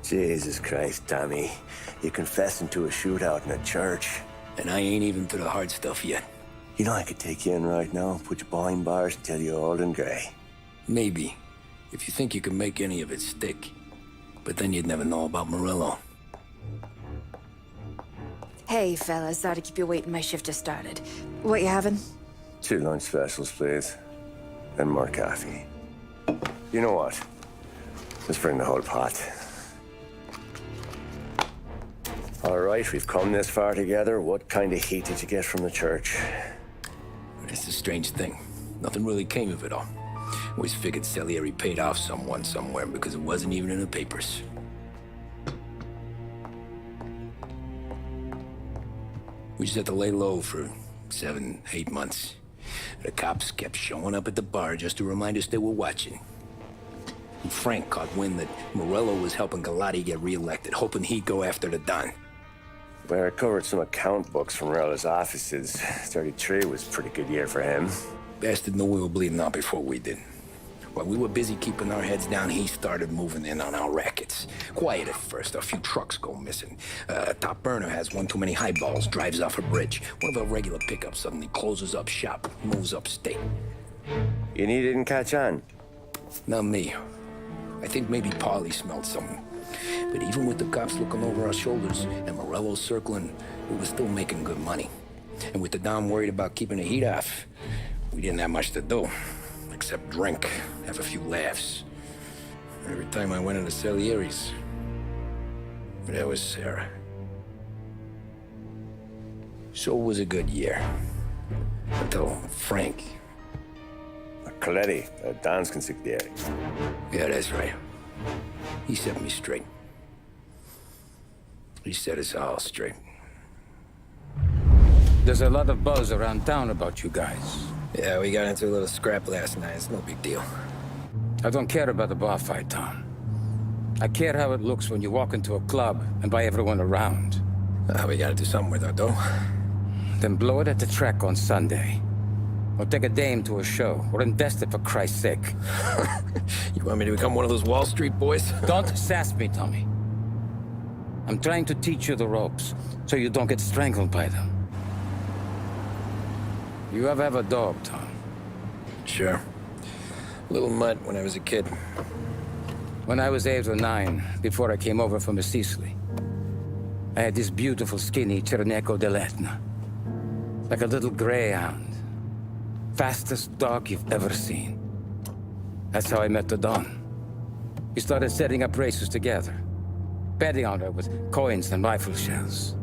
Jesus Christ, Tommy. You're confessing to a shootout in a church. And I ain't even to the hard stuff yet. You know I could take you in right now, put you behind bars until you're old and gray. Maybe. If you think you can make any of it stick. But then you'd never know about Morello. Hey, fellas. Sorry to keep you waiting. My shift just started. What you having? 2 lunch specials, please. And more coffee. You know what? Let's bring the whole pot. All right, we've come this far together. What kind of heat did you get from the church? It's a strange thing. Nothing really came of it all. Always figured Salieri paid off someone somewhere because it wasn't even in the papers. We just had to lay low for 7, 8 months. The cops kept showing up at the bar just to remind us they were watching. And Frank caught wind that Morello was helping Galati get reelected, hoping he'd go after the Don. Well, I recovered some account books from Morello's offices. 33 was a pretty good year for him. Bastard knew we were bleeding out before we did. While we were busy keeping our heads down, he started moving in on our rackets. Quiet at first, a few trucks go missing. Top burner has one too many highballs, drives off a bridge. One of our regular pickups suddenly closes up shop, moves upstate. You didn't catch on? Not me. I think maybe Paulie smelled something. But even with the cops looking over our shoulders and Morello circling, we were still making good money. And with the Dom worried about keeping the heat off, we didn't have much to do. Except drink, have a few laughs. Every time I went into Salieri's, there was Sarah. So it was a good year. Until Frank. Coletti, Don's consigliere. Yeah, that's right. He set me straight. He set us all straight. There's a lot of buzz around town about you guys. Yeah, we got into a little scrap last night. It's no big deal. I don't care about the bar fight, Tom. I care how it looks when you walk into a club and by everyone around. We gotta do something with our dough. Then blow it at the track on Sunday. Or take a dame to a show. Or invest it, for Christ's sake. You want me to become one of those Wall Street boys? Don't sass me, Tommy. I'm trying to teach you the ropes, so you don't get strangled by them. You ever have a dog, Tom? Sure. Little mutt when I was a kid. When I was 8 or 9, before I came over from Sicily, I had this beautiful, skinny Cerneco dell'Etna. Like a little greyhound. Fastest dog you've ever seen. That's how I met the Don. We started setting up races together. Betting on her with coins and rifle shells.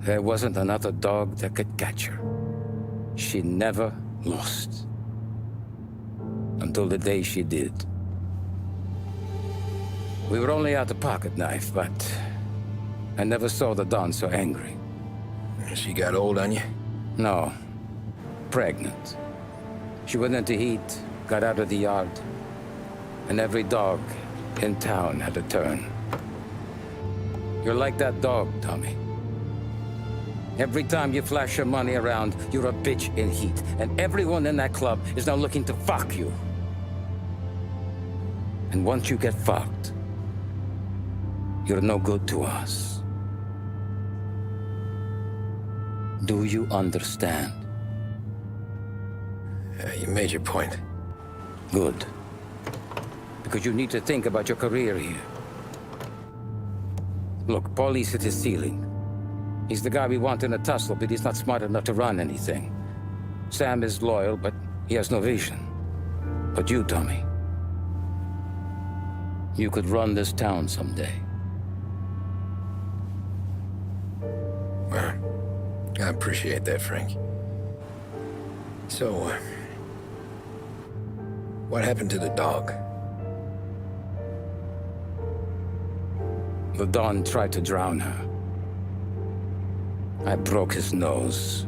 There wasn't another dog that could catch her. She never lost. Until the day she did. We were only out a pocket knife, but I never saw the Don so angry. She got old on you? No. Pregnant. She went into heat, got out of the yard, and every dog in town had a turn. You're like that dog, Tommy. Every time you flash your money around, you're a bitch in heat, and everyone in that club is now looking to fuck you. And once you get fucked, you're no good to us. Do you understand? You made your point. Good. Because you need to think about your career here. Look, Paulie's at his ceiling. He's the guy we want in a tussle, but he's not smart enough to run anything. Sam is loyal, but he has no vision. But you, Tommy, you could run this town someday. Well, I appreciate that, Frank. So, what happened to the dog? The Don tried to drown her. I broke his nose.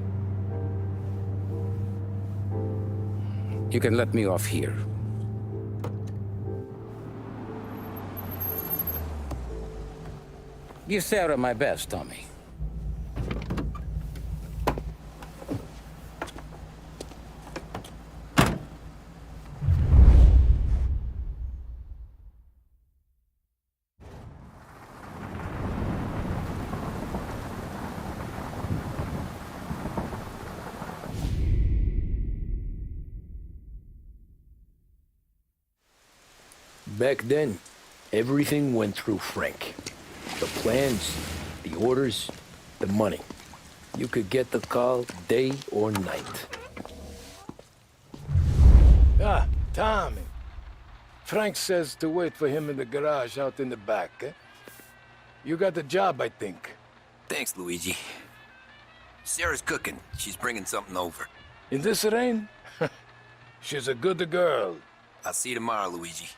You can let me off here. Give Sarah my best, Tommy. Back then, everything went through Frank. The plans, the orders, the money. You could get the call day or night. Ah, Tommy. Frank says to wait for him in the garage out in the back, eh? You got the job, I think. Thanks, Luigi. Sarah's cooking. She's bringing something over. In this rain? She's a good girl. I'll see you tomorrow, Luigi.